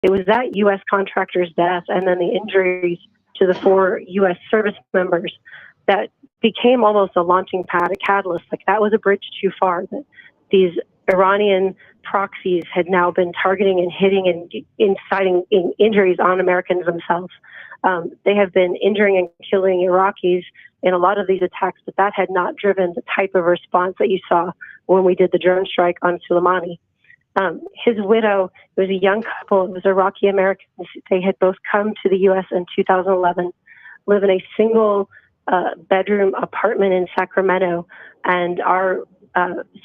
it was that U.S. contractor's death and then the injuries to the 4 U.S. service members that became almost a launching pad, a catalyst. Like, that was a bridge too far. That these Iranian proxies had now been targeting and hitting and inciting injuries on Americans themselves. They have been injuring and killing Iraqis in a lot of these attacks, but that had not driven the type of response that you saw when we did the drone strike on Soleimani. His widow, it was a young couple, it was Iraqi Americans. They had both come to the U.S. in 2011, live in a single bedroom apartment in Sacramento, and our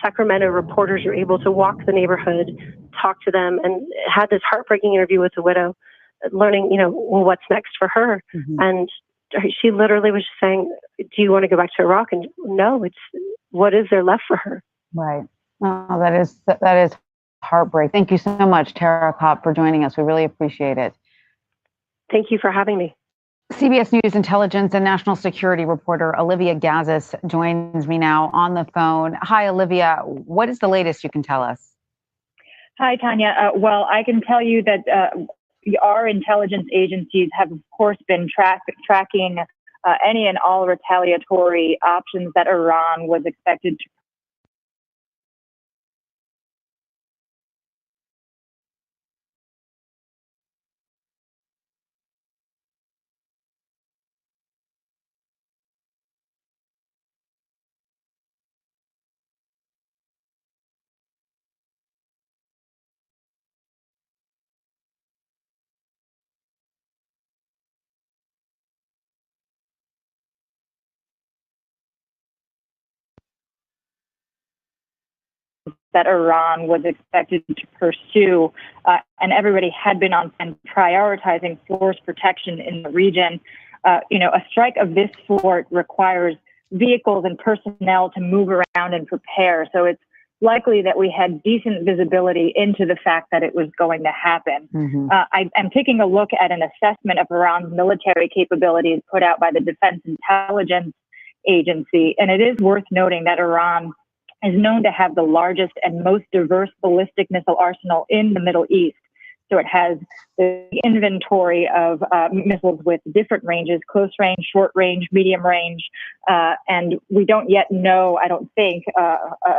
Sacramento reporters were able to walk the neighborhood, talk to them, and had this heartbreaking interview with the widow, learning, well, what's next for her. Mm-hmm. And she literally was saying, do you want to go back to Iraq? And no, it's what is there left for her? Right. Oh, that is heartbreak. Thank you so much, Tara Kopp, for joining us. We really appreciate it. Thank you for having me. CBS News intelligence and national security reporter Olivia Gazis joins me now on the phone. Hi, Olivia. What is the latest you can tell us? Hi, Tanya. Well, I can tell you that our intelligence agencies have, of course, been tracking any and all retaliatory options that Iran was expected to that Iran was expected to pursue, and everybody had been on and prioritizing force protection in the region. A strike of this sort requires vehicles and personnel to move around and prepare. So it's likely that we had decent visibility into the fact that it was going to happen. Mm-hmm. I'm taking a look at an assessment of Iran's military capabilities put out by the Defense Intelligence Agency, and it is worth noting that Iran is known to have the largest and most diverse ballistic missile arsenal in the Middle East. So it has the inventory of missiles with different ranges: close range, short range, medium range. And we don't yet know, I don't think,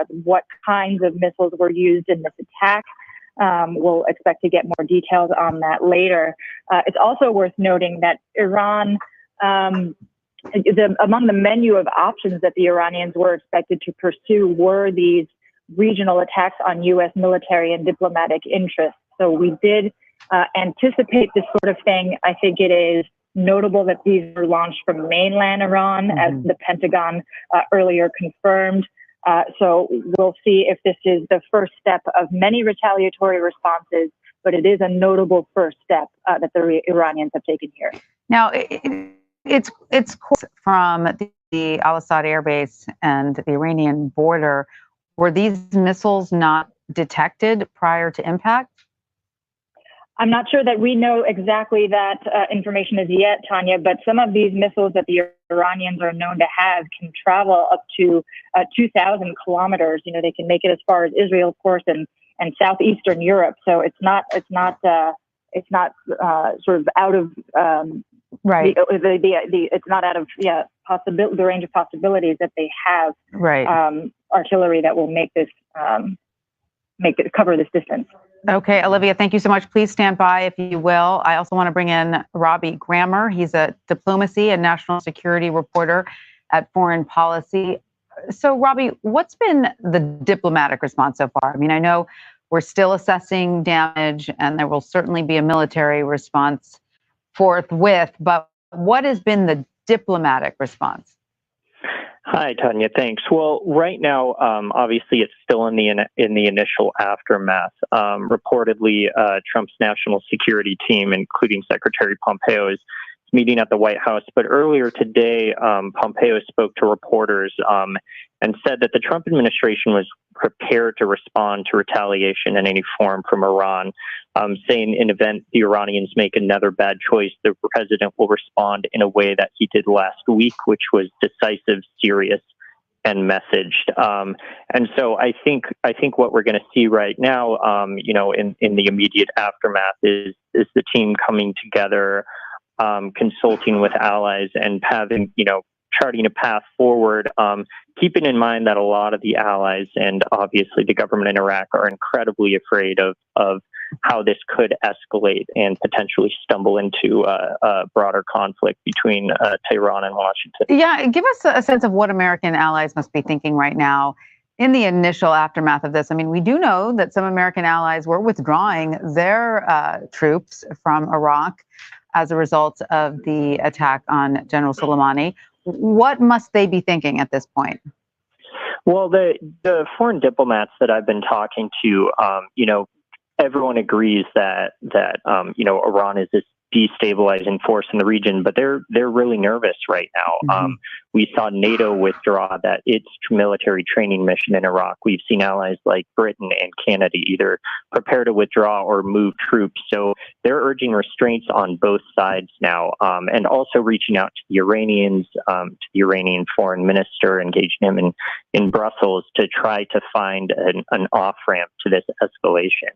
what kinds of missiles were used in this attack. We'll expect to get more details on that later. It's also worth noting that Iran, among the menu of options that the Iranians were expected to pursue were these regional attacks on U.S. military and diplomatic interests. So we did anticipate this sort of thing. I think it is notable that these were launched from mainland Iran, mm-hmm. as the Pentagon earlier confirmed. So we'll see if this is the first step of many retaliatory responses, but it is a notable first step that the Iranians have taken here. Now, it's from the Al-Assad Air Base and the Iranian border. Were these missiles not detected prior to impact? I'm not sure that we know exactly that information as yet, Tanya, but some of these missiles that the Iranians are known to have can travel up to 2,000 kilometers. They can make it as far as Israel, of course, and southeastern Europe. So it's not sort of out of right. It's not out of the range of possibilities that they have. Right. Artillery that will make this cover this distance. Okay, Olivia, thank you so much. Please stand by if you will. I also want to bring in Robbie Grammer. He's a diplomacy and national security reporter at Foreign Policy. So, Robbie, what's been the diplomatic response so far? I mean, I know we're still assessing damage, and there will certainly be a military response forthwith, but what has been the diplomatic response? Hi, Tanya. Thanks. Well, right now, obviously, it's still in the initial aftermath. Reportedly, Trump's national security team, including Secretary Pompeo, is meeting at the White House. But earlier today, Pompeo spoke to reporters and said that the Trump administration was prepared to respond to retaliation in any form from Iran, saying in event the Iranians make another bad choice, the president will respond in a way that he did last week, which was decisive, serious, and messaged. And so I think what we're going to see right now, in the immediate aftermath is the team coming together, consulting with allies and having, charting a path forward, keeping in mind that a lot of the allies and obviously the government in Iraq are incredibly afraid of how this could escalate and potentially stumble into a broader conflict between Tehran and Washington. Yeah, give us a sense of what American allies must be thinking right now in the initial aftermath of this. I mean, we do know that some American allies were withdrawing their troops from Iraq as a result of the attack on General Soleimani. What must they be thinking at this point? Well, the foreign diplomats that I've been talking to, everyone agrees that Iran is this destabilizing force in the region, but they're really nervous right now. Mm-hmm. We saw NATO withdraw its military training mission in Iraq. We've seen allies like Britain and Canada either prepare to withdraw or move troops. So they're urging restraints on both sides now, and also reaching out to the Iranians, to the Iranian foreign minister, engaging him in Brussels to try to find an off-ramp to this escalation.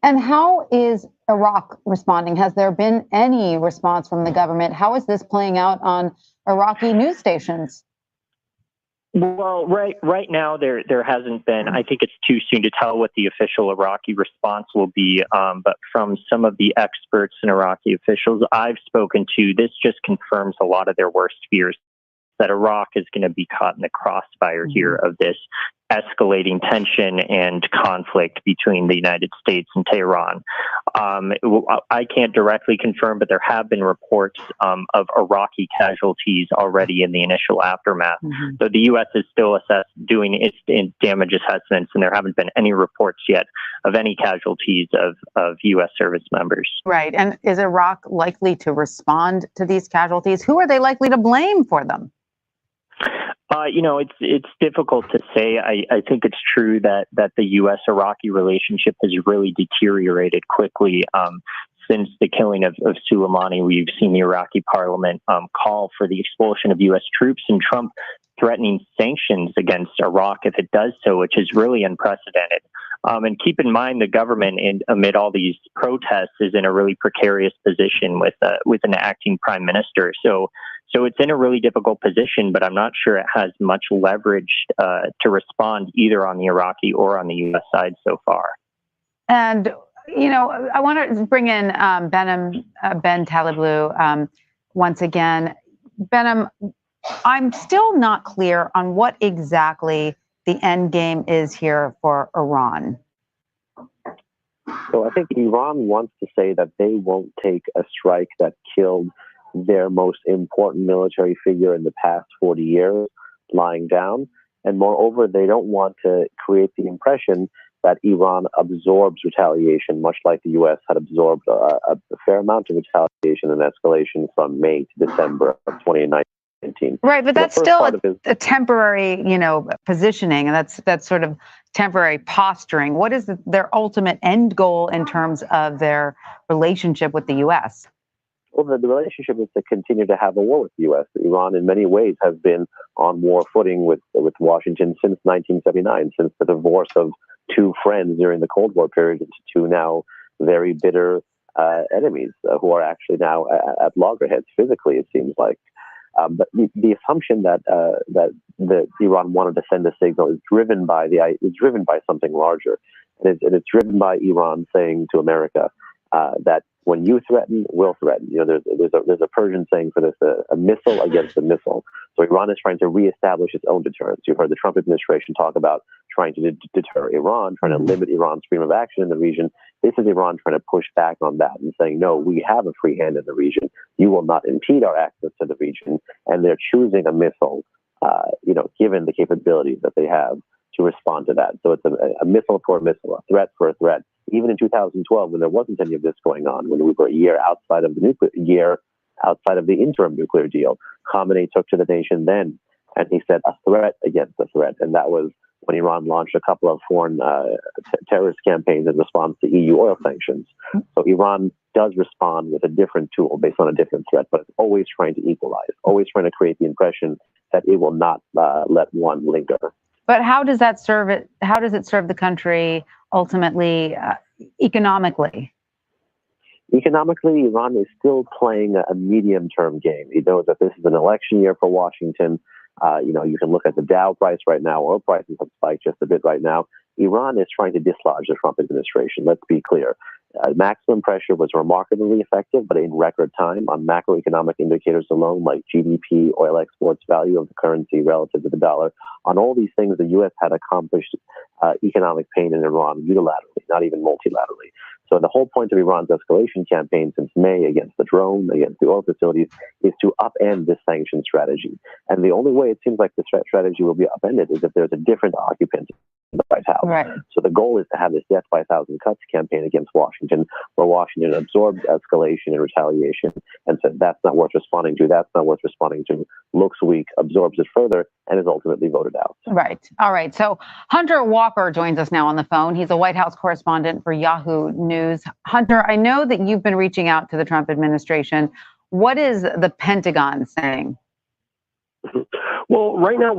And how is Iraq responding? Has there been any response from the government? How is this playing out on Iraqi news stations? Well, right now there hasn't been. I think it's too soon to tell what the official Iraqi response will be. But from some of the experts and Iraqi officials I've spoken to, this just confirms a lot of their worst fears, that Iraq is going to be caught in the crossfire here of this escalating tension and conflict between the United States and Tehran. I can't directly confirm, but there have been reports of Iraqi casualties already in the initial aftermath. Mm-hmm. So the U.S. is still doing its damage assessments, and there haven't been any reports yet of any casualties of U.S. service members. Right. And is Iraq likely to respond to these casualties? Who are they likely to blame for them? It's difficult to say. I think it's true that the U.S.-Iraqi relationship has really deteriorated quickly since the killing of Soleimani. We've seen the Iraqi parliament call for the expulsion of U.S. troops, and Trump threatening sanctions against Iraq if it does so, which is really unprecedented. And keep in mind, the government, amid all these protests, is in a really precarious position with an acting prime minister. So it's in a really difficult position, but I'm not sure it has much leverage to respond either on the Iraqi or on the U.S. side so far. And, I want to bring in Ben Taliblu once again. Behnam, I'm still not clear on what exactly the end game is here for Iran. So I think Iran wants to say that they won't take a strike that killed their most important military figure in the past 40 years lying down. And moreover, they don't want to create the impression that Iran absorbs retaliation, much like the U.S. had absorbed a fair amount of retaliation and escalation from May to December of 2019. Right, but that's still a temporary, positioning, and that's sort of temporary posturing. What is their ultimate end goal in terms of their relationship with the U.S.? Well, the relationship is to continue to have a war with the U.S. Iran, in many ways, has been on war footing with Washington since 1979, since the divorce of two friends during the Cold War period into two now very bitter enemies who are actually now at loggerheads physically, it seems like. But the assumption that Iran wanted to send a signal is driven by something larger, and it's driven by Iran saying to America that when you threaten, we'll threaten. There's a Persian saying for this: a missile against a missile. So Iran is trying to reestablish its own deterrence. You've heard the Trump administration talk about trying to deter Iran, trying to limit Iran's freedom of action in the region. This is Iran trying to push back on that and saying, no, we have a free hand in the region. You will not impede our access to the region. And they're choosing a missile, given the capabilities that they have to respond to that. So it's a missile for a missile, a threat for a threat. Even in 2012, when there wasn't any of this going on, when we were a year outside of the interim nuclear deal, Khamenei took to the nation then, and he said a threat against a threat. And that was when Iran launched a couple of foreign terrorist campaigns in response to EU oil sanctions. So Iran does respond with a different tool based on a different threat, but it's always trying to equalize, always trying to create the impression that it will not let one linger. But how does that serve it? How does it serve the country ultimately, economically? Economically, Iran is still playing a medium-term game. He knows that this is an election year for Washington. You can look at the Dow price right now. Oil prices have spiked just a bit right now. Iran is trying to dislodge the Trump administration. Let's be clear. Maximum pressure was remarkably effective, but in record time on macroeconomic indicators alone, like GDP, oil exports, value of the currency relative to the dollar. On all these things, the U.S. had accomplished economic pain in Iran unilaterally, not even multilaterally. So the whole point of Iran's escalation campaign since May against the drone, against the oil facilities, is to upend this sanction strategy. And the only way it seems like the strategy will be upended is if there's a different occupant in the White House. Right. So the goal is to have this death by 1,000 cuts campaign against Washington, where Washington absorbs escalation and retaliation and said that's not worth responding to, that's not worth responding to, looks weak, absorbs it further, and is ultimately voted out. Right. All right. So Hunter Walker joins us now on the phone. He's a White House correspondent for Yahoo News. Hunter, I know that you've been reaching out to the Trump administration. What is the Pentagon saying? Well, right now,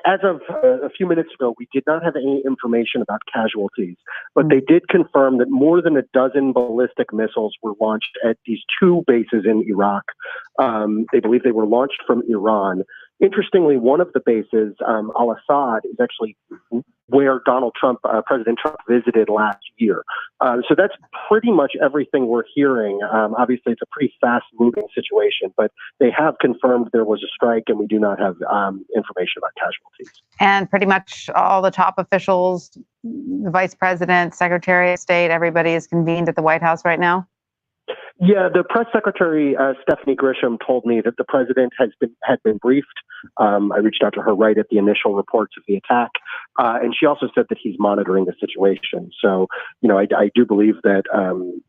as of a few minutes ago, we did not have any information about casualties, but they did confirm that more than a dozen ballistic missiles were launched at these two bases in Iraq. They believe they were launched from Iran. Interestingly, one of the bases, Al-Assad, is actually where President Trump visited last year. So that's pretty much everything we're hearing. Obviously, it's a pretty fast-moving situation, but they have confirmed there was a strike, and we do not have information about casualties. And pretty much all the top officials, the vice president, secretary of state, everybody is convened at the White House right now? Yeah, the press secretary, Stephanie Grisham, told me that the president had been briefed. I reached out to her right at the initial reports of the attack. And she also said that he's monitoring the situation. So, I do believe that,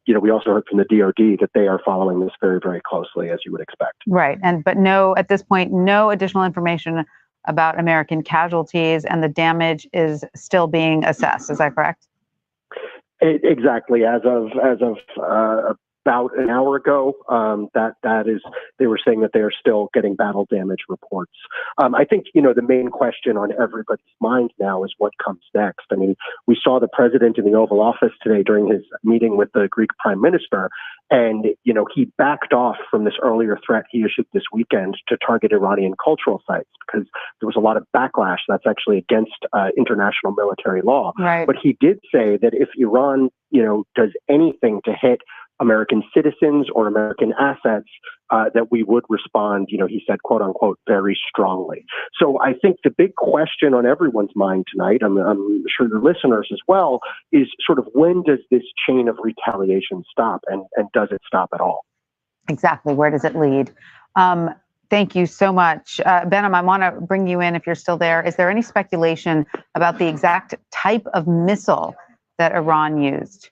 we also heard from the DOD that they are following this very, very closely, as you would expect. Right. But at this point, no additional information about American casualties, and the damage is still being assessed. Is that correct? Exactly. As of about an hour ago, they were saying that they are still getting battle damage reports. I think, the main question on everybody's mind now is what comes next. I mean, we saw the president in the Oval Office today during his meeting with the Greek prime minister, and, he backed off from this earlier threat he issued this weekend to target Iranian cultural sites because there was a lot of backlash that's actually against international military law. Right. But he did say that if Iran, does anything to hit American citizens or American assets, that we would respond, he said, quote unquote, very strongly. So I think the big question on everyone's mind tonight, I'm sure the listeners as well, is sort of when does this chain of retaliation stop, and does it stop at all? Exactly. Where does it lead? Thank you so much. Behnam, I want to bring you in if you're still there. Is there any speculation about the exact type of missile that Iran used?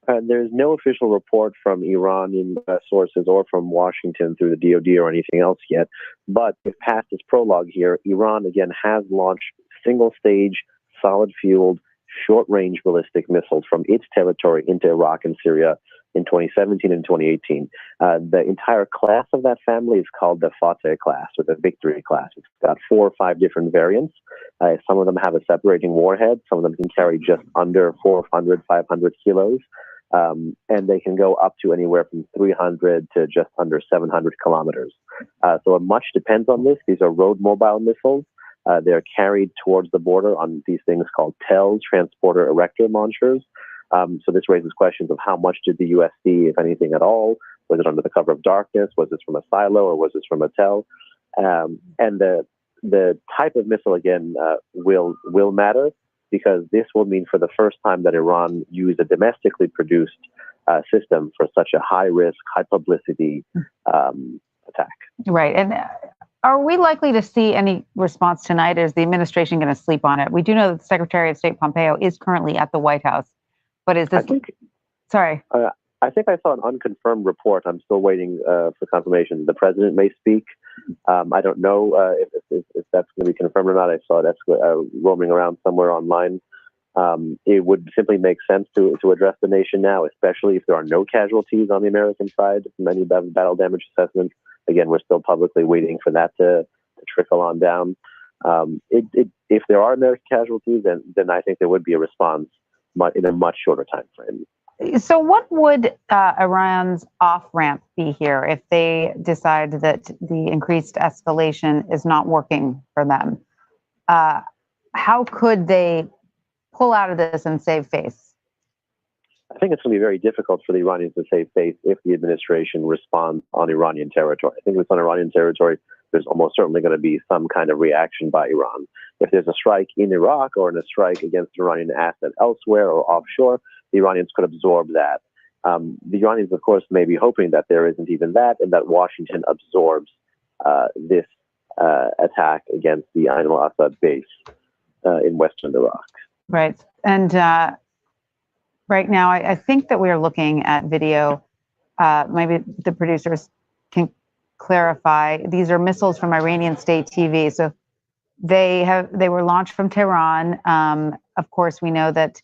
There's no official report from Iranian sources or from Washington through the DOD or anything else yet. But past this prologue here, Iran again has launched single-stage, solid-fueled, short-range ballistic missiles from its territory into Iraq and Syria in 2017 and 2018. The entire class of that family is called the Fateh class, or the Victory class. It's got 4 or 5 different variants. Some of them have a separating warhead. Some of them can carry just under 400, 500 kilos. And they can go up to anywhere from 300 to just under 700 kilometers. So much depends on this. These are road mobile missiles. They're carried towards the border on these things called TELs, transporter erector launchers. So this raises questions of how much did the U.S. see, if anything at all? Was it under the cover of darkness? Was this from a silo or was this from a TEL? And the type of missile, again, will matter, because this will mean for the first time that Iran used a domestically produced system for such a high-risk, high-publicity attack. Right. And are we likely to see any response tonight? Is the administration going to sleep on it? We do know that Secretary of State Pompeo is currently at the White House. But is this... Sorry. I think I saw an unconfirmed report. I'm still waiting for confirmation. The president may speak. I don't know if that's going to be confirmed or not. I saw it roaming around somewhere online. It would simply make sense to address the nation now, especially if there are no casualties on the American side from any battle damage assessment. Again, we're still publicly waiting for that to trickle on down. If there are American casualties, then I think there would be a response in a much shorter time frame. So what would Iran's off-ramp be here if they decide that the increased escalation is not working for them? How could they pull out of this and save face? I think it's going to be very difficult for the Iranians to save face if the administration responds on Iranian territory. I think if it's on Iranian territory, there's almost certainly going to be some kind of reaction by Iran. If there's a strike in Iraq or a strike against Iranian asset elsewhere or offshore, the Iranians could absorb that. The Iranians, of course, may be hoping that there isn't even that and that Washington absorbs this attack against the Ain al-Assad base in western Iraq. Right. And right now, I think that we are looking at video. Maybe the producers can clarify. These are missiles from Iranian state TV. So they were launched from Tehran. Of course, we know that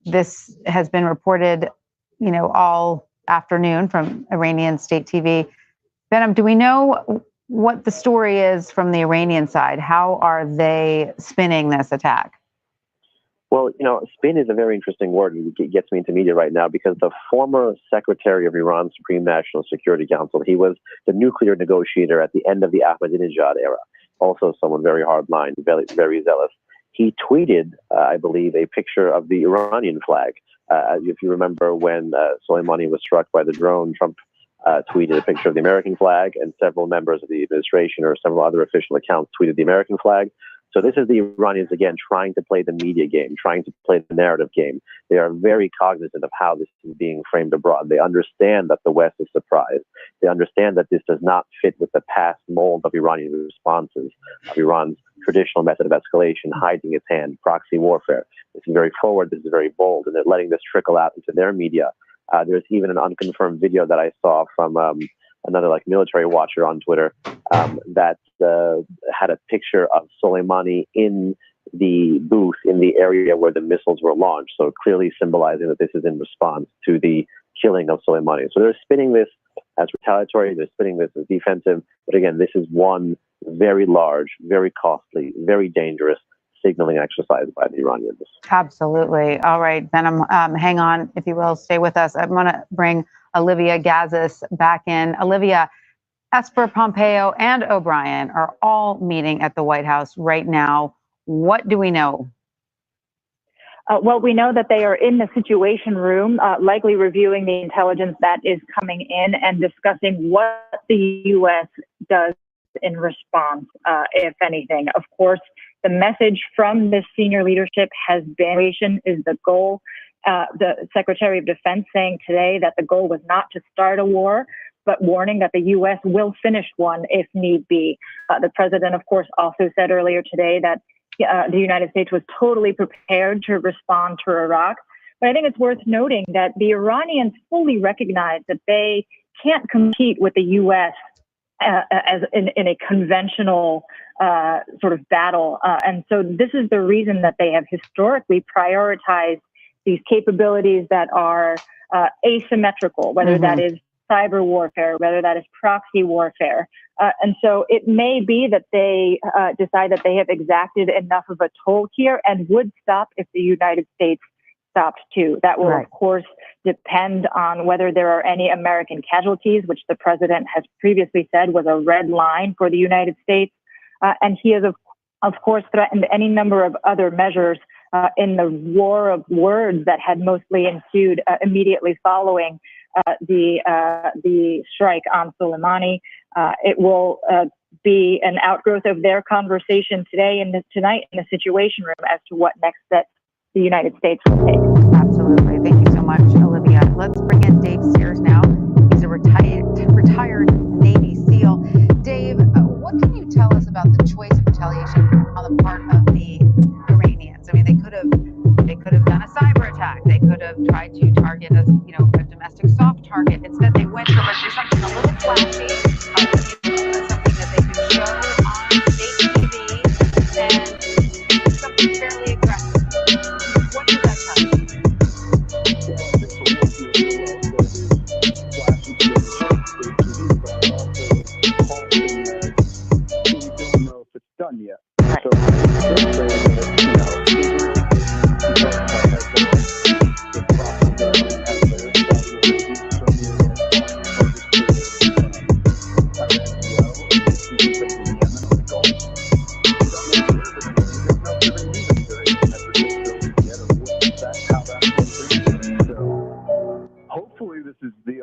this has been reported, all afternoon from Iranian state TV. Behnam, do we know what the story is from the Iranian side? How are they spinning this attack? Well, spin is a very interesting word. It gets me into media right now because the former secretary of Iran's Supreme National Security Council, he was the nuclear negotiator at the end of the Ahmadinejad era, also someone very hardline, very, very zealous. He tweeted, I believe, a picture of the Iranian flag. If you remember when Soleimani was struck by the drone, Trump tweeted a picture of the American flag, and several members of the administration or several other official accounts tweeted the American flag. So this is the Iranians, again, trying to play the media game, trying to play the narrative game. They are very cognizant of how this is being framed abroad. They understand that the West is surprised. They understand that this does not fit with the past mold of Iranian responses, of Iran's traditional method of escalation, hiding its hand, proxy warfare. This is very forward, this is very bold, and they're letting this trickle out into their media. There's even an unconfirmed video that I saw from another military watcher on Twitter that had a picture of Soleimani in the booth in the area where the missiles were launched. So clearly symbolizing that this is in response to the killing of Soleimani. So they're spinning this as retaliatory. They're spinning this as defensive. But again, this is one very large, very costly, very dangerous signaling exercise by the Iranians. Absolutely. All right, Behnam, hang on, if you will, stay with us. I'm going to bring Olivia Gazis back in. Olivia, Esper, Pompeo, and O'Brien are all meeting at the White House right now. What do we know? Well, we know that they are in the Situation Room, likely reviewing the intelligence that is coming in and discussing what the U.S. does in response, if anything. Of course, the message from this senior leadership has been is the goal. The Secretary of Defense saying today that the goal was not to start a war, but warning that the U.S. will finish one if need be. The president, of course, also said earlier today that the United States was totally prepared to respond to Iraq. But I think it's worth noting that the Iranians fully recognize that they can't compete with the U.S. As in a conventional sort of battle. And so this is the reason that they have historically prioritized these capabilities that are asymmetrical, whether that is cyber warfare, whether that is proxy warfare. And so it may be that they decide that they have exacted enough of a toll here and would stop if the United States stopped too. That will, of course, depend on whether there are any American casualties, which the president has previously said was a red line for the United States. And he has, of course, threatened any number of other measures in the war of words that had mostly ensued immediately following the strike on Soleimani. It will be an outgrowth of their conversation tonight in the Situation Room as to what next steps the United States will take. Absolutely. Thank you so much, Olivia. Let's bring in Dave Sears now. He's a retired Navy SEAL. Dave, what can you tell us about the choice of retaliation on the part of the Iranians? I mean, they could have done a cyber attack. They could have tried to target a domestic soft target. Instead, they went for something a little flashy, something that they could show on state TV, and something fairly aggressive. What does that tell you?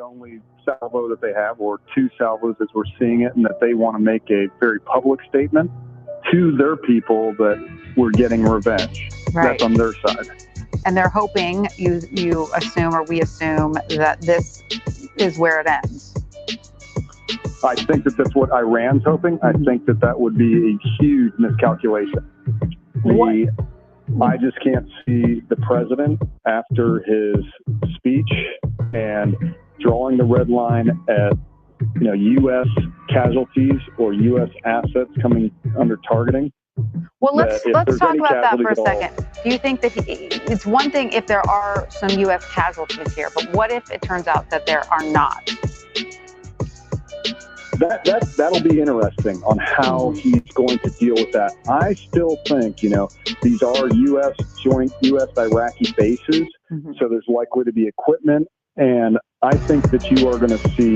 only salvo that they have, or two salvos as we're seeing it, and that they want to make a very public statement to their people that we're getting revenge. Right. That's on their side. And they're hoping, you assume, or we assume, that this is where it ends. I think that that's what Iran's hoping. I think that that would be a huge miscalculation. I just can't see the president, after his speech and drawing the red line at U.S. casualties or U.S. assets coming under targeting. Well, let's talk about that for a second. Do you think that it's one thing if there are some U.S. casualties here, but what if it turns out that there are not? That'll be interesting on how he's going to deal with that. I still think, these are joint U.S.-Iraqi bases, so there's likely to be equipment, and I think that you are going to see,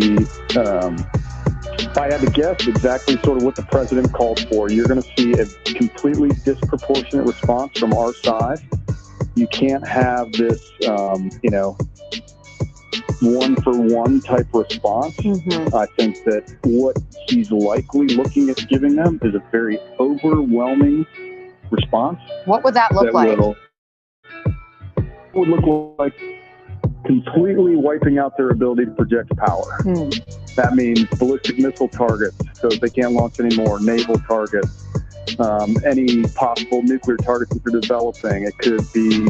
if I had to guess exactly sort of what the president called for, you're going to see a completely disproportionate response from our side. You can't have this, one-for-one type response. I think that what he's likely looking at giving them is a very overwhelming response. What would that look like? Would look like completely wiping out their ability to project power. That means ballistic missile targets, so they can't launch anymore, naval targets, any possible nuclear targets that they're developing. It could be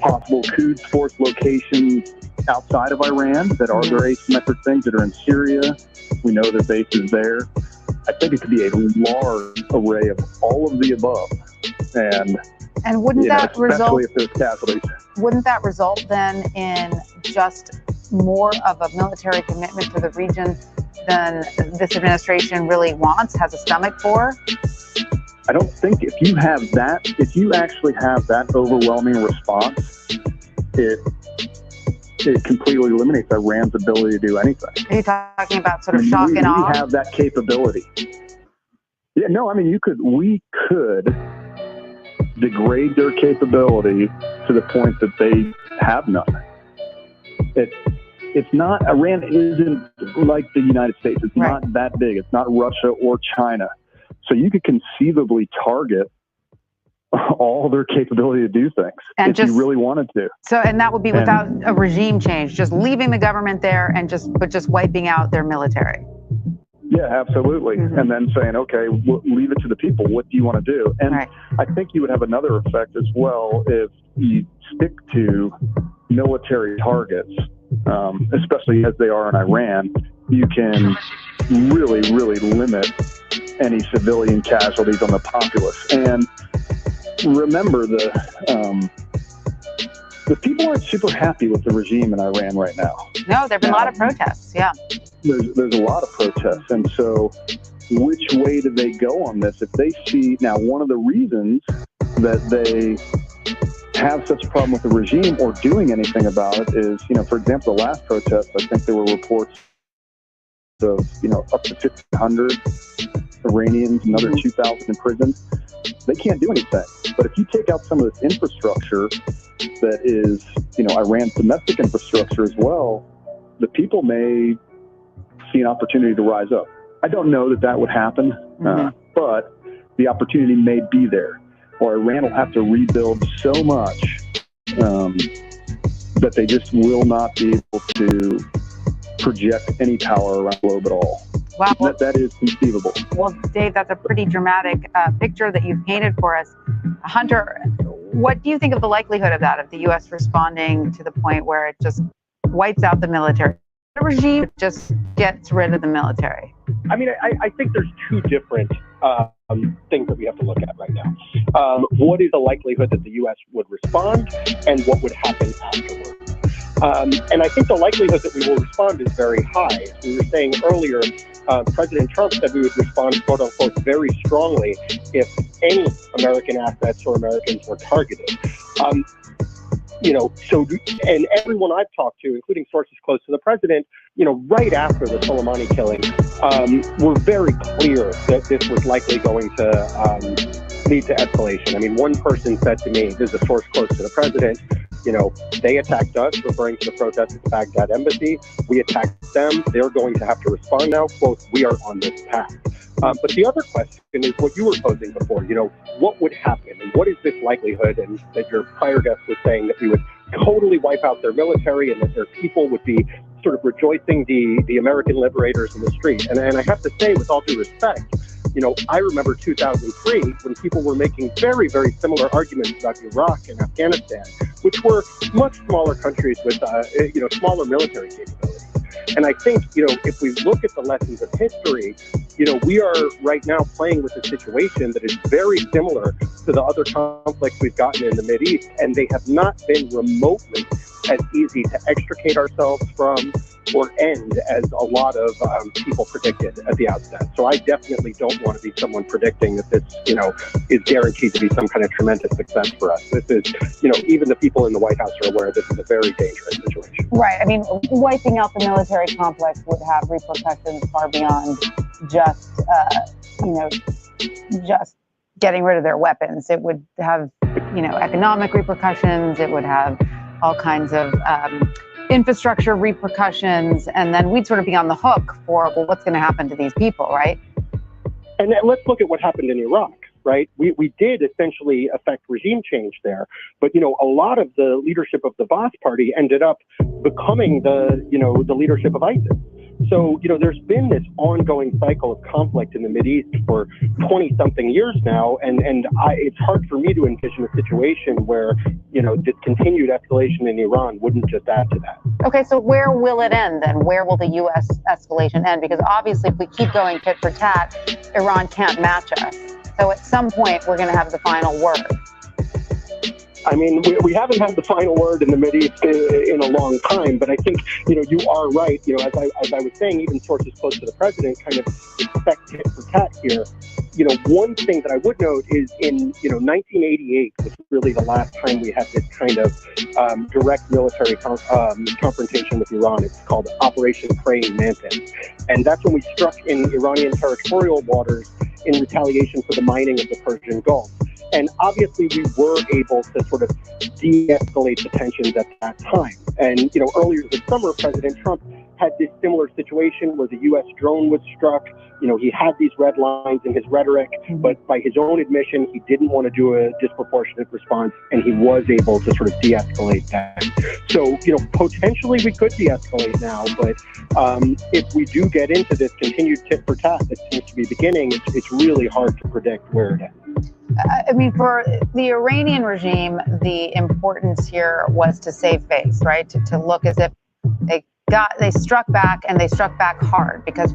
possible Quds Force locations outside of Iran that are their asymmetric things that are in Syria. We know their base is there. I think it could be a large array of all of the above. And wouldn't that result, if there's casualties. Wouldn't that result then in just more of a military commitment to the region than this administration really wants, has a stomach for? I don't think if you actually have that overwhelming response, it completely eliminates Iran's ability to do anything. Are you talking about sort of shock and awe? We have that capability. Yeah, no, I mean, we could degrade their capability to the point that they have none. It's not, Iran isn't like the United States. It's not that big. It's not Russia or China. So you could conceivably target all their capability to do things if you really wanted to. So, and that would be without a regime change, just leaving the government there and just wiping out their military. Yeah, absolutely. And then saying, okay, leave it to the people. What do you want to do? And I think you would have another effect as well if you stick to military targets, especially as they are in Iran. You can really, really limit any civilian casualties on the populace. And remember, the people aren't super happy with the regime in Iran right now. No, there have been a lot of protests, There's a lot of protests. And so which way do they go on this? If they see, now one of the reasons that they have such a problem with the regime or doing anything about it is, for example, the last protest, I think there were reports of, up to 1,500 Iranians, another 2,000 in prison. They can't do anything. But if you take out some of this infrastructure that is, Iran's domestic infrastructure as well, the people may see an opportunity to rise up. I don't know that would happen, but the opportunity may be there. Or Iran will have to rebuild so much that they just will not be able to project any power around the globe at all. Wow. That is conceivable. Well, Dave, that's a pretty dramatic picture that you've painted for us. Hunter, what do you think of the likelihood of that, of the U.S. responding to the point where it just wipes out the military? The regime just gets rid of the military. I mean, I think there's two different things that we have to look at right now. What is the likelihood that the U.S. would respond, and what would happen afterwards? And I think the likelihood that we will respond is very high. As we were saying earlier, President Trump said we would respond, quote unquote, very strongly if any American assets or Americans were targeted. And everyone I've talked to, including sources close to the president, right after the Soleimani killing, were very clear that this was likely going to lead to escalation. I mean, one person said to me, this is a source close to the president, they attacked us, referring to the protest at the Baghdad embassy. We attacked them. They're going to have to respond now. Quote, we are on this path. But the other question is what you were posing before, what would happen and what is this likelihood? And that your prior guest was saying that we would totally wipe out their military and that their people would be sort of rejoicing the American liberators in the street. And I have to say, with all due respect, I remember 2003 when people were making very, very similar arguments about Iraq and Afghanistan, which were much smaller countries with, smaller military capabilities. And I think, if we look at the lessons of history, we are right now playing with a situation that is very similar to the other conflicts we've gotten in the Mideast, and they have not been remotely as easy to extricate ourselves from or end as a lot of people predicted at the outset. So I definitely don't want to be someone predicting that this, is guaranteed to be some kind of tremendous success for us. This is, even the people in the White House are aware this is a very dangerous situation. Right. I mean, wiping out the military complex would have repercussions far beyond just, just getting rid of their weapons. It would have, economic repercussions. It would have all kinds of infrastructure repercussions, and then we'd sort of be on the hook for, what's going to happen to these people, right? And then let's look at what happened in Iraq, right? We did essentially affect regime change there, but a lot of the leadership of the Ba'ath Party ended up becoming the leadership of ISIS. So, there's been this ongoing cycle of conflict in the Mideast for 20-something years now, and it's hard for me to envision a situation where, this continued escalation in Iran wouldn't just add to that. Okay, so where will it end then? Where will the U.S. escalation end? Because obviously if we keep going tit for tat, Iran can't match us. So at some point we're going to have the final word. I mean, we haven't had the final word in the Mideast in a long time, but I think, you are right. As I was saying, even sources close to the president kind of expect tit for tat here. One thing that I would note is in, 1988 was really the last time we had this kind of direct military confrontation with Iran. It's called Operation Praying Mantis. And that's when we struck in Iranian territorial waters in retaliation for the mining of the Persian Gulf. And obviously, we were able to sort of de-escalate the tensions at that time. And, earlier this summer, President Trump had this similar situation where the U.S. drone was struck. He had these red lines in his rhetoric, but by his own admission, he didn't want to do a disproportionate response, and he was able to sort of de-escalate that. So, potentially we could de-escalate now, but if we do get into this continued tit for tat that seems to be beginning, it's really hard to predict where it ends. I mean, for the Iranian regime, the importance here was to save face, right? To look as if they struck back, and they struck back hard, because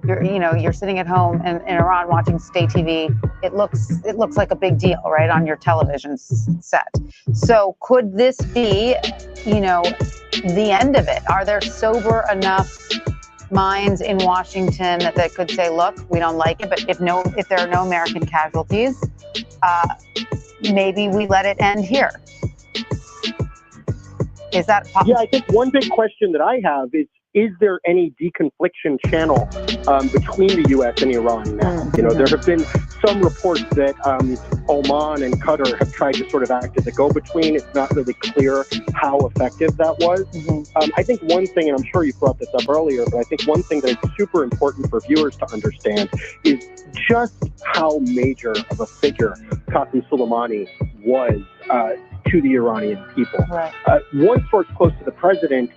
you're sitting at home in Iran watching state TV. It looks like a big deal, right, on your television set. So could this be, the end of it? Are there sober enough minds in Washington that could say, look, we don't like it, but if there are no American casualties, maybe we let it end here? Is that possible? Yeah, I think one big question that I have is there any deconfliction channel between the U.S. and Iran now? There have been some reports that Oman and Qatar have tried to sort of act as a go-between. It's not really clear how effective that was. I think one thing, and I'm sure you brought this up earlier, but I think one thing that is super important for viewers to understand is just how major of a figure Qasem Soleimani was to the Iranian people. Right. One source close to the president,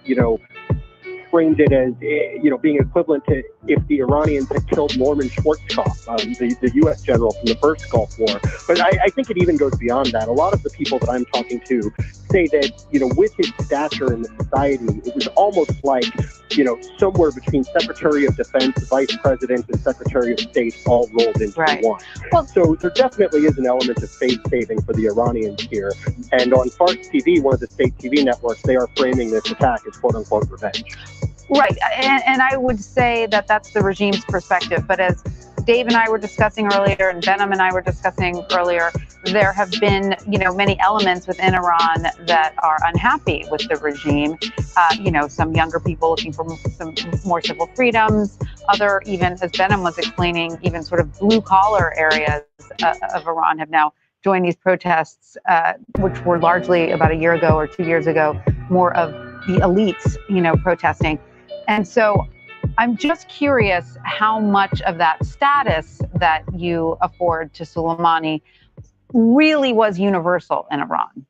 framed it as, being equivalent to if the Iranians had killed Norman Schwarzkopf, the U.S. general from the first Gulf War. But I think it even goes beyond that. A lot of the people that I'm talking to say that, with his stature in the society, it was almost like, somewhere between Secretary of Defense, Vice President, and Secretary of State all rolled into one. Well, so there definitely is an element of face saving for the Iranians here. And on Fars TV, one of the state TV networks, they are framing this attack as quote-unquote revenge. Right. And I would say that that's the regime's perspective. But as Dave and I were discussing earlier, and Benham and I were discussing earlier, there have been, many elements within Iran that are unhappy with the regime. Some younger people looking for some more civil freedoms. Other, even as Benham was explaining, even sort of blue collar areas of Iran have now join these protests, which were largely about a year ago or 2 years ago, more of the elites, protesting. And so I'm just curious how much of that status that you afford to Soleimani really was universal in Iran.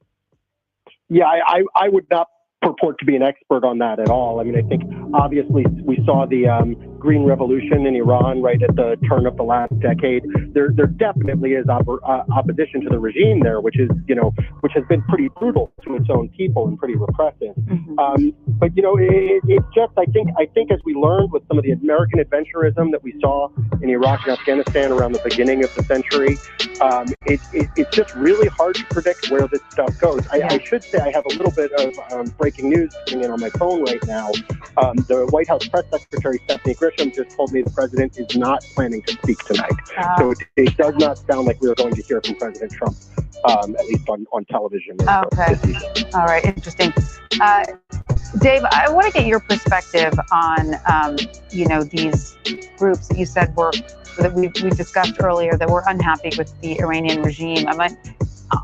Yeah, I would not purport to be an expert on that at all. I mean, I think obviously we saw the Green Revolution in Iran right at the turn of the last decade. There definitely is opposition to the regime there, which has been pretty brutal to its own people and pretty repressive. Mm-hmm. But it's just I think as we learned with some of the American adventurism that we saw in Iraq and Afghanistan around the beginning of the century, it's just really hard to predict where this stuff goes. I should say I have a little bit of breaking news coming in on my phone right now. The White House Press Secretary Stephanie Grisham just told me the president is not planning to speak tonight. So it does not sound like we are going to hear from President Trump, at least on television. Okay. All right. Interesting. Dave, I want to get your perspective on, these groups that you said that we discussed earlier that were unhappy with the Iranian regime.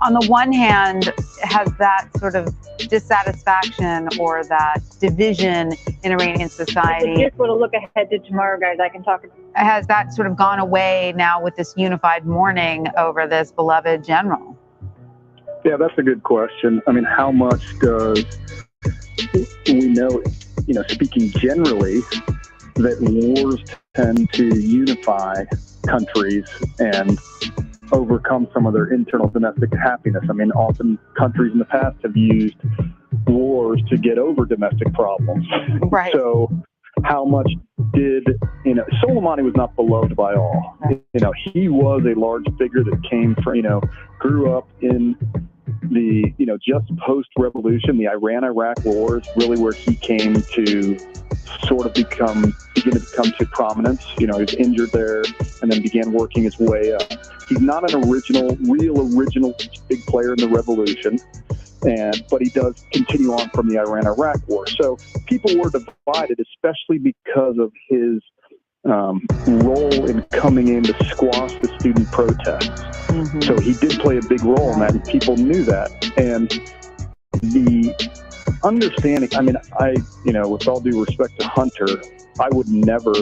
On the one hand, has that sort of dissatisfaction or that division in Iranian society? Just want to look ahead to tomorrow, guys. I can talk. Has that sort of gone away now with this unified mourning over this beloved general? Yeah, that's a good question. I mean, how much does we know, speaking generally, that wars tend to unify countries and overcome some of their internal domestic happiness. I mean, often countries in the past have used wars to get over domestic problems. Right. So how much did, Soleimani was not beloved by all. Right. He was a large figure that came from, grew up in the, just post-revolution, the Iran-Iraq war is really where he came to sort of begin to come to prominence. He was injured there and then began working his way up. He's not an real original big player in the revolution, but he does continue on from the Iran-Iraq war. So people were divided, especially because of his role in coming in to squash the student protests. Mm-hmm. So he did play a big role in that, and people knew that. And the understanding, I mean, with all due respect to Hunter, I would never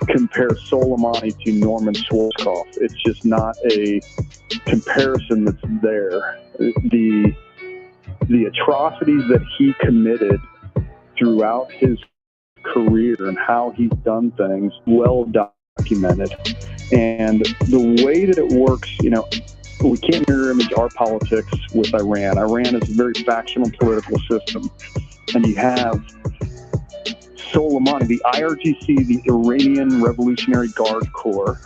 compare Soleimani to Norman Schwarzkopf. It's just not a comparison that's there. The atrocities that he committed throughout his career and how he's done things, well documented. And the way that it works, we can't mirror image our politics with Iran. Iran is a very factional political system. And you have Soleimani, the IRGC, the Iranian Revolutionary Guard Corps,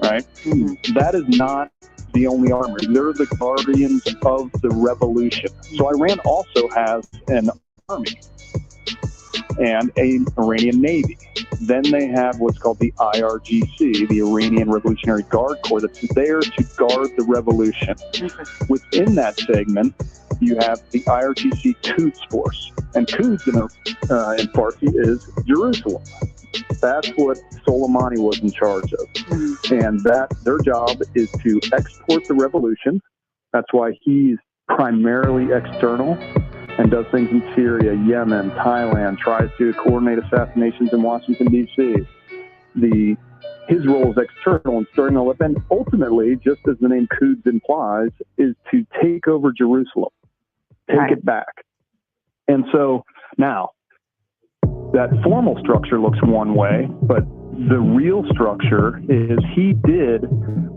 right? Mm-hmm. That is not the only army. They're the guardians of the revolution. So Iran also has an army and an Iranian Navy. Then they have what's called the IRGC, the Iranian Revolutionary Guard Corps, that's there to guard the revolution. Within that segment, you have the IRGC Quds Force. And Quds in Farsi is Jerusalem. That's what Soleimani was in charge of. And their job is to export the revolution. That's why he's primarily external and does things in Syria, Yemen, Thailand, tries to coordinate assassinations in Washington, D.C. His role is external and starting all up. And ultimately, just as the name Quds implies, is to take over Jerusalem, take it back. And so now, that formal structure looks one way, but the real structure is he did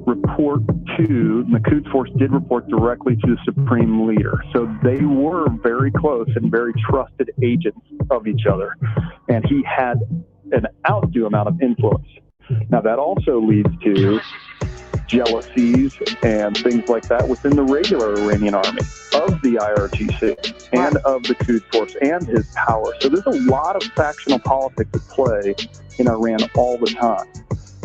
report to, the Quds Force did report directly to the supreme leader. So they were very close and very trusted agents of each other. And he had an outdue amount of influence. Now that also leads to jealousies and things like that within the regular Iranian army of the IRGC and of the Quds Force and his power. So there's a lot of factional politics at play in Iran all the time.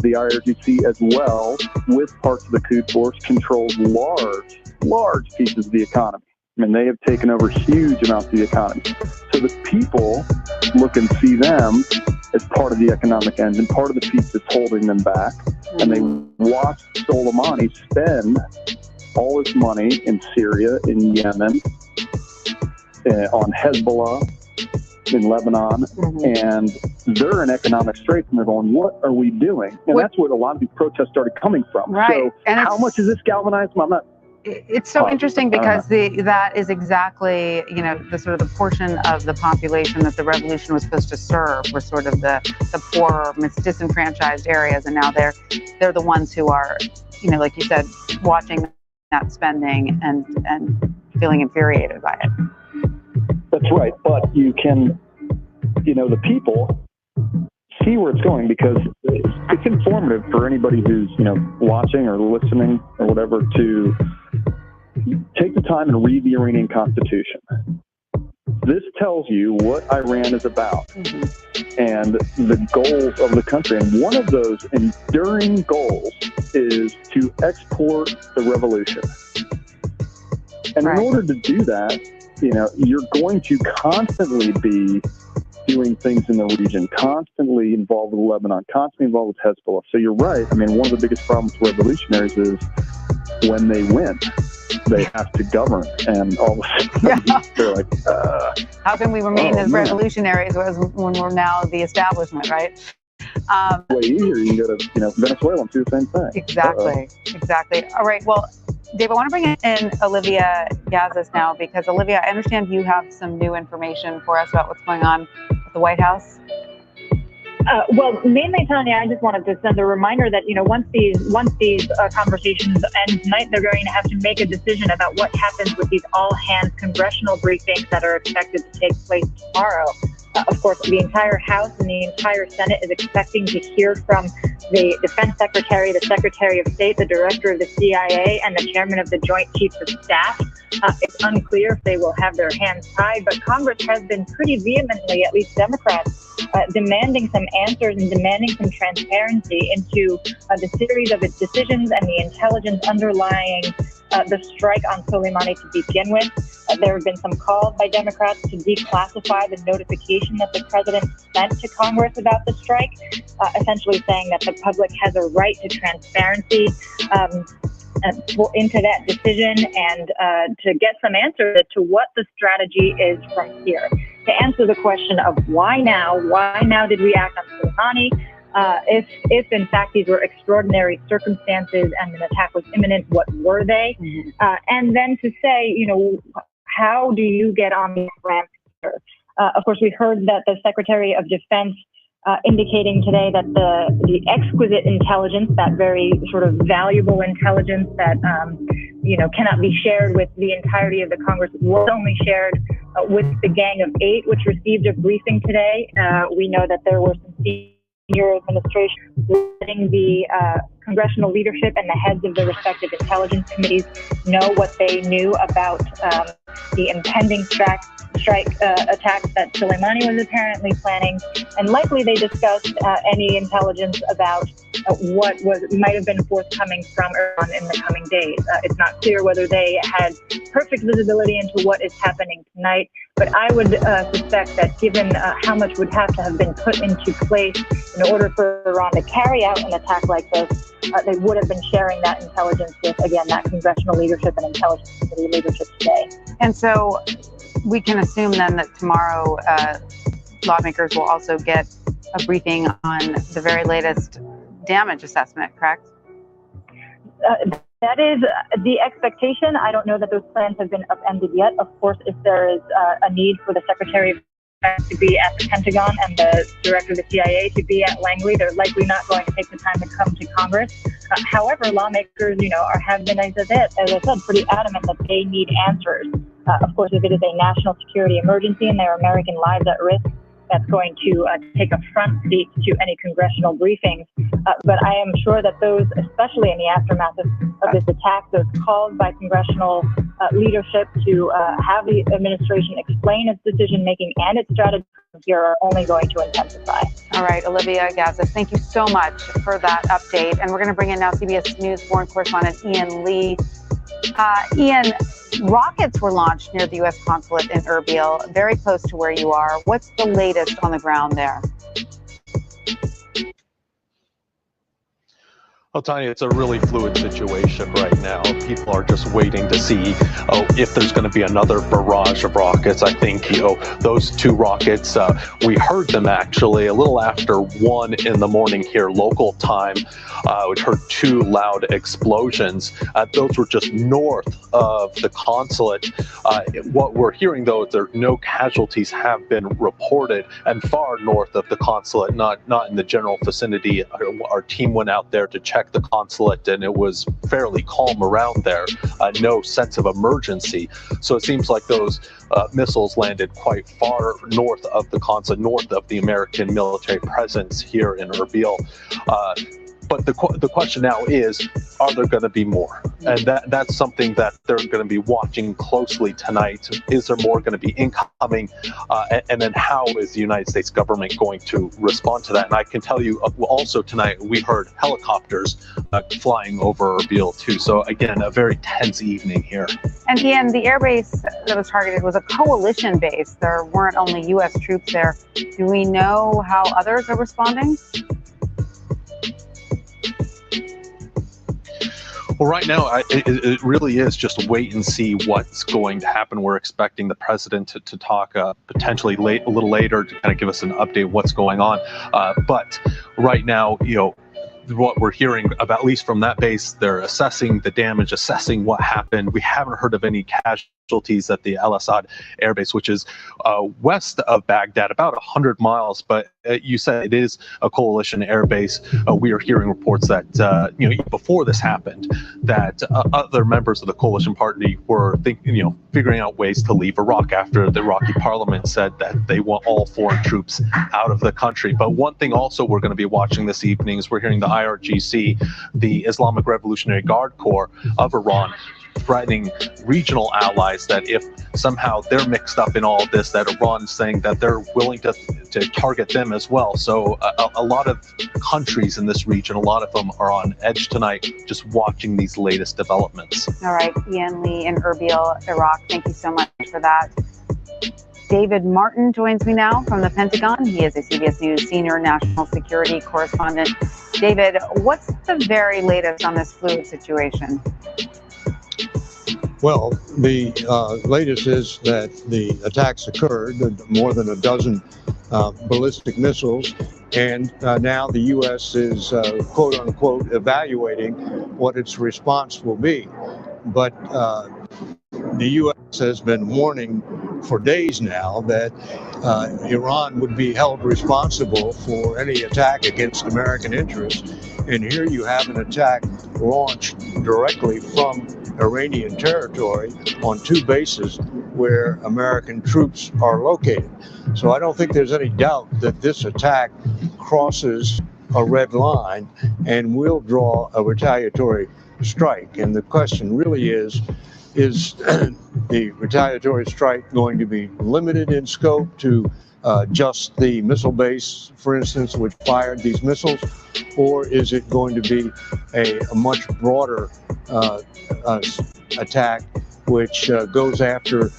The IRGC as well, with parts of the Quds Force, controls large pieces of the economy. I mean, they have taken over huge amounts of the economy. So the people look and see them as part of the economic engine, part of the piece that's holding them back. and they watched Soleimani spend all his money in Syria, in Yemen, on Hezbollah, in Lebanon, and they're in economic straits, and they're going, what are we doing? And that's where a lot of these protests started coming from. Right. So and how much is this galvanized? I'm not. It's so interesting because that is exactly, the sort of the portion of the population that the revolution was supposed to serve were sort of the poorer, disenfranchised areas, and now they're the ones who are, like you said, watching that spending and feeling infuriated by it. That's right, but you can, the people see where it's going because it's informative for anybody who's, watching or listening or whatever to take the time and read the Iranian constitution. This tells you what Iran is about and the goals of the country. And one of those enduring goals is to export the revolution. And in order to do that, you're going to constantly be doing things in the region, constantly involved with Lebanon, constantly involved with Hezbollah. So you're right. I mean, one of the biggest problems with revolutionaries is when they win, they have to govern, and all of a sudden they're like, how can we remain as revolutionaries when we're now the establishment, right? Way easier. You can go to Venezuela and do the same thing. Exactly. All right. Well, Dave, I want to bring in Olivia Gazis now because, Olivia, I understand you have some new information for us about what's going on at the White House. Well, mainly, Tanya, I just wanted to send a reminder that, once these conversations end tonight, they're going to have to make a decision about what happens with these all-hands congressional briefings that are expected to take place tomorrow. Of course, the entire House and the entire Senate is expecting to hear from the Defense Secretary, the Secretary of State, the Director of the CIA, and the Chairman of the Joint Chiefs of Staff. It's unclear if they will have their hands tied, but Congress has been pretty vehemently, at least Democrats, demanding some answers and demanding some transparency into the series of its decisions and the intelligence underlying the strike on Soleimani to begin with. There have been some calls by Democrats to declassify the notification that the president sent to Congress about the strike, essentially saying that the public has a right to transparency into that decision and to get some answers to what the strategy is from here. To answer the question of why now did we act on Soleimani? If in fact these were extraordinary circumstances and an attack was imminent, what were they? And then to say, how do you get on the ramp here? Of course, we heard that the Secretary of Defense indicating today that the exquisite intelligence, that very sort of valuable intelligence that cannot be shared with the entirety of the Congress, was only shared with the Gang of Eight, which received a briefing today. We know that there were some senior administration letting the congressional leadership and the heads of the respective intelligence committees know what they knew about the impending strike attacks that Soleimani was apparently planning, and likely they discussed any intelligence about what might have been forthcoming from Iran in the coming days. It's not clear whether they had perfect visibility into what is happening tonight, but I would suspect that given how much would have to have been put into place in order for Iran to carry out an attack like this, they would have been sharing that intelligence with, again, that congressional leadership and intelligence committee leadership today. And so we can assume then that tomorrow lawmakers will also get a briefing on the very latest damage assessment, correct? That is the expectation. I don't know that those plans have been upended yet. Of course, if there is a need for the Secretary of Defense to be at the Pentagon and the Director of the CIA to be at Langley, they're likely not going to take the time to come to Congress. However, lawmakers, have been, as I said, pretty adamant that they need answers. Of course, if it is a national security emergency and there are American lives at risk, that's going to take a front seat to any congressional briefings. But I am sure that those, especially in the aftermath of this attack, those calls by congressional leadership to have the administration explain its decision-making and its strategy here are only going to intensify. All right, Olivia Gazis, thank you so much for that update. And we're going to bring in now CBS News foreign correspondent Ian Lee. Ian, rockets were launched near the U.S. consulate in Erbil, very close to where you are. What's the latest on the ground there? Well, Tanya, it's a really fluid situation right now. People are just waiting to see if there's going to be another barrage of rockets. I think, those two rockets, we heard them actually a little after 1 in the morning here, local time. We heard 2 loud explosions. Those were just north of the consulate. What we're hearing, though, is there no casualties have been reported, and far north of the consulate, not in the general vicinity. Our team went out there to check the consulate, and it was fairly calm around there. No sense of emergency. So it seems like those missiles landed quite far north of the consulate, north of the American military presence here in Erbil. But the question now is, are there going to be more? And that's something that they're going to be watching closely tonight. Is there more going to be incoming? And then how is the United States government going to respond to that? And I can tell you also tonight, we heard helicopters flying over Erbil too. So again, a very tense evening here. And Ian, the airbase that was targeted was a coalition base. There weren't only U.S. troops there. Do we know how others are responding? Well, right now, it really is just wait and see what's going to happen. We're expecting the president to talk potentially a little later to kind of give us an update what's going on. But right now, what we're hearing about, at least from that base, they're assessing the damage, assessing what happened. We haven't heard of any casualties at the Al Asad Air Base, which is west of Baghdad, about 100 miles. But you said it is a coalition air base. We are hearing reports that even before this happened, that other members of the coalition party were figuring out ways to leave Iraq after the Iraqi parliament said that they want all foreign troops out of the country. But one thing also we're going to be watching this evening is we're hearing the IRGC, the Islamic Revolutionary Guard Corps of Iran, threatening regional allies that if somehow they're mixed up in all of this, that Iran's saying that they're willing to target them as well. So a lot of countries in this region, a lot of them are on edge tonight, just watching these latest developments. All right, Ian Lee in Erbil, Iraq, thank you so much for that. David Martin joins me now from the Pentagon. He is a CBS News senior national security correspondent. David, what's the very latest on this fluid situation? Well, the latest is that the attacks occurred, more than a dozen ballistic missiles, and now the U.S. is, quote unquote, evaluating what its response will be. But the U.S. has been warning for days now that Iran would be held responsible for any attack against American interests. And here you have an attack launched directly from Iranian territory on 2 bases where American troops are located. So I don't think there's any doubt that this attack crosses a red line and will draw a retaliatory strike. And the question really is the retaliatory strike going to be limited in scope to just the missile base, for instance, which fired these missiles, or is it going to be a much broader attack which goes after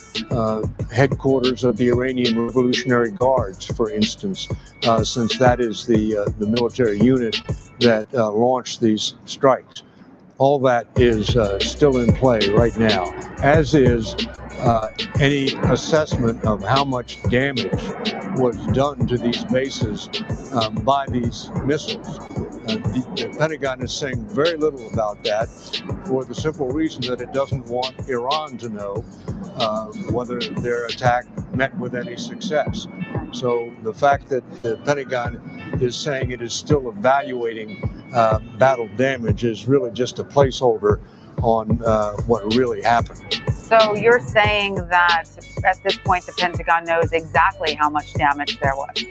headquarters of the Iranian Revolutionary Guards, for instance, since that is the military unit that launched these strikes? All that is still in play right now, as is any assessment of how much damage was done to these bases by these missiles. The Pentagon is saying very little about that for the simple reason that it doesn't want Iran to know whether their attack met with any success. So the fact that the Pentagon is saying it is still evaluating battle damage is really just a placeholder on what really happened. So you're saying that at this point the Pentagon knows exactly how much damage there was?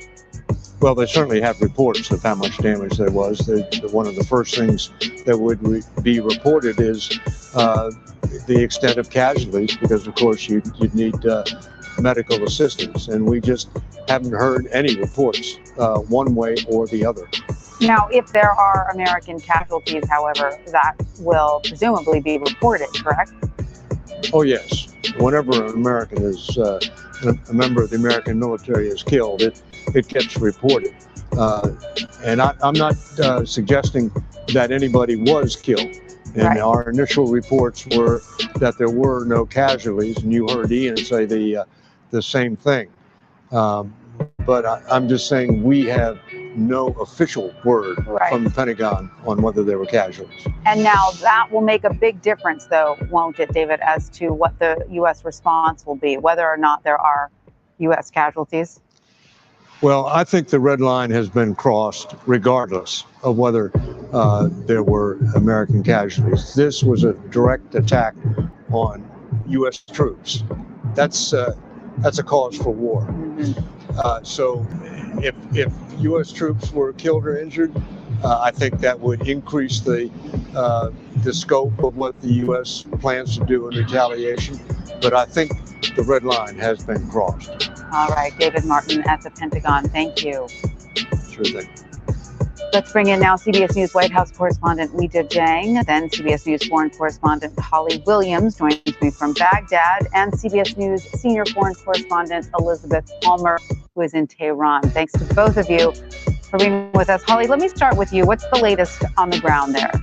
Well, they certainly have reports of how much damage there was. One of the first things that would be reported is the extent of casualties, because of course you'd need medical assistance, and we just haven't heard any reports one way or the other. Now, if there are American casualties, however, that will presumably be reported, correct? Oh, yes. Whenever an American is, a member of the American military is killed, it gets reported. And I'm not suggesting that anybody was killed. And Right. our initial reports were that there were no casualties, and you heard Ian say the same thing. But I'm just saying we have no official word Right. from the Pentagon on whether there were casualties. And now that will make a big difference, though, won't it, David, as to what the U.S. response will be, whether or not there are U.S. casualties? Well, I think the red line has been crossed regardless of whether there were American casualties. This was a direct attack on U.S. troops. That's a cause for war. So if U.S. troops were killed or injured, I think that would increase the scope of what the U.S. plans to do in retaliation. But I think the red line has been crossed. All right, David Martin at the Pentagon, thank you. Sure thing. Let's bring in now CBS News White House correspondent Weijia Jiang, then CBS News foreign correspondent Holly Williams joins me from Baghdad, and CBS News senior foreign correspondent Elizabeth Palmer, who is in Tehran. Thanks to both of you for being with us. Holly, let me start with you. What's the latest on the ground there?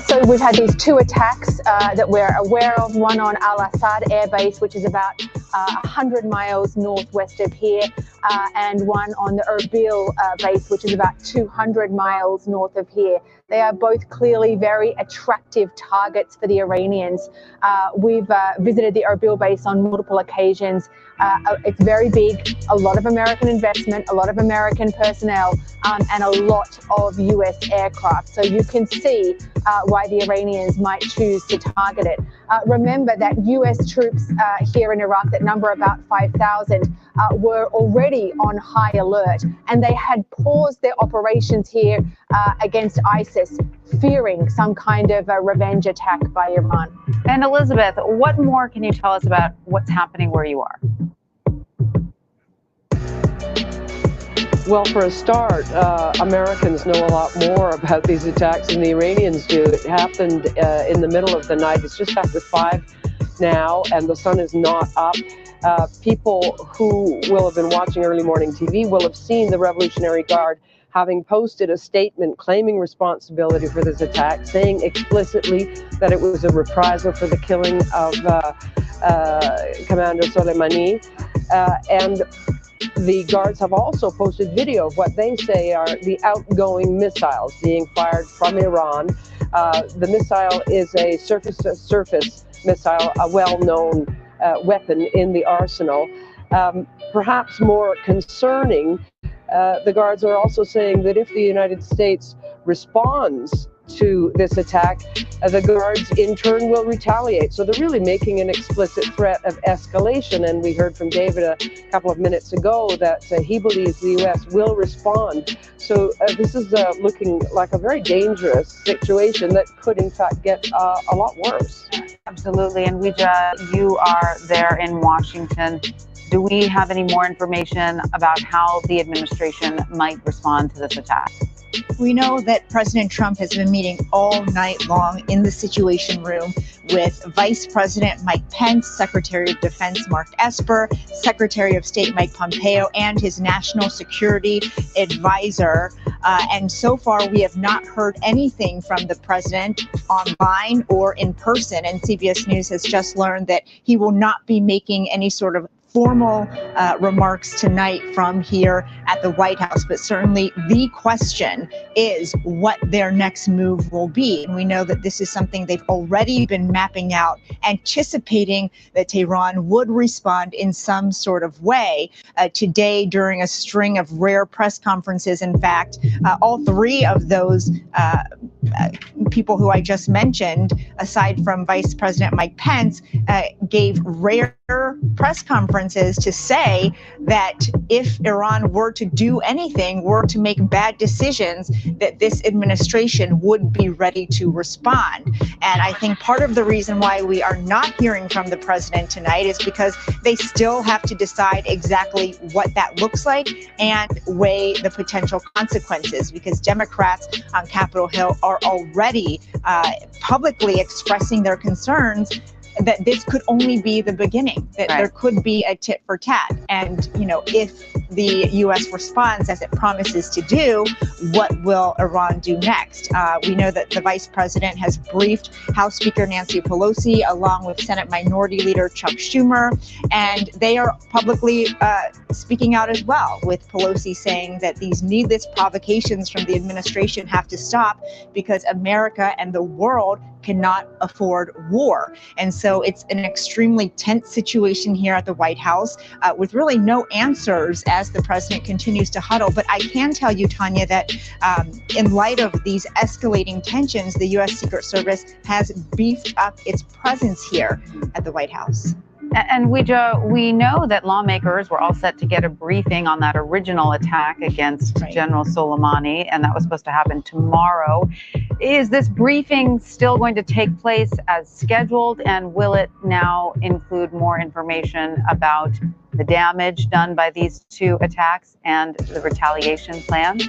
So we've had these two attacks that we're aware of, one on Al-Assad Air Base, which is about 100 miles northwest of here, and one on the Erbil base, which is about 200 miles north of here. They are both clearly very attractive targets for the Iranians. We've visited the Erbil base on multiple occasions. It's very big, a lot of American investment, a lot of American personnel, and a lot of U.S. aircraft. So you can see why the Iranians might choose to target it. Remember that U.S. troops here in Iraq that number about 5,000 were already on high alert, and they had paused their operations here against ISIS, fearing some kind of a revenge attack by Iran. And Elizabeth, what more can you tell us about what's happening where you are? Well, for a start, Americans know a lot more about these attacks than the Iranians do. It happened in the middle of the night. It's just after 5 now, and the sun is not up. People who will have been watching early morning TV will have seen the Revolutionary Guard having posted a statement claiming responsibility for this attack, saying explicitly that it was a reprisal for the killing of Commander Soleimani. And the guards have also posted video of what they say are the outgoing missiles being fired from Iran. The missile is a surface-to-surface missile, a well-known weapon in the arsenal. Perhaps more concerning, the guards are also saying that if the United States responds to this attack, the guards in turn will retaliate. So they're really making an explicit threat of escalation. And we heard from David a couple of minutes ago that he believes the U.S. will respond. So this is looking like a very dangerous situation that could in fact get a lot worse. Absolutely. And Weijia, you are there in Washington. Do we have any more information about how the administration might respond to this attack? We know that President Trump has been meeting all night long in the Situation Room with Vice President Mike Pence, Secretary of Defense Mark Esper, Secretary of State Mike Pompeo, and his National Security Advisor. And so far, we have not heard anything from the president online or in person. And CBS News has just learned that he will not be making any sort of formal remarks tonight from here at the White House, but certainly the question is what their next move will be. And we know that this is something they've already been mapping out, anticipating that Tehran would respond in some sort of way. Today, during a string of rare press conferences, in fact, all three of those people who I just mentioned, aside from Vice President Mike Pence, gave rare press conferences to say that if Iran were to do anything, were to make bad decisions, that this administration would be ready to respond. And I think part of the reason why we are not hearing from the president tonight is because they still have to decide exactly what that looks like and weigh the potential consequences, because Democrats on Capitol Hill are already publicly expressing their concerns that this could only be the beginning, that there could be a tit for tat. And, if the U.S. responds as it promises to do, what will Iran do next? We know that the vice president has briefed House Speaker Nancy Pelosi along with Senate Minority Leader Chuck Schumer, and they are publicly speaking out as well, with Pelosi saying that these needless provocations from the administration have to stop because America and the world cannot afford war. And so it's an extremely tense situation here at the White House with really no answers as the president continues to huddle. But I can tell you, Tanya, that in light of these escalating tensions, the U.S. Secret Service has beefed up its presence here at the White House. And we know that lawmakers were all set to get a briefing on that original attack against General Soleimani, and that was supposed to happen tomorrow. Is this briefing still going to take place as scheduled, and will it now include more information about the damage done by these two attacks and the retaliation plan?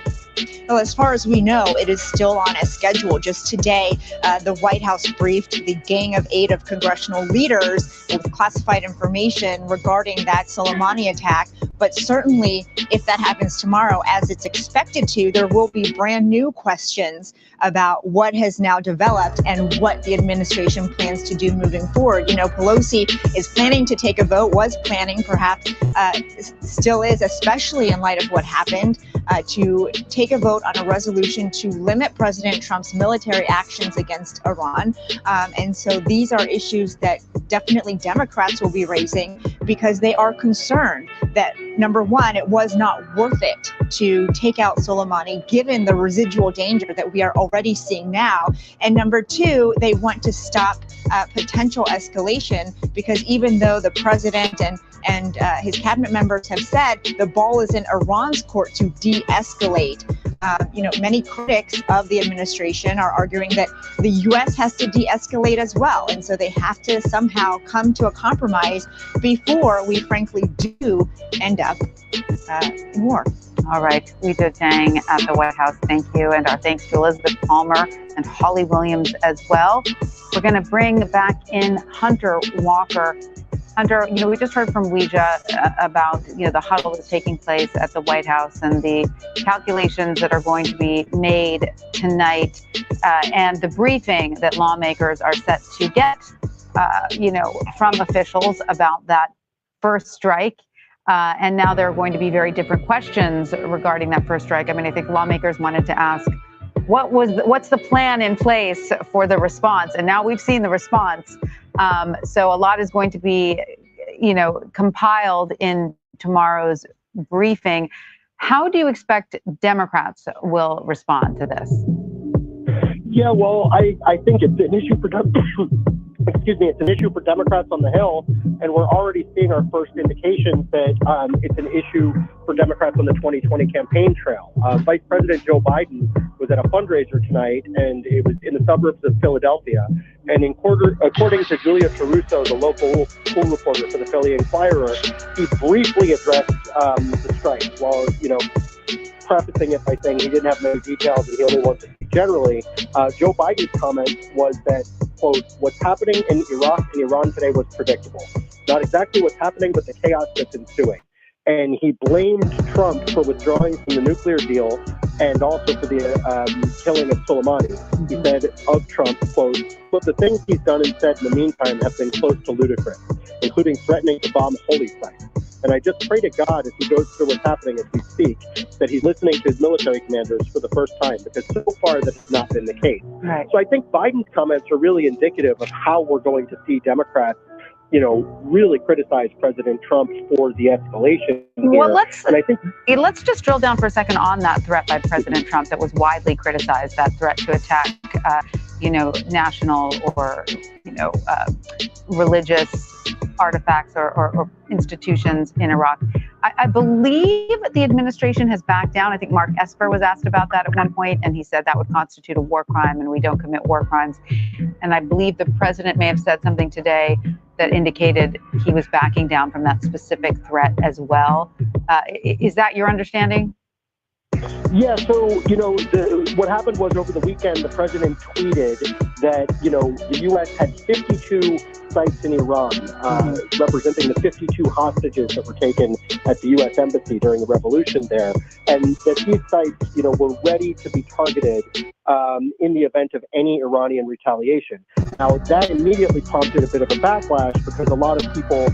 Well, as far as we know, it is still on a schedule. Just today, the White House briefed the Gang of 8 of congressional leaders with classified information regarding that Soleimani attack. But certainly, if that happens tomorrow, as it's expected to, there will be brand new questions about what has now developed and what the administration plans to do moving forward. Pelosi is planning to take a vote, was planning, perhaps still is, especially in light of what happened, to take a vote on a resolution to limit President Trump's military actions against Iran. And so these are issues that definitely Democrats will be raising because they are concerned that, number one, it was not worth it to take out Soleimani, given the residual danger that we are already seeing now. And number two, they want to stop potential escalation because even though the president and his cabinet members have said the ball is in Iran's court to de-escalate. Many critics of the administration are arguing that the U.S. has to de-escalate as well. And so they have to somehow come to a compromise before we frankly do end up in war. All right. Weijia Jiang at the White House. Thank you. And our thanks to Elizabeth Palmer and Holly Williams as well. We're going to bring back in Hunter Walker. Hunter, we just heard from Weijia about, the huddle that's taking place at the White House and the calculations that are going to be made tonight and the briefing that lawmakers are set to get, from officials about that first strike. And now there are going to be very different questions regarding that first strike. I think lawmakers wanted to ask, what's the plan in place for the response? And now we've seen the response. So a lot is going to be, compiled in tomorrow's briefing. How do you expect Democrats will respond to this? Yeah, well, I think it's an issue for it's an issue for Democrats on the Hill, and we're already seeing our first indications that it's an issue for Democrats on the 2020 campaign trail. Vice President Joe Biden was at a fundraiser tonight, and it was in the suburbs of Philadelphia. And according to Julia Caruso, the local pool reporter for the Philly Inquirer, he briefly addressed the strike while, prefacing it by saying he didn't have many details and he only wants to speak generally. Joe Biden's comment was that, quote, what's happening in Iraq and Iran today was predictable. Not exactly what's happening, but the chaos that's ensuing. And he blamed Trump for withdrawing from the nuclear deal and also for the killing of Soleimani. He said of Trump, quote, but the things he's done and said in the meantime have been close to ludicrous, including threatening to bomb holy sites. And I just pray to God as he goes through what's happening as we speak, that he's listening to his military commanders for the first time, because so far that has not been the case. Right. So I think Biden's comments are really indicative of how we're going to see Democrats, really criticize President Trump for the escalation here. Well, let's just drill down for a second on that threat by President Trump that was widely criticized, that threat to attack, national or, religious artifacts or institutions in Iraq. I believe the administration has backed down. I think Mark Esper was asked about that at one point, and he said that would constitute a war crime, and we don't commit war crimes. And I believe the president may have said something today that indicated he was backing down from that specific threat as well. Is that your understanding? Yeah, so, what happened was over the weekend, the president tweeted that, the U.S. had 52 sites in Iran, representing the 52 hostages that were taken at the U.S. embassy during the revolution there, and that these sites, were ready to be targeted in the event of any Iranian retaliation. Now, that immediately prompted a bit of a backlash because a lot of people,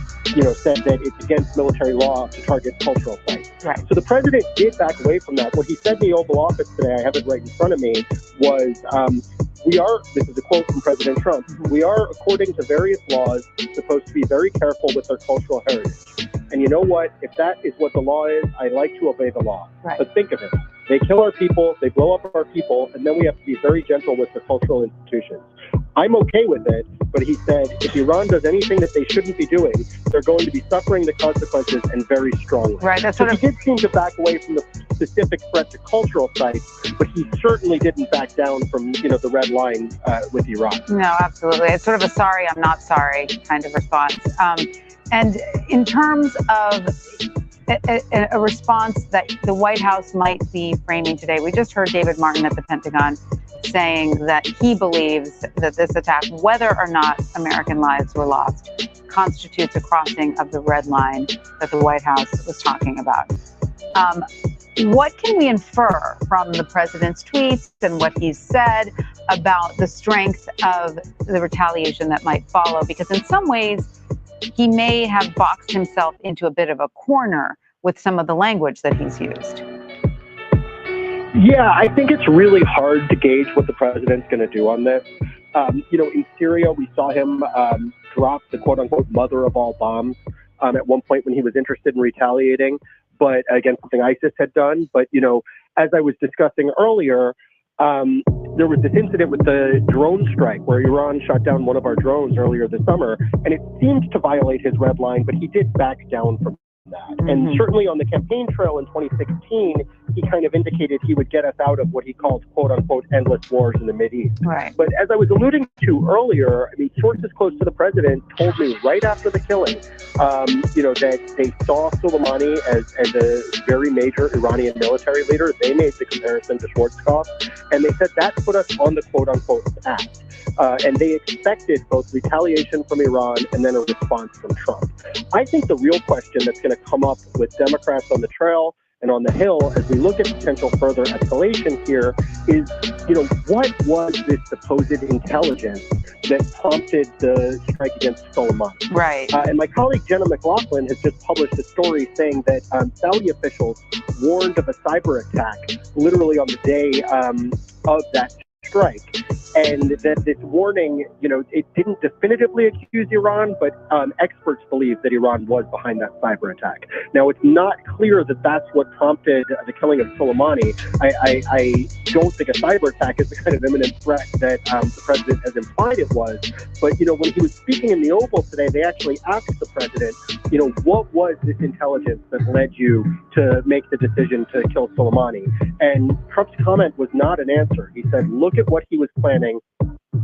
said that it's against military law to target cultural sites. Right. So the president did back away from that. What he said in the Oval Office today, I have it right in front of me, was this is a quote from President Trump, we are, according to various laws, supposed to be very careful with our cultural heritage. And you know what? If that is what the law is, I like to obey the law. Right. But think of it. They kill our people, they blow up our people, and then we have to be very gentle with the cultural institutions. I'm okay with it, but he said if Iran does anything that they shouldn't be doing, they're going to be suffering the consequences, and very strongly. Right. That's so he did seem to back away from the specific threat to cultural sites, but he certainly didn't back down from the red line with Iran. No, absolutely. It's sort of a sorry, I'm not sorry kind of response. And in terms of a response that the White House might be framing today, we just heard David Martin at the Pentagon saying that he believes that this attack, whether or not American lives were lost, constitutes a crossing of the red line that the White House was talking about. What can we infer from the president's tweets and what he's said about the strength of the retaliation that might follow? Because in some ways, he may have boxed himself into a bit of a corner with some of the language that he's used. Yeah, I think it's really hard to gauge what the president's going to do on this. In Syria, we saw him drop the quote-unquote mother of all bombs at one point when he was interested in retaliating, but against something ISIS had done. But, as I was discussing earlier, there was this incident with the drone strike where Iran shot down one of our drones earlier this summer, and it seemed to violate his red line, but he did back down from that. And certainly on the campaign trail in 2016, he kind of indicated he would get us out of what he called, quote unquote, endless wars in the Mideast. Right. But as I was alluding to earlier, sources close to the president told me right after the killing, that they saw Soleimani as a very major Iranian military leader. They made the comparison to Schwarzkopf, and they said that put us on the quote unquote path. And they expected both retaliation from Iran and then a response from Trump. I think the real question that's going to come up with Democrats on the trail and on the Hill as we look at potential further escalation here is, what was this supposed intelligence that prompted the strike against Soleimani? Right. And my colleague Jenna McLaughlin has just published a story saying that Saudi officials warned of a cyber attack literally on the day of that strike, and that this warning, it didn't definitively accuse Iran, but experts believe that Iran was behind that cyber attack. Now, it's not clear that that's what prompted the killing of Soleimani. I don't think a cyber attack is the kind of imminent threat that the president has implied it was. But, when he was speaking in the Oval today, they actually asked the president, what was this intelligence that led you to make the decision to kill Soleimani? And Trump's comment was not an answer. He said, look at what he was planning.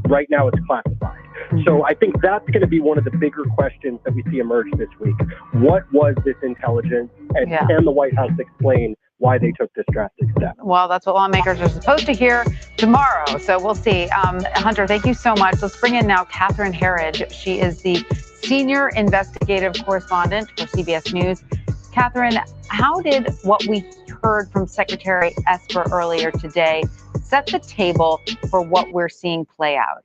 Right now it's classified. So I think that's going to be one of the bigger questions that we see emerge this week. What was this intelligence? And can the White House explain why they took this drastic step? Well, that's what lawmakers are supposed to hear tomorrow. So we'll see. Hunter, thank you so much. Let's bring in now Catherine Herridge. She is the senior investigative correspondent for CBS News. Catherine, how did what we heard from Secretary Esper earlier today set the table for what we're seeing play out?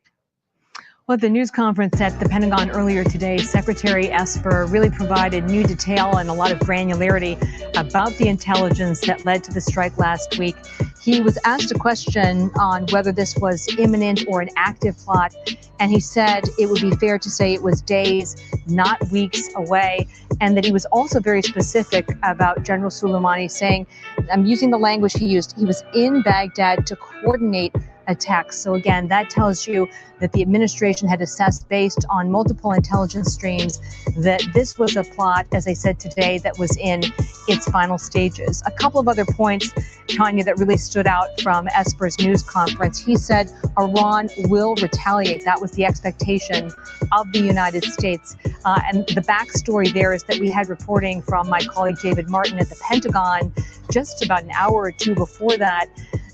Well, at the news conference at the Pentagon earlier today, Secretary Esper really provided new detail and a lot of granularity about the intelligence that led to the strike last week. He was asked a question on whether this was imminent or an active plot, and he said it would be fair to say it was days, not weeks away, and that he was also very specific about General Soleimani, saying, I'm using the language he used, he was in Baghdad to coordinate attacks. So again, that tells you that the administration had assessed, based on multiple intelligence streams, that this was a plot, as I said today, that was in its final stages. A couple of other points, Tanya, that really stood out from Esper's news conference. He said Iran will retaliate. That was the expectation of the United States. And the backstory there is that we had reporting from my colleague David Martin at the Pentagon just about an hour or two before that,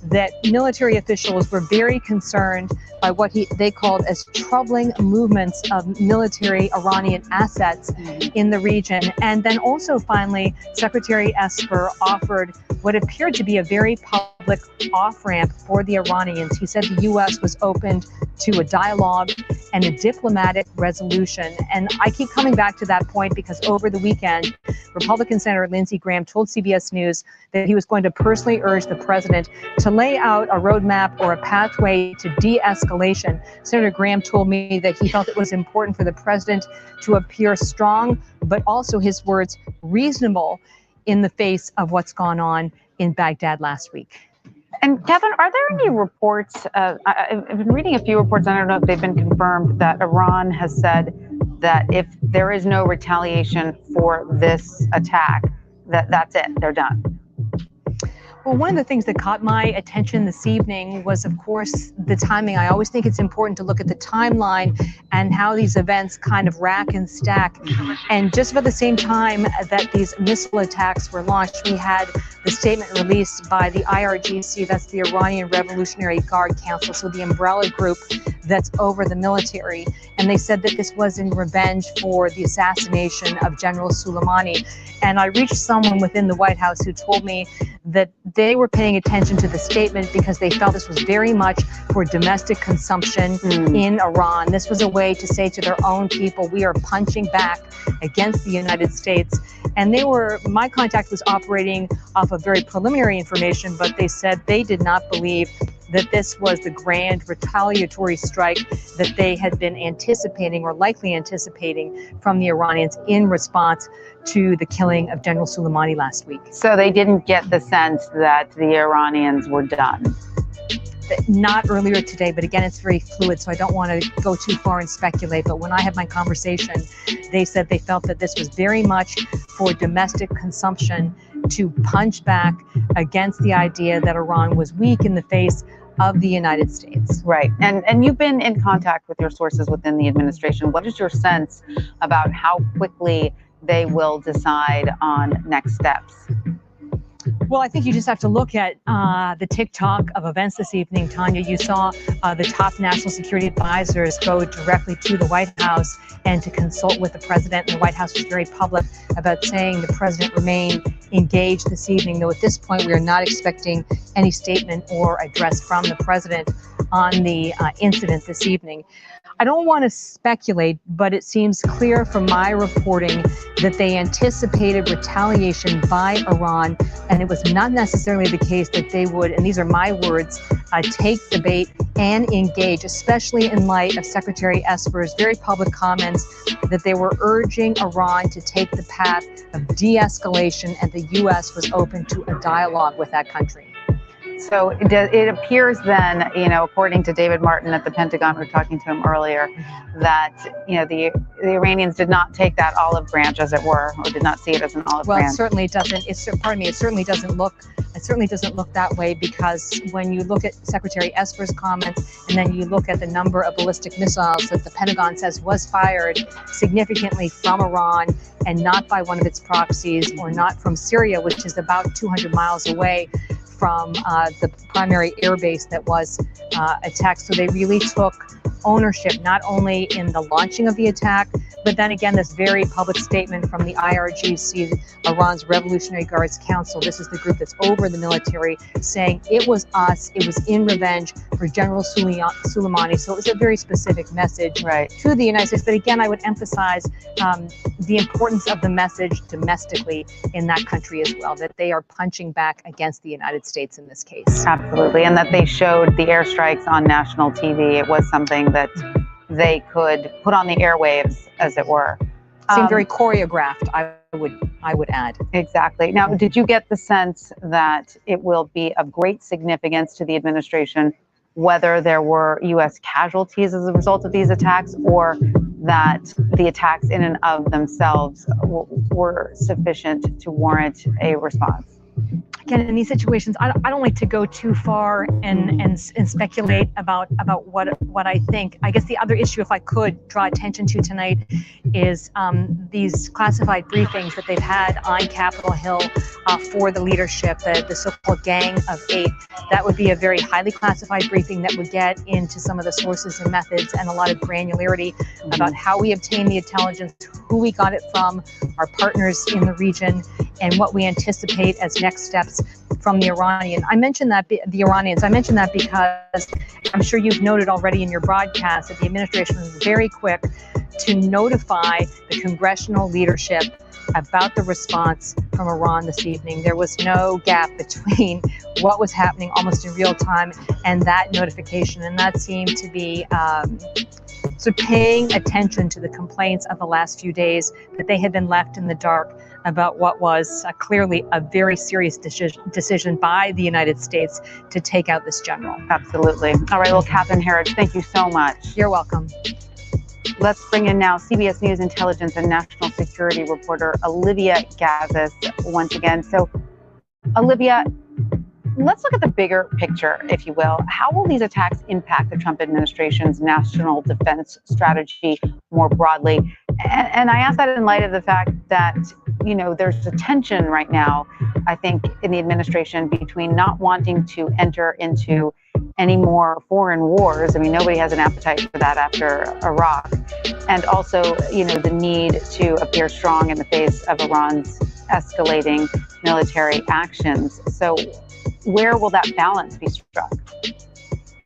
that military officials were very concerned by what they called as troubling movements of military Iranian assets in the region. And then also finally, Secretary Esper offered what appeared to be a very public off-ramp for the Iranians. He said the U.S. was open to a dialogue and a diplomatic resolution. And I keep coming back to that point because over the weekend, Republican Senator Lindsey Graham told CBS News that he was going to personally urge the president to lay out a roadmap or a pathway to de-escalation. Senator Graham told me that he felt it was important for the president to appear strong, but also, his words, reasonable in the face of what's gone on in Baghdad last week. And Catherine, are there any reports, I've been reading a few reports, I don't know if they've been confirmed, that Iran has said that if there is no retaliation for this attack, that's it, they're done? Well, one of the things that caught my attention this evening was, of course, the timing. I always think it's important to look at the timeline and how these events kind of rack and stack. And just about the same time that these missile attacks were launched, we had the statement released by the IRGC, that's the Iranian Revolutionary Guard Council, so the umbrella group that's over the military. And they said that this was in revenge for the assassination of General Soleimani. And I reached someone within the White House who told me that they were paying attention to the statement because they felt this was very much for domestic consumption in Iran. This was a way to say to their own people, we are punching back against the United States. And my contact was operating off of very preliminary information, but they said they did not believe that this was the grand retaliatory strike that they had been anticipating or likely anticipating from the Iranians in response to the killing of General Soleimani last week. So they didn't get the sense that the Iranians were done? Not earlier today, but again, it's very fluid, so I don't want to go too far and speculate. But when I had my conversation, they said they felt that this was very much for domestic consumption to punch back against the idea that Iran was weak in the face of the United States. Right. And you've been in contact with your sources within the administration. What is your sense about how quickly they will decide on next steps? Well, I think you just have to look at the TikTok of events this evening, Tanya. You saw the top national security advisors go directly to the White House and to consult with the president. And the White House was very public about saying the president remain engaged this evening, though at this point we are not expecting any statement or address from the president on the incident this evening. I don't want to speculate, but it seems clear from my reporting that they anticipated retaliation by Iran, and it was not necessarily the case that they would, and these are my words, take the bait and engage, especially in light of Secretary Esper's very public comments that they were urging Iran to take the path of de-escalation, and the U.S. was open to a dialogue with that country. So it appears then, according to David Martin at the Pentagon, we were talking to him earlier, that, the Iranians did not take that olive branch, as it were, or did not see it as an olive branch. Well, it certainly doesn't. It certainly doesn't look that way, because when you look at Secretary Esper's comments and then you look at the number of ballistic missiles that the Pentagon says was fired significantly from Iran and not by one of its proxies, or not from Syria, which is about 200 miles away from the primary air base that was attacked. So they really took ownership, not only in the launching of the attack, but then again, this very public statement from the IRGC, Iran's Revolutionary Guards Council. This is the group that's over the military, saying it was us, it was in revenge for General Soleimani. So it was a very specific message to the United States. But again, I would emphasize the importance of the message domestically in that country as well, that they are punching back against the United States in this case. Absolutely. And that they showed the airstrikes on national TV. It was something that they could put on the airwaves, as it were. Seemed very choreographed, I would add. Exactly. Now, did you get the sense that it will be of great significance to the administration whether there were U.S. casualties as a result of these attacks, or that the attacks in and of themselves were sufficient to warrant a response. Again, in these situations, I don't like to go too far and speculate about what I think. I guess the other issue, if I could draw attention to tonight, is these classified briefings that they've had on Capitol Hill for the leadership, the so-called Gang of Eight. That would be a very highly classified briefing that would get into some of the sources and methods and a lot of granularity about how we obtained the intelligence, who we got it from, our partners in the region, and what we anticipate as next steps from the Iranians. I mentioned that because I'm sure you've noted already in your broadcast that the administration was very quick to notify the congressional leadership about the response from Iran this evening. There was no gap between what was happening almost in real time and that notification, and that seemed to be so paying attention to the complaints of the last few days that they had been left in the dark about what was clearly a very serious decision by the United States to take out this general. Absolutely. All right, well, Catherine Herridge, thank you so much. You're welcome. Let's bring in now CBS News intelligence and national security reporter Olivia Gazis once again. So, Olivia, let's look at the bigger picture, if you will. How will these attacks impact the Trump administration's national defense strategy more broadly? And I ask that in light of the fact that, you know, there's a tension right now, I think, in the administration between not wanting to enter into any more foreign wars. I mean, nobody has an appetite for that after Iraq. And also, you know, the need to appear strong in the face of Iran's escalating military actions. So where will that balance be struck?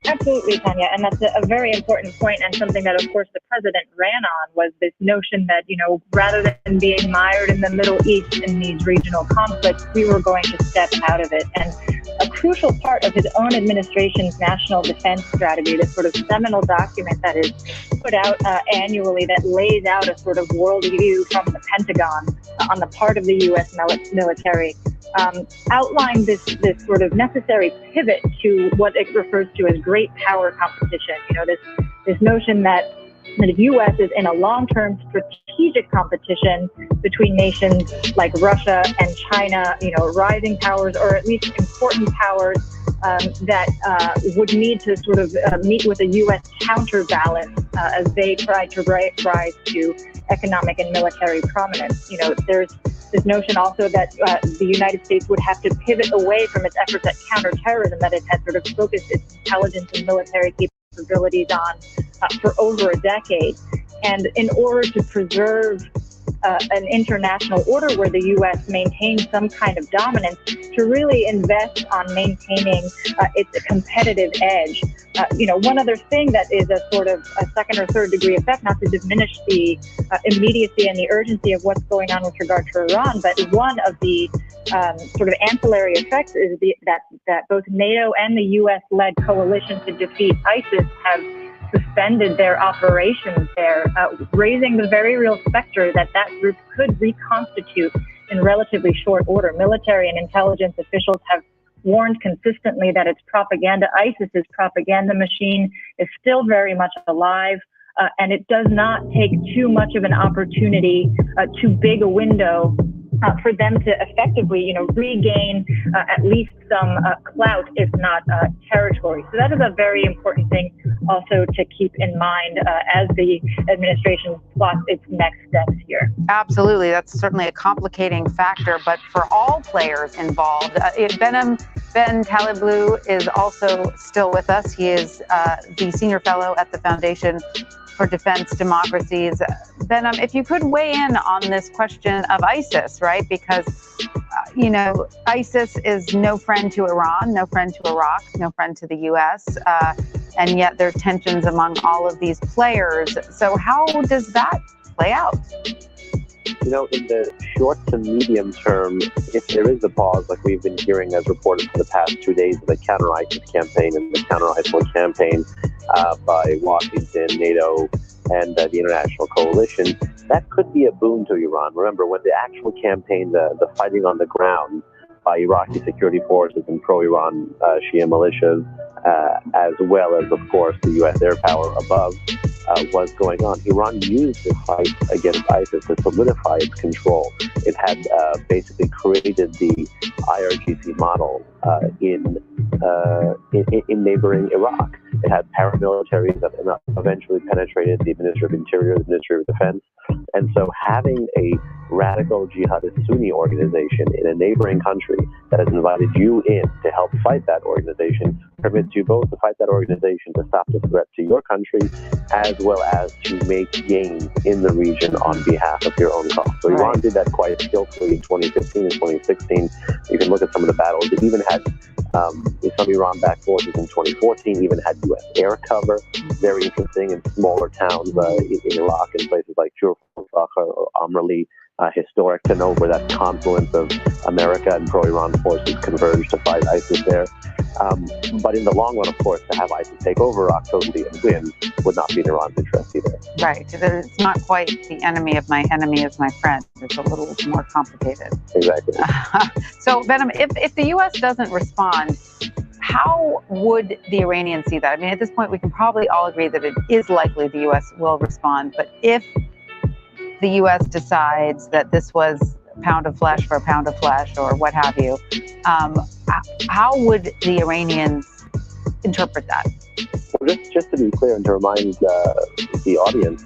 Absolutely, Tanya, and that's a very important point, and something that, of course, the president ran on was this notion that, you know, rather than being mired in the Middle East in these regional conflicts, we were going to step out of it. And a crucial part of his own administration's national defense strategy, this sort of seminal document that is put out annually that lays out a sort of worldview from the Pentagon on the part of the U.S. military, outlined this sort of necessary pivot to what it refers to as great power competition. You know, this notion that the U.S. is in a long-term strategic competition between nations like Russia and China, you know, rising powers, or at least important powers that would need to sort of meet with a U.S. counterbalance as they try to rise to economic and military prominence. You know, there's this notion also that the United States would have to pivot away from its efforts at counterterrorism that it had sort of focused its intelligence and military capabilities on for over a decade. And in order to preserve an international order where the U.S. maintains some kind of dominance, to really invest on maintaining its competitive edge. You know, one other thing that is a sort of a second or third degree effect, not to diminish the immediacy and the urgency of what's going on with regard to Iran, but one of the sort of ancillary effects is that both NATO and the U.S.-led coalition to defeat ISIS have suspended their operations there, raising the very real specter that group could reconstitute in relatively short order. Military and intelligence officials have warned consistently that ISIS's propaganda machine is still very much alive, and it does not take too much of an opportunity, too big a window for them to effectively, you know, regain at least some clout, if not territory. So that is a very important thing also to keep in mind as the administration plots its next steps here. Absolutely. That's certainly a complicating factor, but for all players involved, Ben Taliblu is also still with us. He is the senior fellow at the Foundation for Defense Democracies. Ben, if you could weigh in on this question of ISIS, right? Because, you know, ISIS is no friend to Iran, no friend to Iraq, no friend to the U.S., and yet there are tensions among all of these players. So how does that play out? You know, in the short to medium term, if there is a pause, like we've been hearing as reported for the past 2 days of the counter-ISIS campaign and the counter-ISIL campaign by Washington, NATO, and the international coalition, that could be a boon to Iran. Remember, when the actual campaign, the fighting on the ground by Iraqi security forces and pro-Iran Shia militias as well as, of course, the U.S. air power above, was going on. Iran used this fight against ISIS to solidify its control. It had basically created the IRGC model in neighboring Iraq. It had paramilitaries that eventually penetrated the Ministry of Interior, the Ministry of Defense. And so having a radical jihadist Sunni organization in a neighboring country that has invited you in to help fight that organization permits you both to fight that organization to stop the threat to your country, as well as to make gains in the region on behalf of your own cause. So Iran did that quite skillfully in 2015 and 2016. You can look at some of the battles. It even had some Iran-backed forces in 2014, even had U.S. air cover. Very interesting in smaller towns in Iraq and places like Jurf or Amrali. Historic to know where that confluence of America and pro-Iran forces converged to fight ISIS there. But in the long run, of course, to have ISIS take over Iraq totally and win would not be in Iran's interest either. Right. It's not quite the enemy of my enemy is my friend. It's a little more complicated. Exactly. So, Venom, if the U.S. doesn't respond, how would the Iranians see that? I mean, at this point, we can probably all agree that it is likely the U.S. will respond. But if the U.S. decides that this was a pound of flesh for a pound of flesh or what have you, how would the Iranians interpret that? Well, just to be clear and to remind the audience,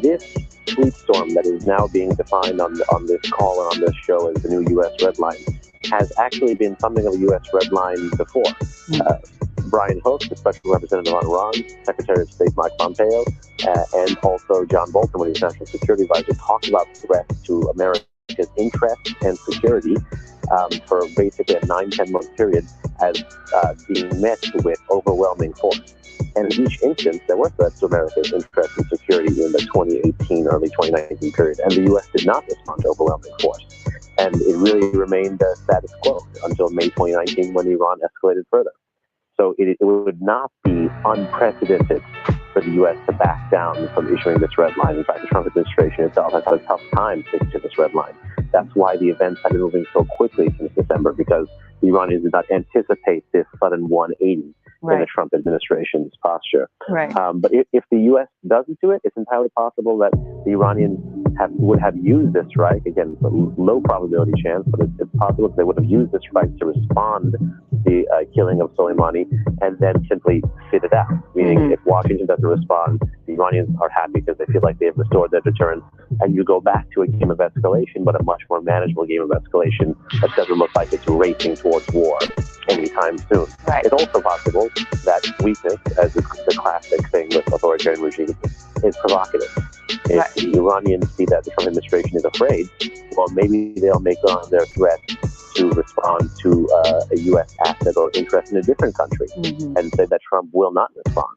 this tweet storm that is now being defined on this call and on this show as the new U.S. red line has actually been something of a U.S. red line before. Brian Hook, the Special Representative on Iran, Secretary of State Mike Pompeo, and also John Bolton, when he was National Security Advisor, talked about threats to America's interests and security for basically a 9-10 month period as being met with overwhelming force. And in each instance, there were threats to America's interests and security in the 2018, early 2019 period, and the U.S. did not respond to overwhelming force. And it really remained status quo until May 2019 when Iran escalated further. So it would not be unprecedented for the U.S. to back down from issuing this red line. In fact, the Trump administration itself has had a tough time sticking to this red line. That's why the events have been moving so quickly since December, because the Iranians did not anticipate this sudden 180 in the Trump administration's posture. But if the U.S. doesn't do it, it's entirely possible that the Iranians would have used this strike. Again, it's a low probability chance, but it's possible that they would have used this strike to respond to the killing of Soleimani and then simply sit it out. Meaning, if Washington doesn't respond, the Iranians are happy because they feel like they've restored their deterrence, and you go back to a game of escalation, but a much more manageable game of escalation that doesn't look like it's racing towards war anytime soon. It's also possible that weakness, as is the classic thing with authoritarian regimes, is provocative. If the Iranians see that the Trump administration is afraid, well, maybe they'll make on their threat to respond to a U.S. asset or interest in a different country and say that Trump will not respond.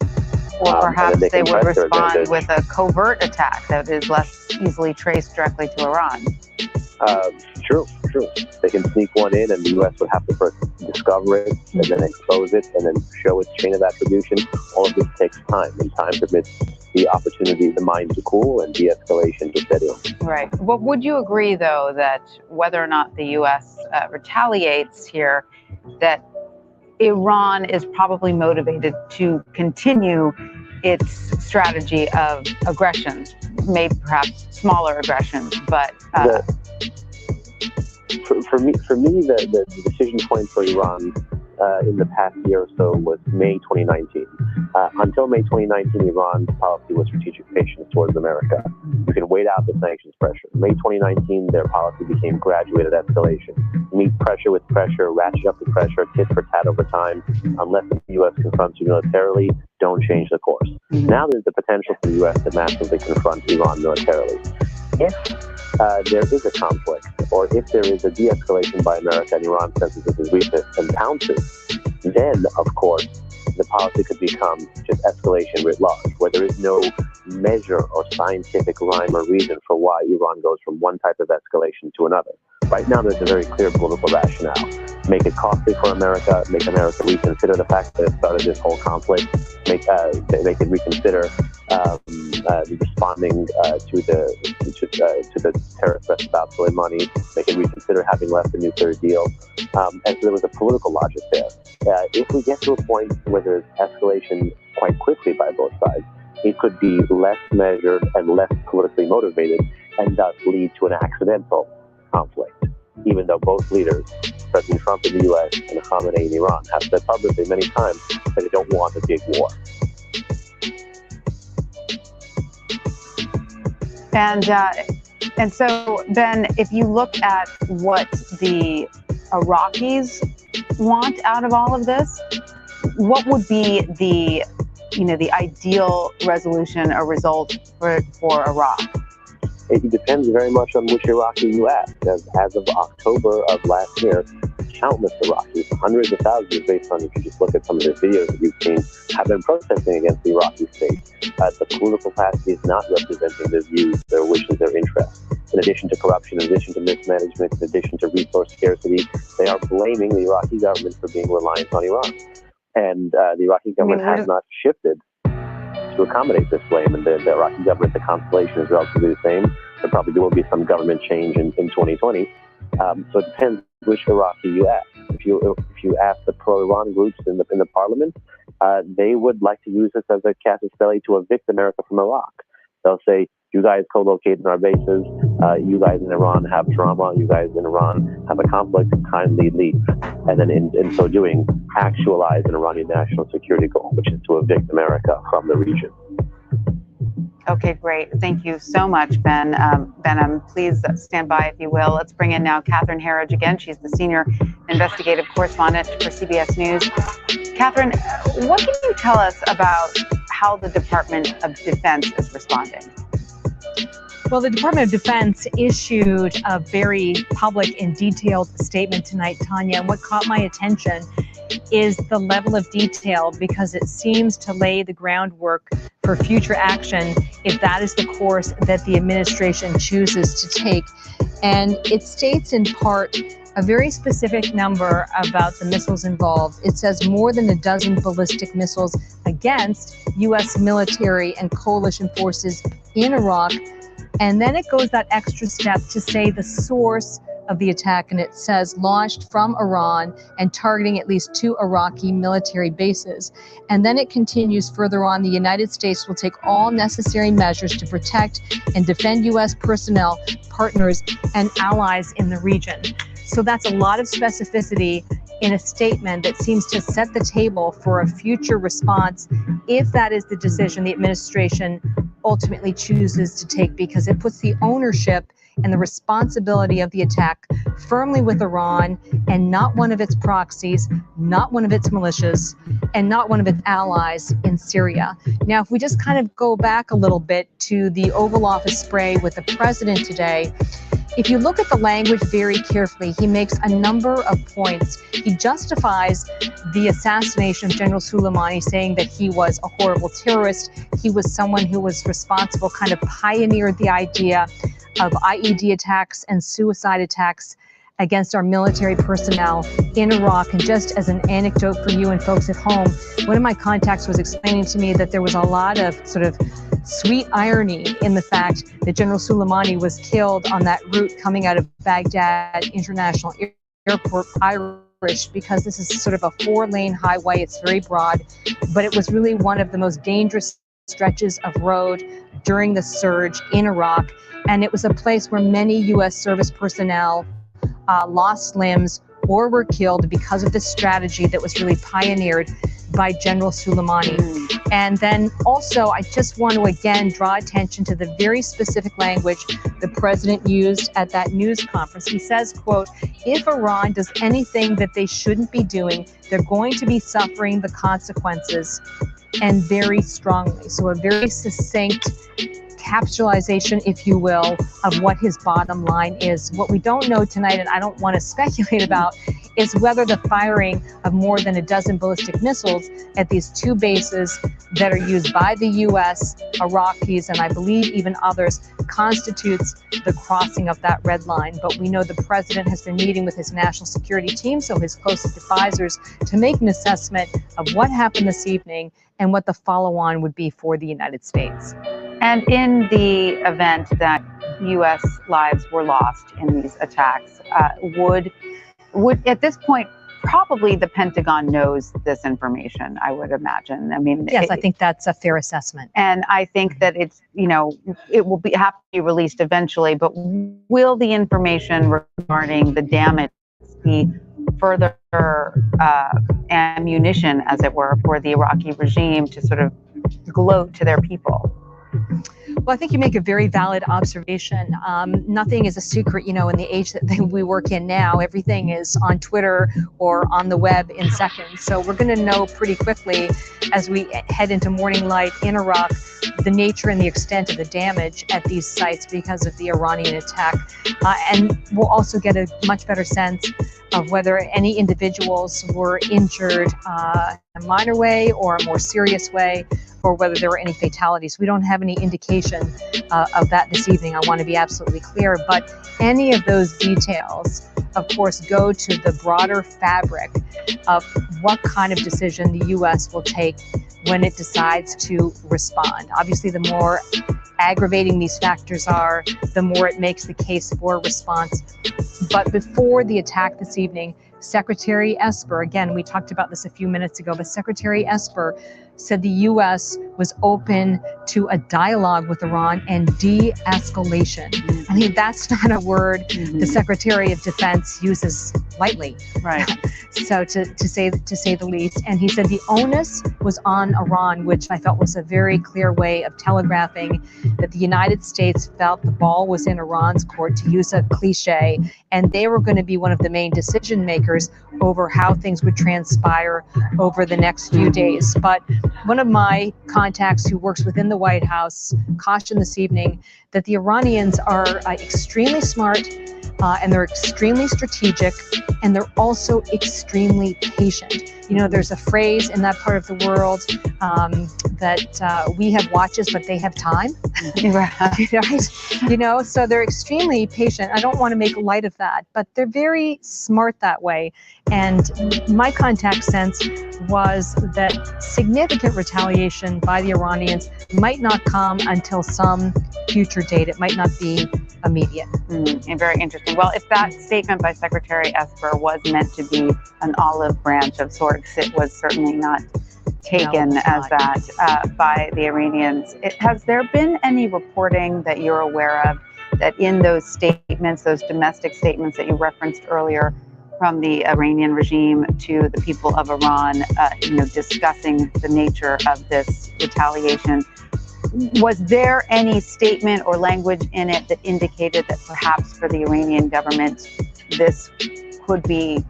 Or perhaps they would respond with a covert attack that is less easily traced directly to Iran. True. They can sneak one in, and the U.S. would have to first discover it, and then expose it, and then show its chain of attribution. All of this takes time, and time permits the opportunity, the mind to cool, and de-escalation to set in. Right. Well, would you agree, though, that whether or not the U.S. Retaliates here, that Iran is probably motivated to continue its strategy of aggression, maybe perhaps smaller aggressions, but for me, the decision point for Iran in the past year or so was May 2019. Until May 2019, Iran's policy was strategic patience towards America. You can wait out the sanctions pressure. May 2019, their policy became graduated escalation. Meet pressure with pressure, ratchet up the pressure, tit for tat over time. Unless the U.S. confronts you militarily, don't change the course. Now there's the potential for the U.S. to massively confront Iran militarily. If there is a conflict, or if there is a de-escalation by America and Iran senses this is weakness and pounces, then, of course, the policy could become just escalation writ large, where there is no measure or scientific rhyme or reason for why Iran goes from one type of escalation to another. Right now, there's a very clear political rationale. Make it costly for America, make America reconsider the fact that it started this whole conflict, make it reconsider responding to the terror threats about Soleimani, make it reconsider having left the nuclear deal. And so there was a political logic there. if we get to a point where there's escalation quite quickly by both sides, it could be less measured and less politically motivated, and thus lead to an accidental conflict. Even though both leaders, President Trump in the U.S. and Khamenei in Iran, have said publicly many times that they don't want a big war. And so, Ben, if you look at what the Iraqis want out of all of this, what would be the ideal resolution or result for Iraq? It depends very much on which Iraqi you ask. As of October of last year, countless Iraqis, hundreds of thousands, based on if you just look at some of the videos that you've seen, have been protesting against the Iraqi state. The political class is not representing their views, their wishes, their interests. In addition to corruption, in addition to mismanagement, in addition to resource scarcity, they are blaming the Iraqi government for being reliant on Iran. And the Iraqi government has not shifted to accommodate this blame, and the Iraqi government, the constellation is relatively the same. There probably will be some government change in 2020. So it depends which Iraqi you ask. If you ask the pro-Iran groups in the parliament, they would like to use this as a casus belli to evict America from Iraq. They'll say, you guys co-locate in our bases, you guys in Iran have drama, you guys in Iran have a conflict, kindly leave. And then in so doing, actualize an Iranian national security goal, which is to evict America from the region. Okay, great. Thank you so much, Ben. Ben, please stand by, if you will. Let's bring in now Catherine Herridge again. She's the senior investigative correspondent for CBS News. Catherine, what can you tell us about how the Department of Defense is responding? Well, the Department of Defense issued a very public and detailed statement tonight, Tanya. And what caught my attention is the level of detail, because it seems to lay the groundwork for future action if that is the course that the administration chooses to take. And it states in part a very specific number about the missiles involved. It says more than a dozen ballistic missiles against U.S. military and coalition forces in Iraq. And then it goes that extra step to say the source of the attack, and it says launched from Iran and targeting at least 2 Iraqi military bases. And then it continues further on, the United States will take all necessary measures to protect and defend U.S. personnel, partners, and allies in the region. So that's a lot of specificity in a statement that seems to set the table for a future response, if that is the decision the administration ultimately chooses to take, because it puts the ownership and the responsibility of the attack firmly with Iran and not one of its proxies, not one of its militias, and not one of its allies in Syria. Now, if we just kind of go back a little bit to the Oval Office spray with the president today, if you look at the language very carefully, he makes a number of points. He justifies the assassination of General Soleimani, saying that he was a horrible terrorist. He was someone who was responsible, kind of pioneered the idea of IED attacks and suicide attacks against our military personnel in Iraq. And just as an anecdote for you and folks at home, one of my contacts was explaining to me that there was a lot of sort of sweet irony in the fact that General Soleimani was killed on that route coming out of Baghdad International Airport, Irish, because this is sort of a 4-lane highway. It's very broad, but it was really one of the most dangerous stretches of road during the surge in Iraq. And it was a place where many U.S. service personnel lost limbs or were killed because of this strategy that was really pioneered by General Soleimani. And then also, I just want to again draw attention to the very specific language the president used at that news conference. He says, quote, if Iran does anything that they shouldn't be doing, they're going to be suffering the consequences, and very strongly. So a very succinct capsulization, if you will, of what his bottom line is. What we don't know tonight, and I don't want to speculate about, is whether the firing of more than a dozen ballistic missiles at these 2 bases that are used by the U.S., Iraqis, and I believe even others, constitutes the crossing of that red line. But we know the president has been meeting with his national security team, so his closest advisors, to make an assessment of what happened this evening and what the follow-on would be for the United States. And in the event that U.S. lives were lost in these attacks, would at this point probably the Pentagon knows this information, I would imagine. I mean, yes, I think that's a fair assessment. And I think that it's, it will have to be released eventually, but will the information regarding the damage be further ammunition, as it were, for the Iraqi regime to sort of gloat to their people? Well, I think you make a very valid observation. Nothing is a secret, in the age that we work in now. Everything is on Twitter or on the web in seconds. So we're going to know pretty quickly as we head into morning light in Iraq the nature and the extent of the damage at these sites because of the Iranian attack. And we'll also get a much better sense of whether any individuals were injured in a minor way or a more serious way, or whether there were any fatalities. We don't have any indication of that this evening. I want to be absolutely clear. But any of those details, of course, go to the broader fabric of what kind of decision the U.S. will take when it decides to respond. Obviously, the more aggravating these factors are, the more it makes the case for response. But before the attack this evening, Secretary Esper, again, we talked about this a few minutes ago, but Secretary Esper said the U.S. was open to a dialogue with Iran and de-escalation. I mean, that's not a word the Secretary of Defense uses lightly. Right. So to say the least. And he said the onus was on Iran, which I felt was a very clear way of telegraphing that the United States felt the ball was in Iran's court, to use a cliche, and they were going to be one of the main decision makers over how things would transpire over the next few days. But one of my contacts who works within the White House cautioned this evening that the Iranians are extremely smart, and they're extremely strategic, and they're also extremely patient. There's a phrase in that part of the world that we have watches, but they have time. Right? So they're extremely patient. I don't want to make light of that, but they're very smart that way. And my contact sense was that significant retaliation by the Iranians might not come until some future date. It might not be immediate. And very interesting. Well, if that statement by Secretary Esper was meant to be an olive branch of sorts, it was certainly not taken as that by the Iranians. Has there been any reporting that you're aware of that in those statements, those domestic statements that you referenced earlier from the Iranian regime to the people of Iran, discussing the nature of this retaliation, was there any statement or language in it that indicated that perhaps for the Iranian government, this could be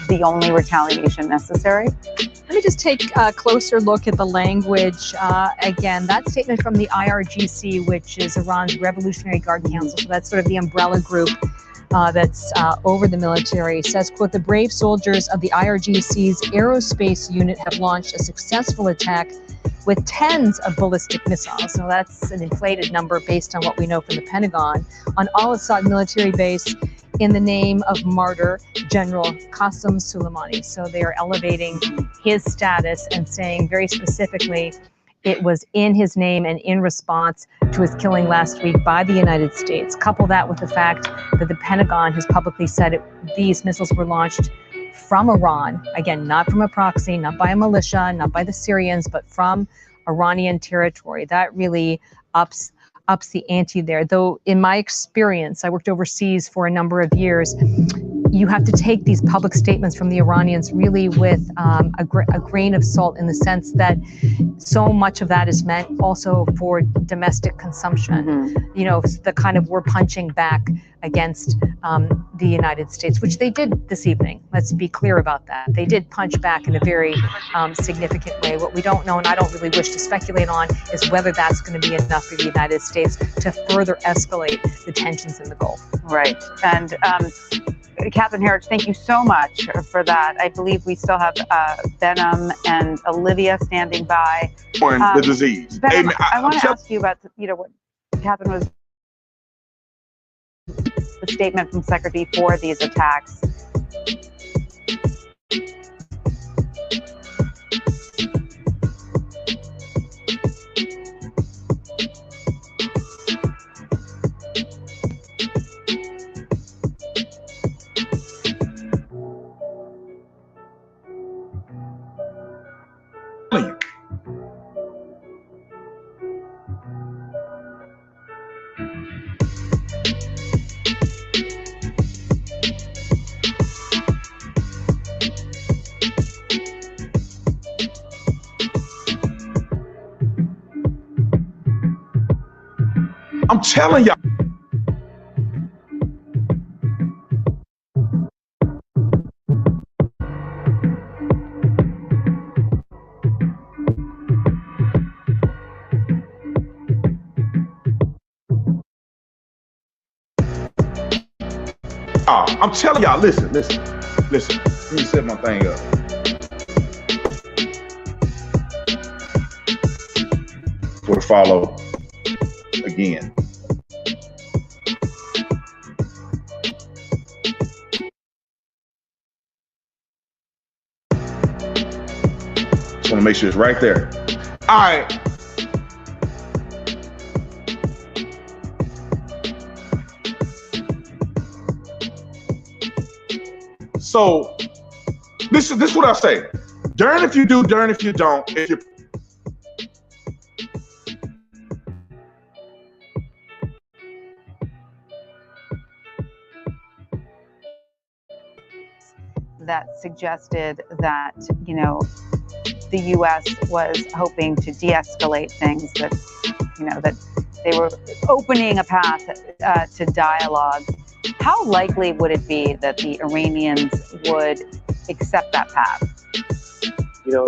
the only retaliation necessary? Let me just take a closer look at the language. Again, that statement from the IRGC, which is Iran's Revolutionary Guard Council, so that's sort of the umbrella group that's over the military, says, quote, the brave soldiers of the IRGC's aerospace unit have launched a successful attack with tens of ballistic missiles. So that's an inflated number based on what we know from the Pentagon, on Al-Assad military base in the name of martyr General Qasem Soleimani. So they are elevating his status and saying very specifically it was in his name and in response to his killing last week by the United States. Couple that with the fact that the Pentagon has publicly said these missiles were launched from Iran, again, not from a proxy, not by a militia, not by the Syrians, but from Iranian territory. That really ups the ante there. Though in my experience, I worked overseas for a number of years, you have to take these public statements from the Iranians really with a grain of salt, in the sense that so much of that is meant also for domestic consumption. The kind of we're punching back against the United States, which they did this evening. Let's be clear about that. They did punch back in a very significant way. What we don't know, and I don't really wish to speculate on, is whether that's going to be enough for the United States to further escalate the tensions in the Gulf. Right. And Catherine Herridge, thank you so much for that. I believe we still have Benham and Olivia standing by. The disease. Benham, I want to ask you about, what Catherine was, the statement from Secretary for these attacks. I'm telling y'all. I'm telling y'all, listen. Let me set my thing up. We'll follow again. Just want to make sure it's right there. All right. So this is what I say. Darn if you do, darn if you don't. If you that suggested that, you know, the U.S. was hoping to de-escalate things, that, you know, that they were opening a path to dialogue. How likely would it be that the Iranians would accept that path? You know,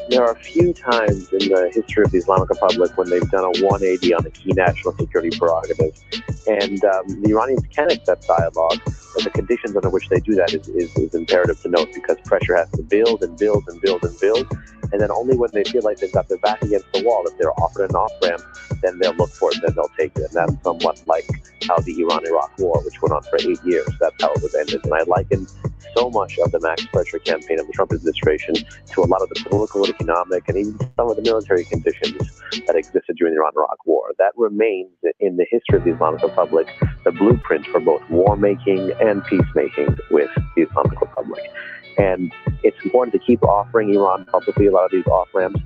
there are a few times in the history of the Islamic Republic when they've done a 180 on the key national security prerogatives. And the Iranians can accept dialogue, but the conditions under which they do that is imperative to note, because pressure has to build and build and build and build. And then only when they feel like they've got their back against the wall, if they're offered an off-ramp, then they'll look for it, then they'll take it. And that's somewhat like how the Iran-Iraq war, which went on for 8 years, that's how it was ended. And I liken so much of the max pressure campaign of the Trump administration to a lot of the political, economic, and even some of the military conditions that existed during the Iran-Iraq war. That remains in the history of the Islamic Republic the blueprint for both war-making and peacemaking with the Islamic Republic. And it's important to keep offering Iran publicly a lot of these off-ramps.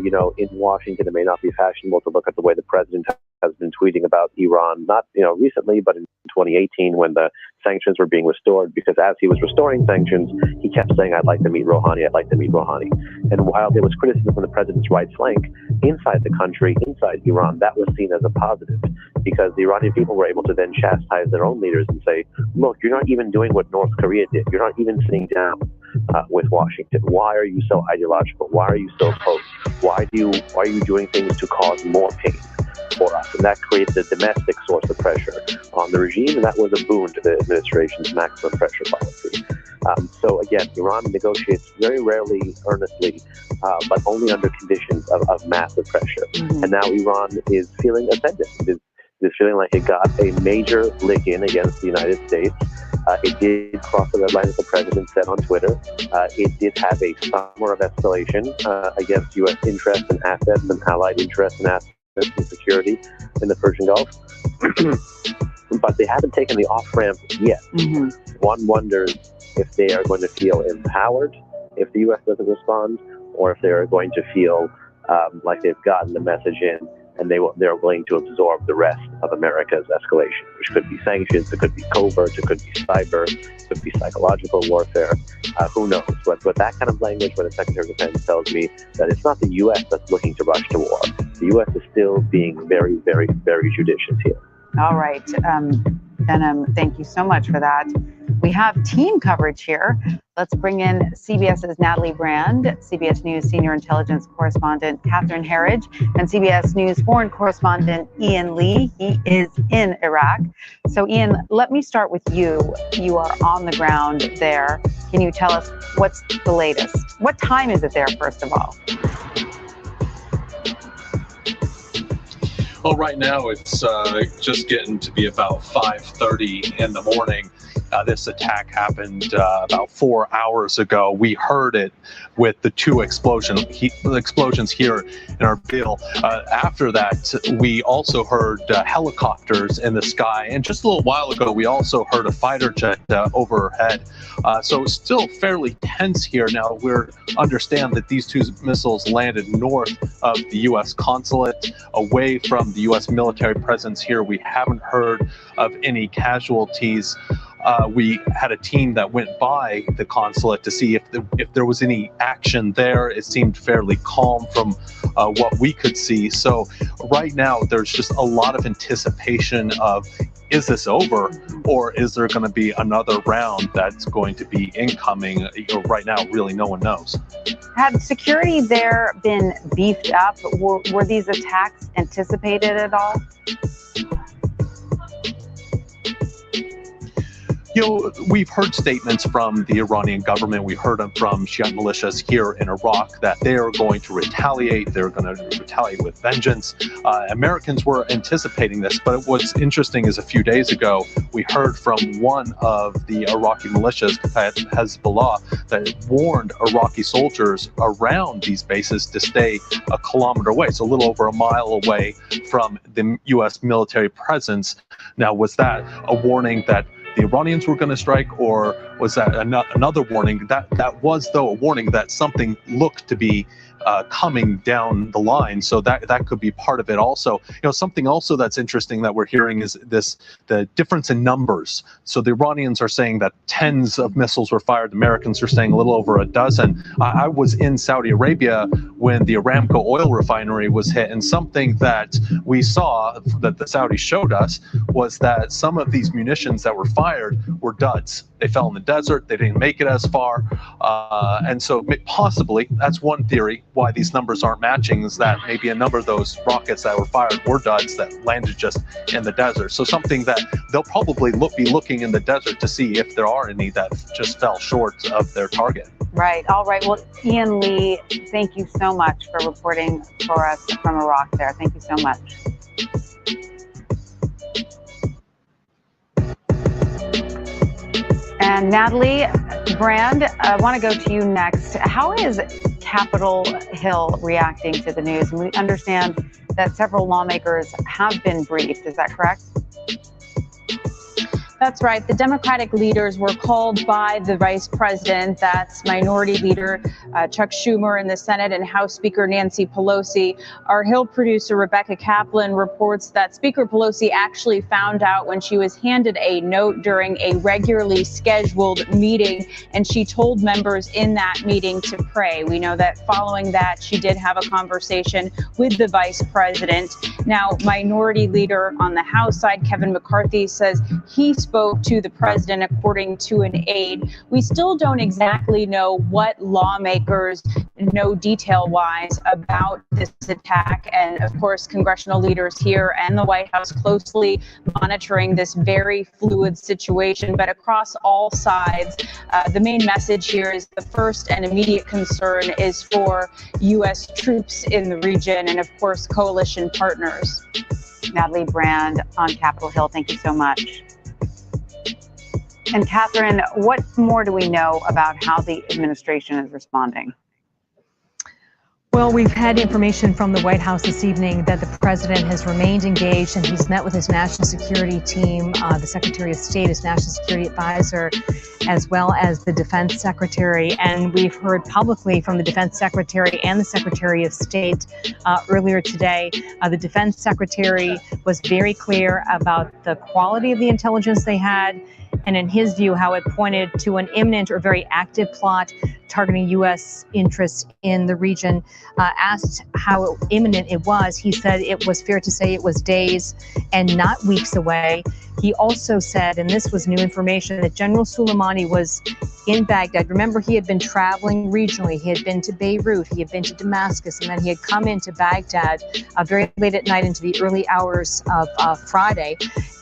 You know, in Washington, it may not be fashionable to look at the way the president has been tweeting about Iran, not, you know, recently, but in 2018 when the sanctions were being restored, because as he was restoring sanctions, he kept saying, I'd like to meet Rouhani, I'd like to meet Rouhani. And while there was criticism from the president's right flank, inside the country, inside Iran, that was seen as a positive, because the Iranian people were able to then chastise their own leaders and say, look, you're not even doing what North Korea did. You're not even sitting down with Washington. Why are you so ideological? Why are you so opposed? Why are you doing things to cause more pain for us? And that created a domestic source of pressure on the regime, and that was a boon to the administration's maximum pressure policy. So again, Iran negotiates very rarely earnestly, but only under conditions of massive pressure. Mm-hmm. And now Iran is feeling offended. Is feeling like it got a major lick in against the United States. It did cross the red line, as the president said on Twitter. It did have a summer of escalation against U.S. interests and assets and allied interests and assets and security in the Persian Gulf. But they haven't taken the off-ramp yet. Mm-hmm. One wonders if they are going to feel empowered if the U.S. doesn't respond, or if they are going to feel like they've gotten the message in and they're willing to absorb the rest of America's escalation, which could be sanctions, it could be covert, it could be cyber, it could be psychological warfare. Who knows? But that kind of language when the Secretary of Defense tells me that it's not the U.S. that's looking to rush to war. The U.S. is still being very, very, very judicious here. All right. Benham, thank you so much for that. We have team coverage here. Let's bring in CBS's Natalie Brand, CBS News senior intelligence correspondent Catherine Herridge, and CBS News foreign correspondent Ian Lee. He is in Iraq. So Ian, let me start with you. You are on the ground there. Can you tell us what's the latest? What time is it there, first of all? Well, right now it's just getting to be about 5:30 in the morning. This attack happened about 4 hours ago. We heard it with the two explosions here in Erbil. After that, we also heard helicopters in the sky. And just a little while ago, we also heard a fighter jet overhead. So it's still fairly tense here. Now, we understand that these two missiles landed north of the U.S. consulate, away from the U.S. military presence here. We haven't heard of any casualties. We had a team that went by the consulate to see if there was any action there. It seemed fairly calm from what we could see. So right now, there's just a lot of anticipation of, is this over, or is there going to be another round that's going to be incoming? Right now, really, no one knows. Had security there been beefed up? Were these attacks anticipated at all? We've heard statements from the Iranian government. We heard them from Shiite militias here in Iraq that they are going to retaliate. They're going to retaliate with vengeance. Americans were anticipating this, but what's interesting is a few days ago, we heard from one of the Iraqi militias, Hezbollah, that warned Iraqi soldiers around these bases to stay a kilometer away, so a little over a mile away from the U.S. military presence. Now, was that a warning that the Iranians were going to strike, or was that another warning? That was, though, a warning that something looked to be coming down the line. So that could be part of it also. Something also that's interesting that we're hearing is the difference in numbers. So the Iranians are saying that tens of missiles were fired. The Americans are saying a little over a dozen. I was in Saudi Arabia when the Aramco oil refinery was hit, and something that we saw that the Saudis showed us was that some of these munitions that were fired were duds. They fell in the desert. They didn't make it as far. And so possibly that's one theory why these numbers aren't matching, is that maybe a number of those rockets that were fired were duds that landed just in the desert. So something that they'll probably be looking in the desert to see if there are any that just fell short of their target. Right. All right. Well, Ian Lee, thank you so much for reporting for us from Iraq there. Thank you so much. And Natalie Brand, I want to go to you next. How is Capitol Hill reacting to the news? And we understand that several lawmakers have been briefed. Is that correct? That's right. The Democratic leaders were called by the vice president, that's Minority Leader Chuck Schumer in the Senate and House Speaker Nancy Pelosi. Our Hill producer Rebecca Kaplan reports that Speaker Pelosi actually found out when she was handed a note during a regularly scheduled meeting, and she told members in that meeting to pray. We know that following that, she did have a conversation with the vice president. Now, Minority Leader on the House side, Kevin McCarthy, says he spoke to the president, according to an aide. We still don't exactly know what lawmakers know detail-wise about this attack. And of course, congressional leaders here and the White House closely monitoring this very fluid situation. But across all sides, the main message here is the first and immediate concern is for U.S. troops in the region and, of course, coalition partners. Natalie Brand on Capitol Hill, thank you so much. And Catherine, what more do we know about how the administration is responding? Well, we've had information from the White House this evening that the president has remained engaged and he's met with his national security team, the Secretary of State, his national security advisor, as well as the defense secretary. And we've heard publicly from the defense secretary and the Secretary of State earlier today. The defense secretary was very clear about the quality of the intelligence they had, and in his view, how it pointed to an imminent or very active plot targeting U.S. interests in the region. Asked how imminent it was, he said it was fair to say it was days and not weeks away. He also said, and this was new information, that General Soleimani was in Baghdad. Remember, he had been traveling regionally. He had been to Beirut, he had been to Damascus, and then he had come into Baghdad very late at night into the early hours of Friday.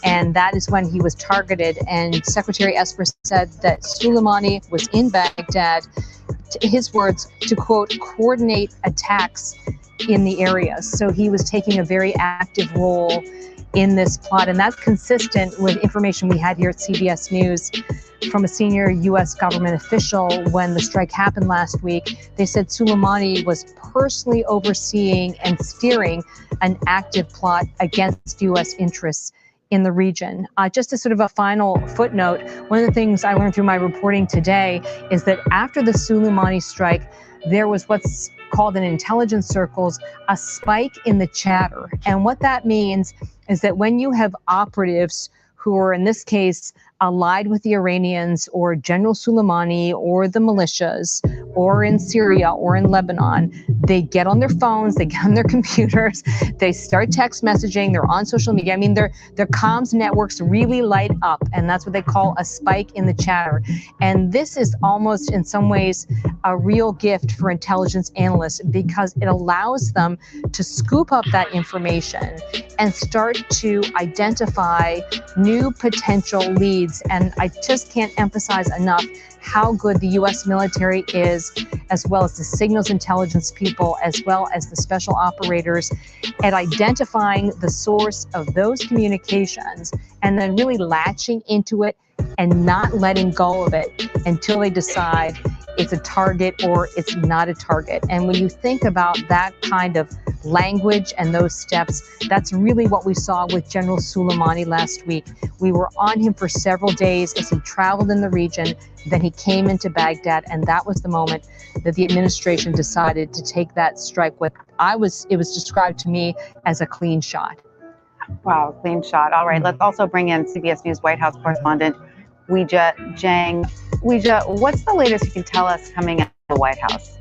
And that is when he was targeted. And Secretary Esper said that Soleimani was in Baghdad, his words, to quote, coordinate attacks in the area. So he was taking a very active role in this plot. And that's consistent with information we had here at CBS News from a senior U.S. government official when the strike happened last week. They said Soleimani was personally overseeing and steering an active plot against U.S. interests in the region. Just as sort of a final footnote, one of the things I learned through my reporting today is that after the Soleimani strike, there was what's called in intelligence circles a spike in the chatter. And what that means is that when you have operatives who are in this case allied with the Iranians or General Soleimani or the militias or in Syria or in Lebanon. They get on their phones, they get on their computers, they start text messaging, they're on social media. I mean, their comms networks really light up, and that's what they call a spike in the chatter. And this is almost in some ways a real gift for intelligence analysts because it allows them to scoop up that information and start to identify new potential leads. And I just can't emphasize enough how good the U.S. military is, as well as the signals intelligence people, as well as the special operators, at identifying the source of those communications and then really latching into it and not letting go of it until they decide it's a target or it's not a target. And when you think about that kind of language and those steps, that's really what we saw with General Soleimani last week. We were on him for several days as he traveled in the region. Then he came into Baghdad, and that was the moment that the administration decided to take that strike. It was described to me as a clean shot. Wow, clean shot. All right, let's also bring in CBS News White House correspondent Weijia Jiang. Weijia, what's the latest you can tell us coming out of the White House?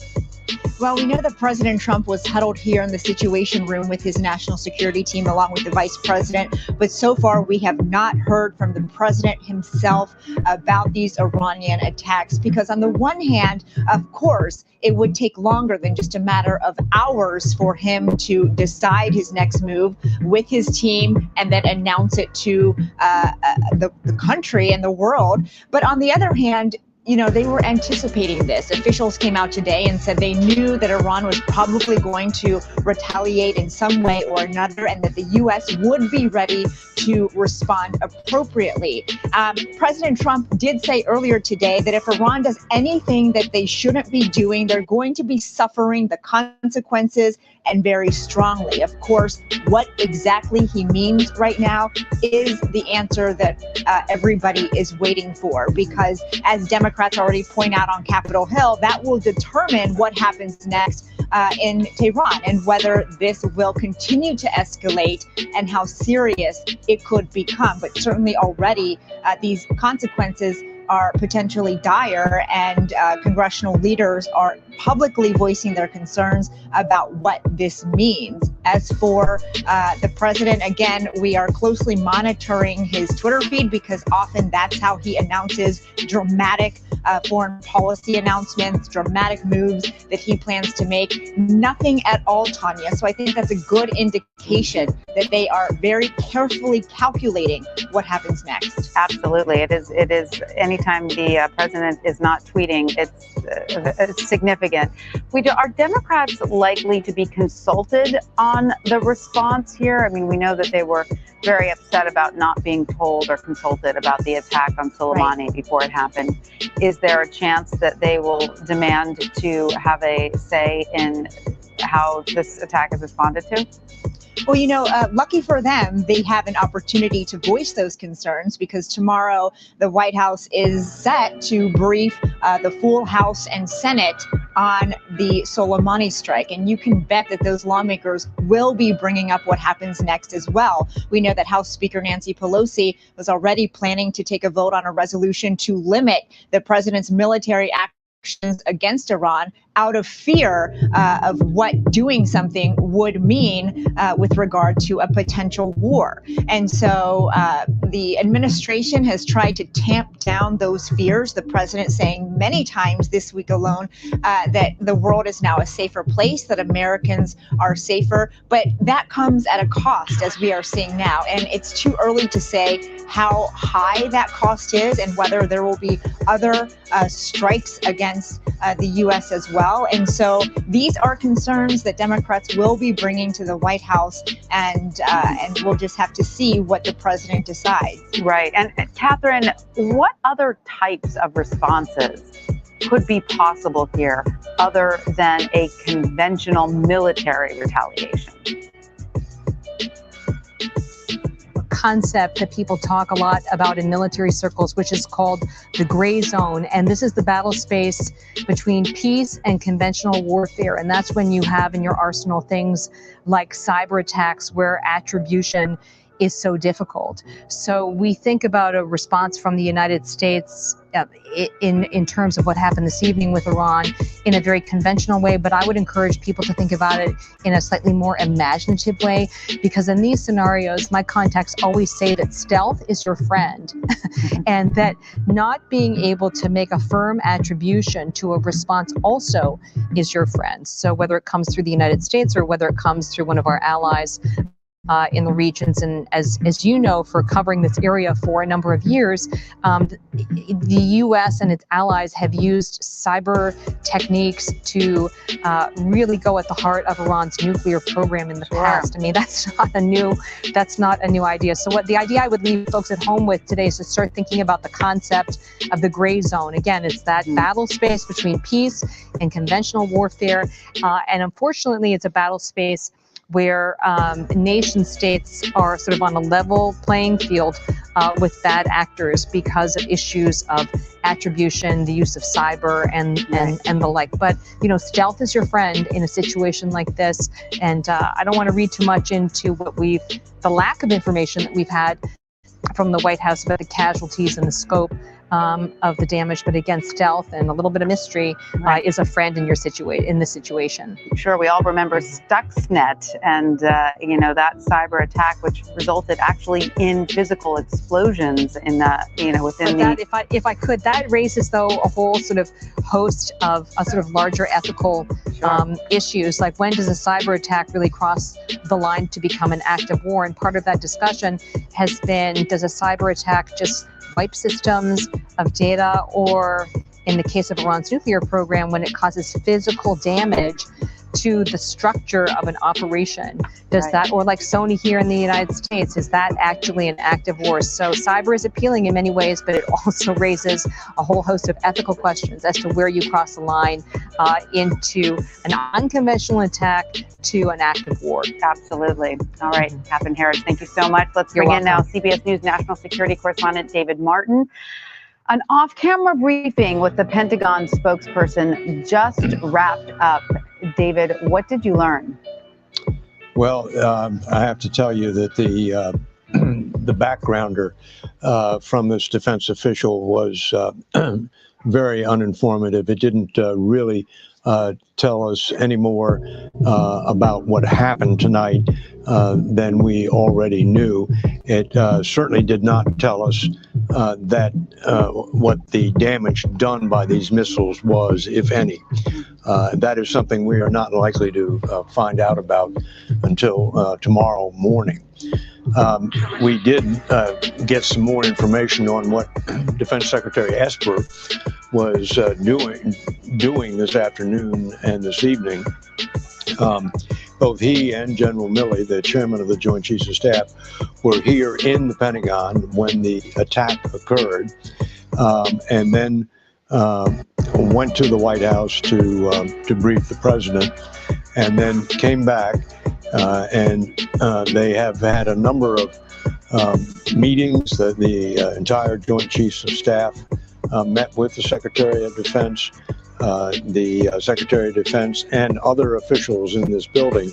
Well, we know that President Trump was huddled here in the Situation Room with his national security team along with the vice president. But so far, we have not heard from the president himself about these Iranian attacks, because on the one hand, of course, it would take longer than just a matter of hours for him to decide his next move with his team and then announce it to the country and the world. But on the other hand, you know, they were anticipating this. Officials came out today and said they knew that Iran was probably going to retaliate in some way or another, and that the U.S. would be ready to respond appropriately. President Trump did say earlier today that if Iran does anything that they shouldn't be doing, they're going to be suffering the consequences, and very strongly. Of course, what exactly he means right now is the answer that everybody is waiting for, because as Democrats already point out on Capitol Hill, that will determine what happens next in Tehran and whether this will continue to escalate and how serious it could become. But certainly already these consequences are potentially dire, and congressional leaders are publicly voicing their concerns about what this means. As for the president, again, we are closely monitoring his Twitter feed, because often that's how he announces dramatic foreign policy announcements, dramatic moves that he plans to make. Nothing at all, Tanya. So I think that's a good indication that they are very carefully calculating what happens next. Absolutely. It is anytime the president is not tweeting, it's significant. Are Democrats likely to be consulted on the response here? I mean, we know that they were very upset about not being told or consulted about the attack on Soleimani before it happened. Is there a chance that they will demand to have a say in how this attack is responded to? Well, you know, lucky for them, they have an opportunity to voice those concerns, because tomorrow the White House is set to brief the full House and Senate on the Soleimani strike. And you can bet that those lawmakers will be bringing up what happens next as well. We know that House Speaker Nancy Pelosi was already planning to take a vote on a resolution to limit the president's military actions against Iran out of fear of what doing something would mean with regard to a potential war. And so the administration has tried to tamp down those fears. The president saying many times this week alone that the world is now a safer place, that Americans are safer. But that comes at a cost, as we are seeing now. And it's too early to say how high that cost is and whether there will be other strikes against the U.S. as well. And so these are concerns that Democrats will be bringing to the White House, and we'll just have to see what the president decides. Right. And Catherine, what other types of responses could be possible here other than a conventional military retaliation? Concept that people talk a lot about in military circles, which is called the gray zone. And this is the battle space between peace and conventional warfare. And that's when you have in your arsenal things like cyber attacks, where attribution is so difficult. So we think about a response from the United States in terms of what happened this evening with Iran in a very conventional way, but I would encourage people to think about it in a slightly more imaginative way, because in these scenarios, my contacts always say that stealth is your friend and that not being able to make a firm attribution to a response also is your friend. So whether it comes through the United States or whether it comes through one of our allies in the regions, and as you know, for covering this area for a number of years, the U.S. and its allies have used cyber techniques to really go at the heart of Iran's nuclear program in the past. I mean, that's not a new idea. So what the idea I would leave folks at home with today is to start thinking about the concept of the gray zone. Again, it's that battle space between peace and conventional warfare, and unfortunately, it's a battle space where nation states are sort of on a level playing field with bad actors because of issues of attribution, the use of cyber, and the like. But, you know, stealth is your friend in a situation like this. And I don't want to read too much into the lack of information that we've had from the White House about the casualties and the scope of the damage, but again, stealth and a little bit of mystery is a friend in this situation. Sure, we all remember Stuxnet and that cyber attack, which resulted actually in physical explosions in within if I could, that raises though a whole sort of host of a sort of larger ethical issues, like when does a cyber attack really cross the line to become an act of war? And part of that discussion has been, does a cyber attack just wipe systems of data, or in the case of Iran's nuclear program, when it causes physical damage to the structure of an operation, does that, or like Sony here in the United States, is that actually an act of war? So cyber is appealing in many ways, but it also raises a whole host of ethical questions as to where you cross the line into an unconventional attack to an act of war. Absolutely. All right, Catherine Harris, thank you so much. Let's bring in now CBS News national security correspondent David Martin. An off-camera briefing with the Pentagon spokesperson just wrapped up. David, what did you learn? Well, I have to tell you that the backgrounder from this defense official was very uninformative. It didn't really tell us any more about what happened tonight than we already knew. It certainly did not tell us that what the damage done by these missiles was, if any. That is something we are not likely to find out about until tomorrow morning. We did get some more information on what Defense Secretary Esper was doing this afternoon and this evening. Both he and General Milley, the chairman of the Joint Chiefs of Staff, were here in the Pentagon when the attack occurred, and then went to the White House to brief the president, and then came back, and they have had a number of meetings. That the entire Joint Chiefs of Staff met with the Secretary of Defense, the Secretary of Defense, and other officials in this building,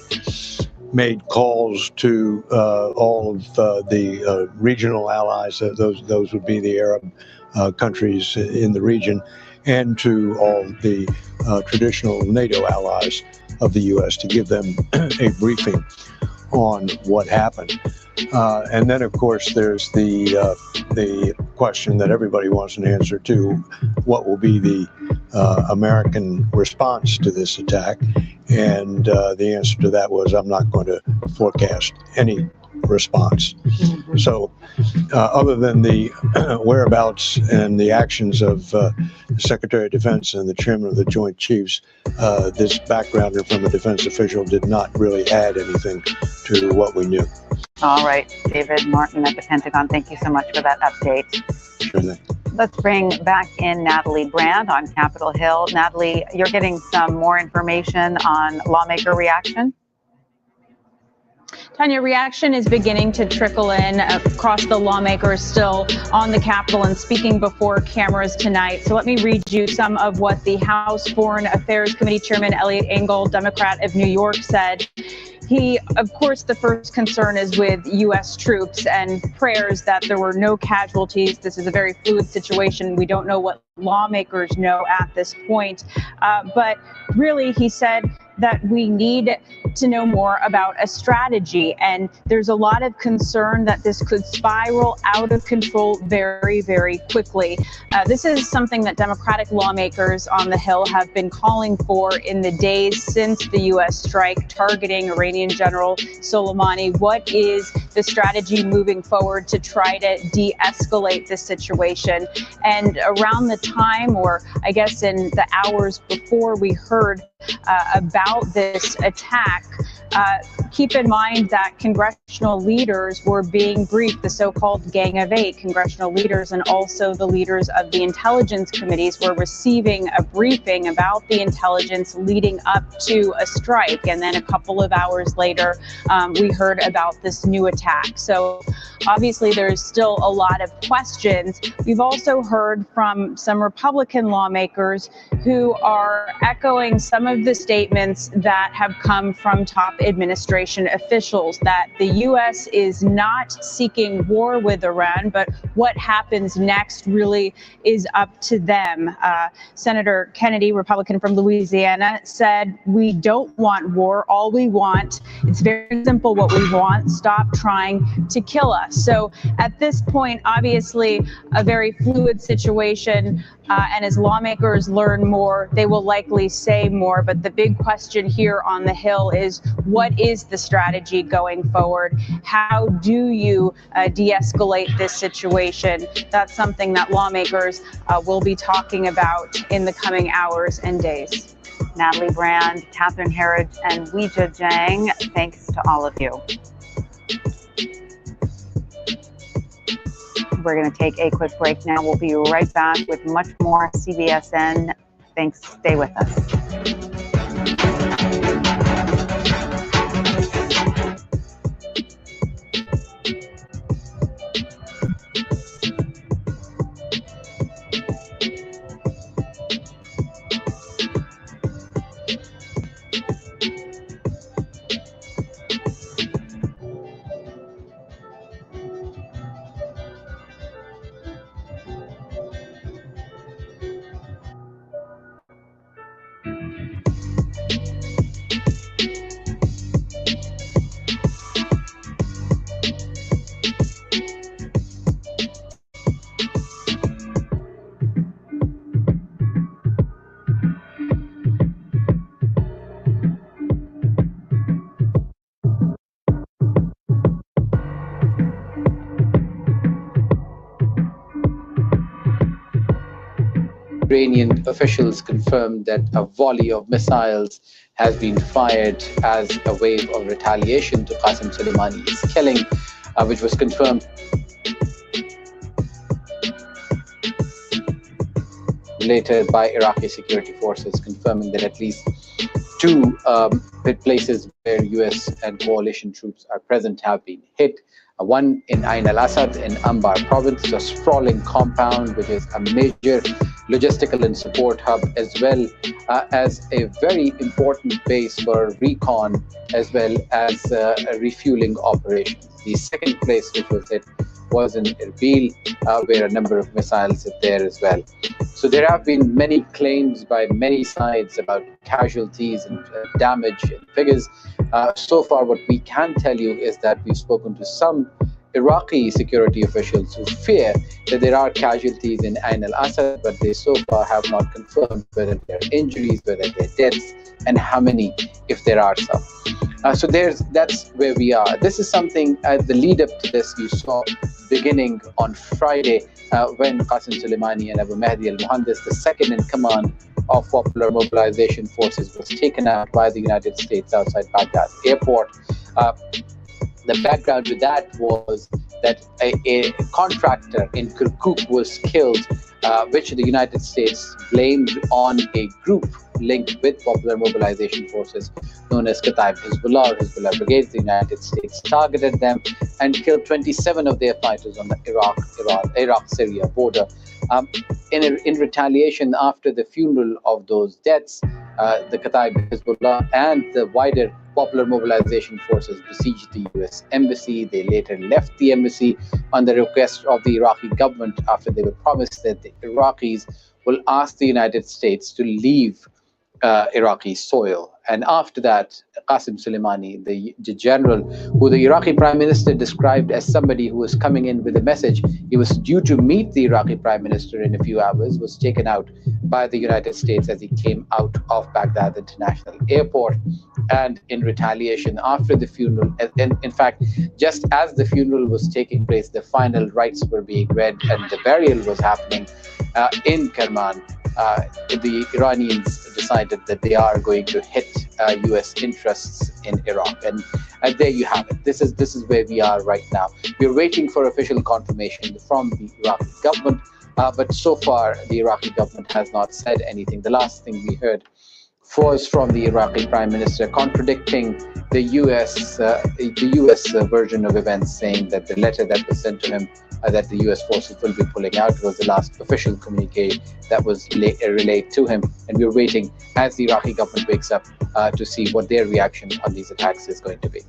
made calls to all of the regional allies. Those would be the Arab countries in the region, and to all the traditional NATO allies of the U.S. to give them a briefing on what happened. And then, of course, there's the question that everybody wants an answer to: what will be the American response to this attack? And the answer to that was, I'm not going to forecast any response. So other than the whereabouts and the actions of the Secretary of Defense and the Chairman of the Joint Chiefs, this backgrounder from a defense official did not really add anything to what we knew. All right, David Martin at the Pentagon, thank you so much for that update. Sure thing. Let's bring back in Natalie Brand on Capitol Hill. Natalie, you're getting some more information on lawmaker reaction? Tanya, reaction is beginning to trickle in across the lawmakers still on the Capitol and speaking before cameras tonight. So let me read you some of what the House Foreign Affairs Committee Chairman Eliot Engel, Democrat of New York, said. Of course, the first concern is with U.S. troops and prayers that there were no casualties. This is a very fluid situation. We don't know what lawmakers know at this point. But really, he said that we need to know more about a strategy. And there's a lot of concern that this could spiral out of control very, very quickly. This is something that Democratic lawmakers on the Hill have been calling for in the days since the U.S. strike targeting Iranian General Soleimani. What is the strategy moving forward to try to de-escalate this situation? And around the time, or I guess in the hours before we heard about this attack, keep in mind that congressional leaders were being briefed, the so-called Gang of Eight congressional leaders, and also the leaders of the intelligence committees were receiving a briefing about the intelligence leading up to a strike. And then a couple of hours later, we heard about this new attack. So obviously, there's still a lot of questions. We've also heard from some Republican lawmakers who are echoing some of the statements that have come from top administration officials, that the U.S. is not seeking war with Iran, but what happens next really is up to them. Senator Kennedy, Republican from Louisiana, said, "We don't want war. All we want, it's very simple what we want, stop trying to kill us." So at this point, obviously, a very fluid situation. And as lawmakers learn more, they will likely say more. But the big question here on the Hill is, what is the strategy going forward? How do you de-escalate this situation? That's something that lawmakers will be talking about in the coming hours and days. Natalie Brand, Catherine Herridge, and Weijia Jiang, thanks to all of you. We're going to take a quick break now. We'll be right back with much more CBSN. Thanks. Stay with us. Iranian officials confirmed that a volley of missiles has been fired as a wave of retaliation to Qasem Soleimani's killing, which was confirmed later by Iraqi security forces, confirming that at least two places where U.S. and coalition troops are present have been hit. One in Ain al-Assad in Anbar province, a sprawling compound which is a major logistical and support hub, as well as a very important base for recon, as well as refueling operations. The second place which was hit was in Erbil, where a number of missiles hit there as well. So there have been many claims by many sides about casualties and damage and figures. So far, what we can tell you is that we've spoken to some Iraqi security officials who fear that there are casualties in Ain al-Assad, but they so far have not confirmed whether there are injuries, whether there are deaths, and how many, if there are some. So that's where we are. This is something, the lead up to this, you saw beginning on Friday when Qasem Soleimani and Abu Mahdi al-Muhandis, the second in command of Popular Mobilization Forces, was taken out by the United States outside Baghdad airport. The background to that was that a contractor in Kirkuk was killed, which the United States blamed on a group linked with Popular Mobilization Forces known as Kataib Hezbollah or Hezbollah Brigades. The United States targeted them and killed 27 of their fighters on the Iraq-Syria border. In retaliation, after the funeral of those deaths, the Kataib Hezbollah and the wider Popular Mobilization Forces besieged the U.S. embassy. They later left the embassy on the request of the Iraqi government after they were promised that the Iraqis will ask the United States to leave Iraqi soil. And after that, Qasem Soleimani, the general who the Iraqi prime minister described as somebody who was coming in with a message, he was due to meet the Iraqi prime minister in a few hours, was taken out by the United States as he came out of Baghdad International Airport. And in retaliation, after the funeral, and in fact, just as the funeral was taking place, the final rites were being read and the burial was happening in Kerman, the Iranians decided that they are going to hit U.S. interests in Iraq, and there you have it. This is where we are right now. We're waiting for official confirmation from the Iraqi government, but so far the Iraqi government has not said anything. The last thing we heard was from the Iraqi prime minister contradicting the U.S. Version of events, saying that the letter that was sent to him that the U.S. forces will be pulling out was the last official communique that was relayed to him. And we're waiting as the Iraqi government wakes up to see what their reaction on these attacks is going to be.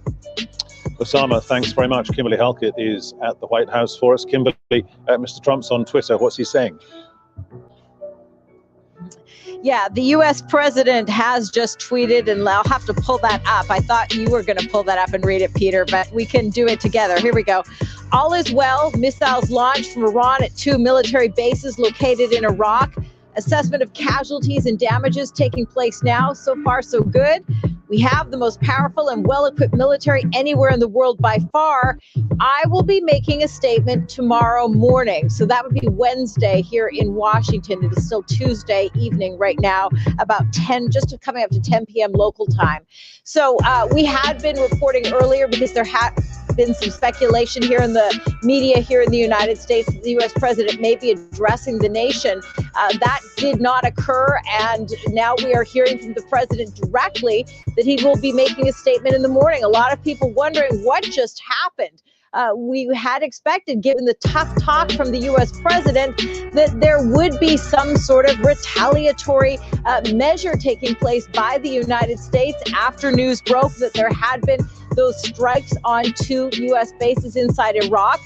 Osama, thanks very much. Kimberly Halkett is at the White House for us. Kimberly, Mr. Trump's on Twitter. What's he saying? Yeah, the U.S. president has just tweeted, and I'll have to pull that up. I thought you were going to pull that up and read it, Peter, but we can do it together. Here we go. All is well. Missiles launched from Iran at 2 military bases located in Iraq. Assessment of casualties and damages taking place now. So far, so good. We have the most powerful and well-equipped military anywhere in the world by far. I will be making a statement tomorrow morning. So that would be Wednesday here in Washington. It is still Tuesday evening right now, about 10, just coming up to 10 p.m. local time. So we had been reporting earlier because there had been some speculation here in the media here in the United States that the U.S. president may be addressing the nation. That did not occur, and now we are hearing from the president directly that he will be making a statement in the morning. A lot of people wondering what just happened. We had expected, given the tough talk from the U.S. president, that there would be some sort of retaliatory measure taking place by the United States after news broke that there had been those strikes on 2 U.S. bases inside Iraq.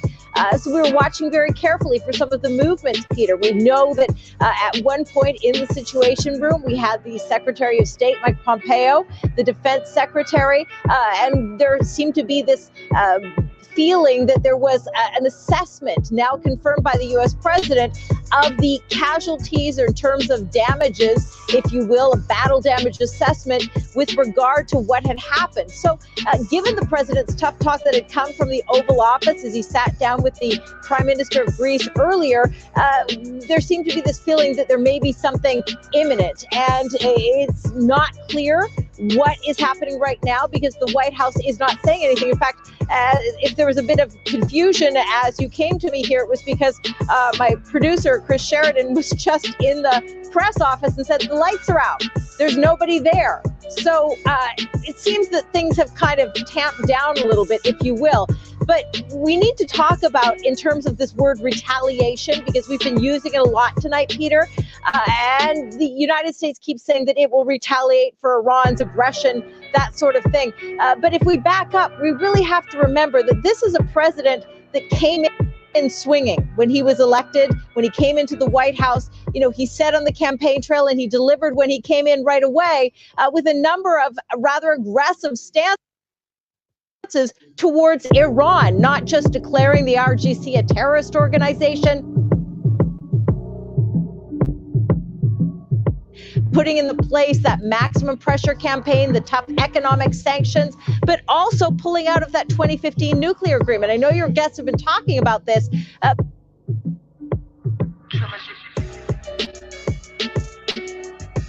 So we were watching very carefully for some of the movements, Peter. We know that at one point in the Situation Room, we had the Secretary of State, Mike Pompeo, the Defense Secretary, and there seemed to be this feeling that there was an assessment now confirmed by the U.S. president of the casualties or in terms of damages, if you will, a battle damage assessment with regard to what had happened. So given the president's tough talk that had come from the Oval Office as he sat down with the Prime Minister of Greece earlier, there seemed to be this feeling that there may be something imminent. And it's not clear what is happening right now because the White House is not saying anything. In fact, if there was a bit of confusion as you came to me here, it was because my producer, Chris Sheridan, was just in the press office and said, the lights are out. There's nobody there. So it seems that things have kind of tamped down a little bit, if you will. But we need to talk about, in terms of this word retaliation, because we've been using it a lot tonight, Peter, and the United States keeps saying that it will retaliate for Iran's aggression, that sort of thing. But if we back up, we really have to remember that this is a president that came in swinging when he was elected, when he came into the White House. You know, he said on the campaign trail and he delivered when he came in right away with a number of rather aggressive stances towards Iran, not just declaring the RGC a terrorist organization, putting into place that maximum pressure campaign, the tough economic sanctions, but also pulling out of that 2015 nuclear agreement. I know your guests have been talking about this.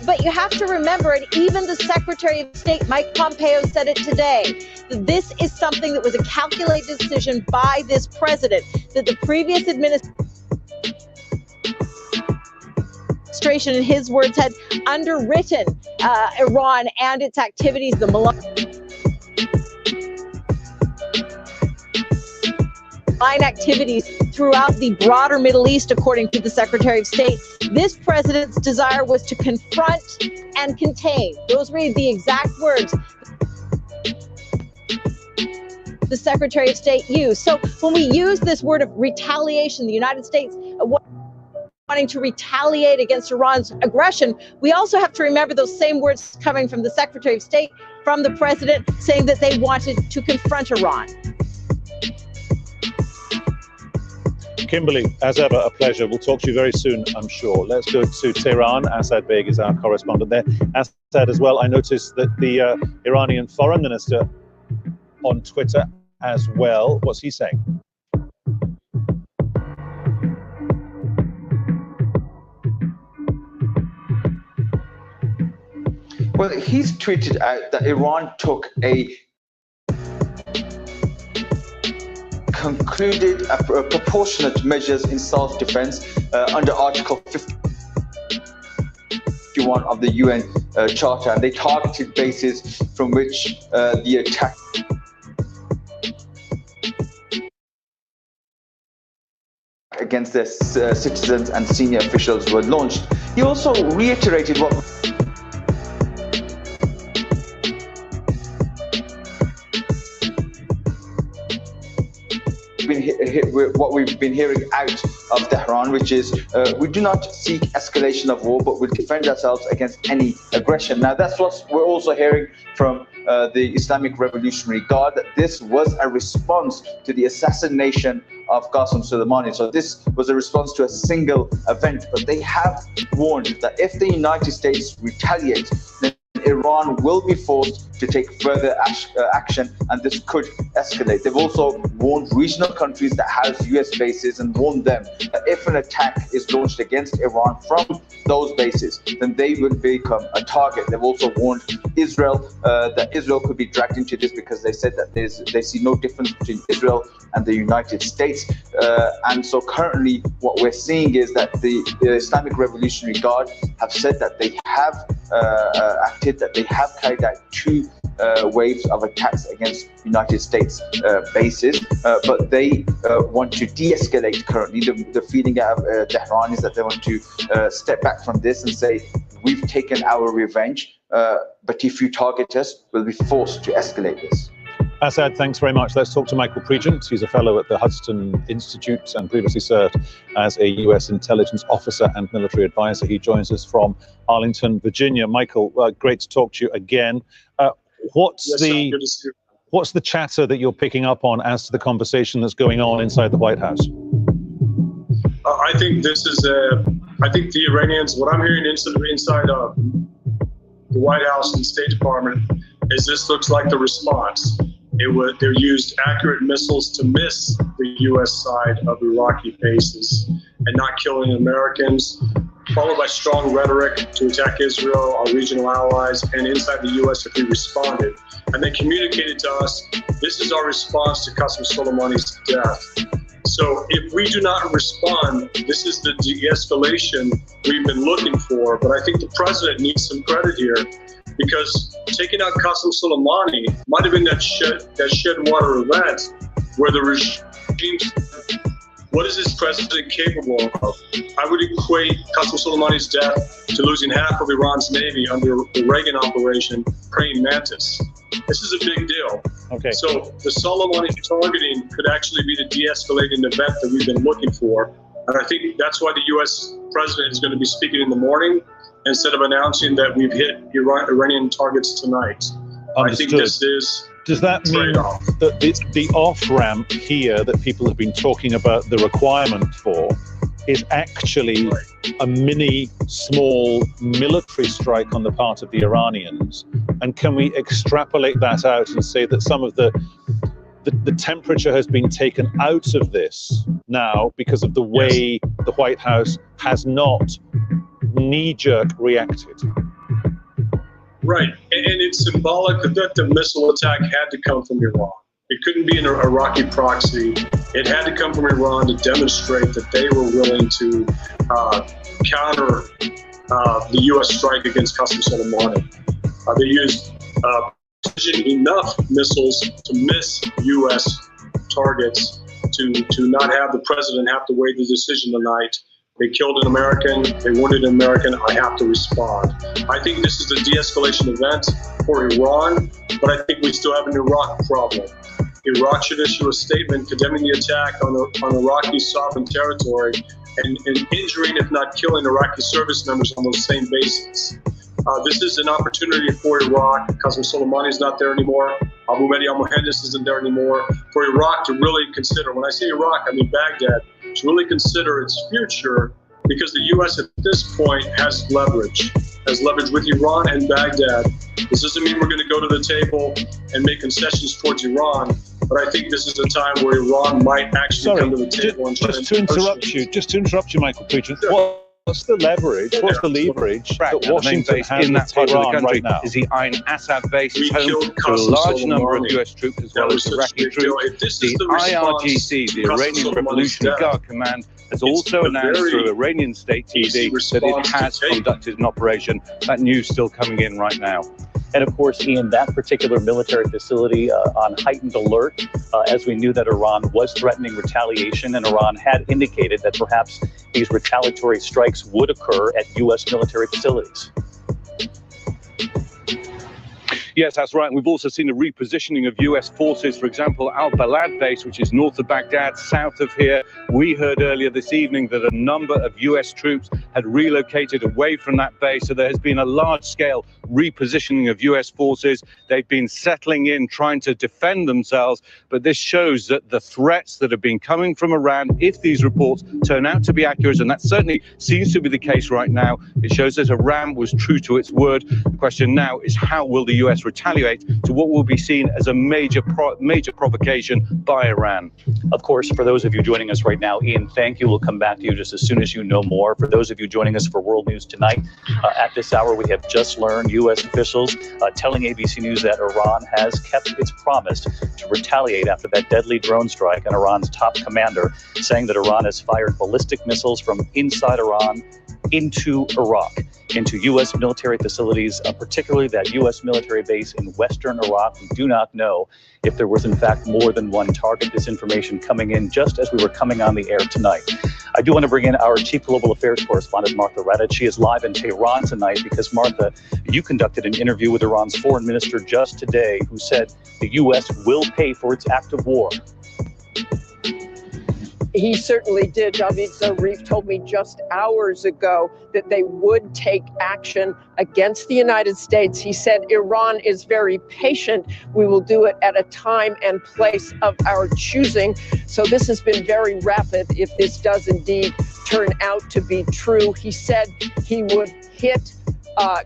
But you have to remember, and even the Secretary of State, Mike Pompeo, said it today, that this is something that was a calculated decision by this president, that the previous administration, in his words, had underwritten Iran and its activities, the malign activities throughout the broader Middle East, according to the Secretary of State. This president's desire was to confront and contain. Those were the exact words the Secretary of State used. So when we use this word of retaliation, the United States wanting to retaliate against Iran's aggression, we also have to remember those same words coming from the Secretary of State, from the president, saying that they wanted to confront Iran. Kimberly, as ever, a pleasure. We'll talk to you very soon, I'm sure. Let's go to Tehran. Asad Beg is our correspondent there. Asad, as well, I noticed that the Iranian foreign minister on Twitter as well. What's he saying? Well, he's tweeted out that Iran took a concluded proportionate measures in self-defense under Article 51 of the UN Charter, and they targeted bases from which the attack against their citizens and senior officials were launched. He also reiterated what we've been hearing out of Tehran, which is we do not seek escalation of war, but we'll defend ourselves against any aggression. Now, that's what we're also hearing from the Islamic Revolutionary Guard, that this was a response to the assassination of Qasem Soleimani. So this was a response to a single event, but they have warned that if the United States retaliates, then Iran will be forced to take further action, and this could escalate. They've also warned regional countries that house US bases and warned them that if an attack is launched against Iran from those bases, then they will become a target. They've also warned Israel that Israel could be dragged into this, because they said that they see no difference between Israel and the United States. And so currently what we're seeing is that the Islamic Revolutionary Guard have said that they have acted, that they have carried out two waves of attacks against United States bases, but they want to de-escalate currently. The feeling out of Tehran is that they want to step back from this and say, we've taken our revenge, but if you target us, we'll be forced to escalate this. Asad, thanks very much. Let's talk to Michael Pregent. He's a fellow at the Hudson Institute and previously served as a US intelligence officer and military advisor. He joins us from Arlington, Virginia. Michael, great to talk to you again. What's the chatter that you're picking up on as to the conversation that's going on inside the White House? I think this is I think the Iranians, what I'm hearing inside the White House and State Department is this looks like the response. They used accurate missiles to miss the U.S. side of Iraqi bases and not killing Americans, followed by strong rhetoric to attack Israel, our regional allies, and inside the U.S. if we responded. And they communicated to us, this is our response to Qasem Soleimani's death. So if we do not respond, this is the de-escalation we've been looking for. But I think the president needs some credit here, because taking out Qasem Soleimani might have been that shed water event where the regime, what is this president capable of? I would equate Qasem Soleimani's death to losing half of Iran's navy under the Reagan operation, Praying Mantis. This is a big deal. Okay. So the Soleimani targeting could actually be the de-escalating event that we've been looking for. And I think that's why the U.S. president is going to be speaking in the morning instead of announcing that we've hit Iranian targets tonight. Understood. I think this is Does that mean that the off-ramp here that people have been talking about the requirement for is actually a mini, small military strike on the part of the Iranians? And can we extrapolate that out and say that some of the temperature has been taken out of this now because of the way the White House has not knee-jerk reacted? Right, and it's symbolic that the missile attack had to come from Iran. It couldn't be an Iraqi proxy. It had to come from Iran to demonstrate that they were willing to counter the U.S. strike against Qasem Soleimani. They used enough missiles to miss U.S. targets to not have the president have to weigh the decision tonight. They killed an American, they wounded an American, I have to respond. I think this is a de-escalation event for Iran, but I think we still have an Iraq problem. Iraq should issue a statement condemning the attack on Iraqi sovereign territory and injuring, if not killing, Iraqi service members on those same bases. This is an opportunity for Iraq. Qasem Soleimani is not there anymore. Abu Mahdi al-Mohandes isn't there anymore. For Iraq to really consider, when I say Iraq, I mean Baghdad, to really consider its future, because the U.S. at this point has leverage with Iran and Baghdad. This doesn't mean we're going to go to the table and make concessions towards Iran, but I think this is a time where Iran might actually come to the table and try just to interrupt you, Michael Putin. What's the leverage? What's the leverage that Washington has in that part of the country? Right now is the Ain Assad base is home to a large number of U.S. troops as well as Iraqi troops. The IRGC, the Iranian Revolutionary Guard Command, has also announced through Iranian state TV that it has conducted an operation. That news still coming in right now. And of course, Ian, that particular military facility on heightened alert, as we knew that Iran was threatening retaliation, and Iran had indicated that perhaps these retaliatory strikes would occur at U.S. military facilities. Yes, that's right. We've also seen a repositioning of U.S. forces. For example, Al-Balad base, which is north of Baghdad, south of here. We heard earlier this evening that a number of U.S. troops had relocated away from that base. So there has been a large-scale repositioning of U.S. forces. They've been settling in, trying to defend themselves. But this shows that the threats that have been coming from Iran, if these reports turn out to be accurate, and that certainly seems to be the case right now, it shows that Iran was true to its word. The question now is, how will the U.S. retaliate to what will be seen as a major provocation by Iran? Of course, for those of you joining us right now, Ian, thank you. We'll come back to you just as soon as you know more. For those of you joining us for World News Tonight, at this hour, we have just learned U.S. officials telling ABC News that Iran has kept its promise to retaliate after that deadly drone strike, and Iran's top commander saying that Iran has fired ballistic missiles from inside Iran into Iraq, into U.S. military facilities, particularly that U.S. military base in western Iraq. We do not know if there was, in fact, more than one target. This information coming in just as we were coming on the air tonight. I do want to bring in our Chief Global Affairs Correspondent, Martha Raddatz. She is live in Tehran tonight because, Martha, you conducted an interview with Iran's foreign minister just today who said the U.S. will pay for its act of war. He certainly did. David Zarif told me just hours ago that they would take action against the United States. He said Iran is very patient. We will do it at a time and place of our choosing. So this has been very rapid if this does indeed turn out to be true. He said he would hit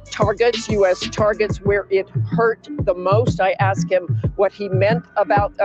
targets, U.S. targets, where it hurt the most. I asked him what he meant about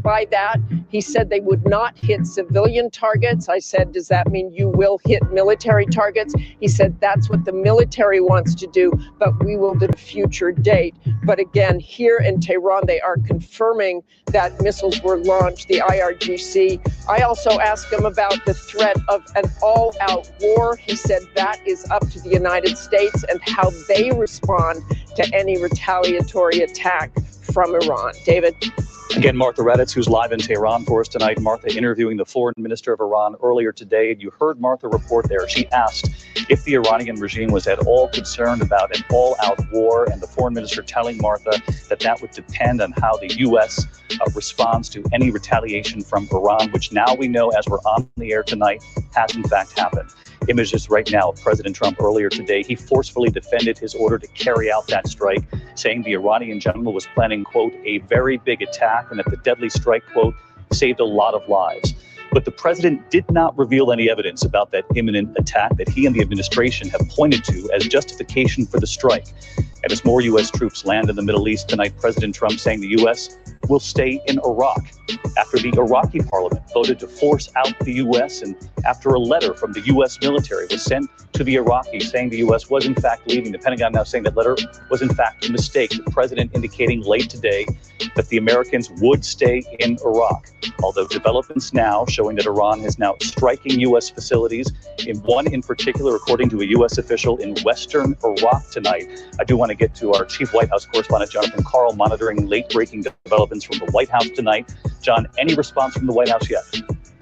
by that. He said they would not hit civilian targets. I said, does that mean you will hit military targets? He said, that's what the military wants to do, but we will at a future date. But again, here in Tehran, they are confirming that missiles were launched, the IRGC. I also asked him about the threat of an all-out war. He said that is up to the United States and how they respond to any retaliatory attack from Iran. David? Again, Martha Raddatz, who's live in Tehran for us tonight. Martha interviewing the foreign minister of Iran earlier today. And you heard Martha report there. She asked if the Iranian regime was at all concerned about an all-out war, and the foreign minister telling Martha that that would depend on how the U.S. responds to any retaliation from Iran, which now we know, as we're on the air tonight, has in fact happened. Images right now of President Trump earlier today. He forcefully defended his order to carry out that strike, saying the Iranian general was planning, quote, a very big attack, and that the deadly strike, quote, saved a lot of lives. But the president did not reveal any evidence about that imminent attack that he and the administration have pointed to as justification for the strike. And as more U.S. troops land in the Middle East tonight, President Trump saying the U.S. will stay in Iraq after the Iraqi parliament voted to force out the U.S. and after a letter from the U.S. military was sent to the Iraqis saying the U.S. was in fact leaving. The Pentagon now saying that letter was in fact a mistake. The president indicating late today that the Americans would stay in Iraq. Although developments now showing that Iran is now striking U.S. facilities, in one in particular, according to a U.S. official in western Iraq tonight. I do want to get to our chief White House correspondent, Jonathan Karl, monitoring late-breaking developments from the White House tonight. John, any response from the White House yet?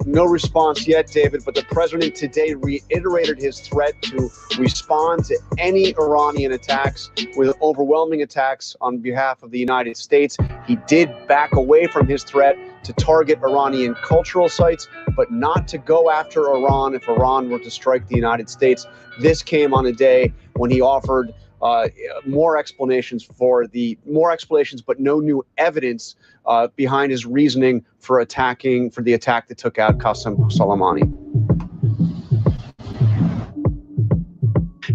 No response yet, David, but the president today reiterated his threat to respond to any Iranian attacks with overwhelming attacks on behalf of the United States. He did back away from his threat to target Iranian cultural sites, but not to go after Iran if Iran were to strike the United States. This came on a day when he offered more explanations, but no new evidence behind his reasoning for the attack that took out Qasem Soleimani.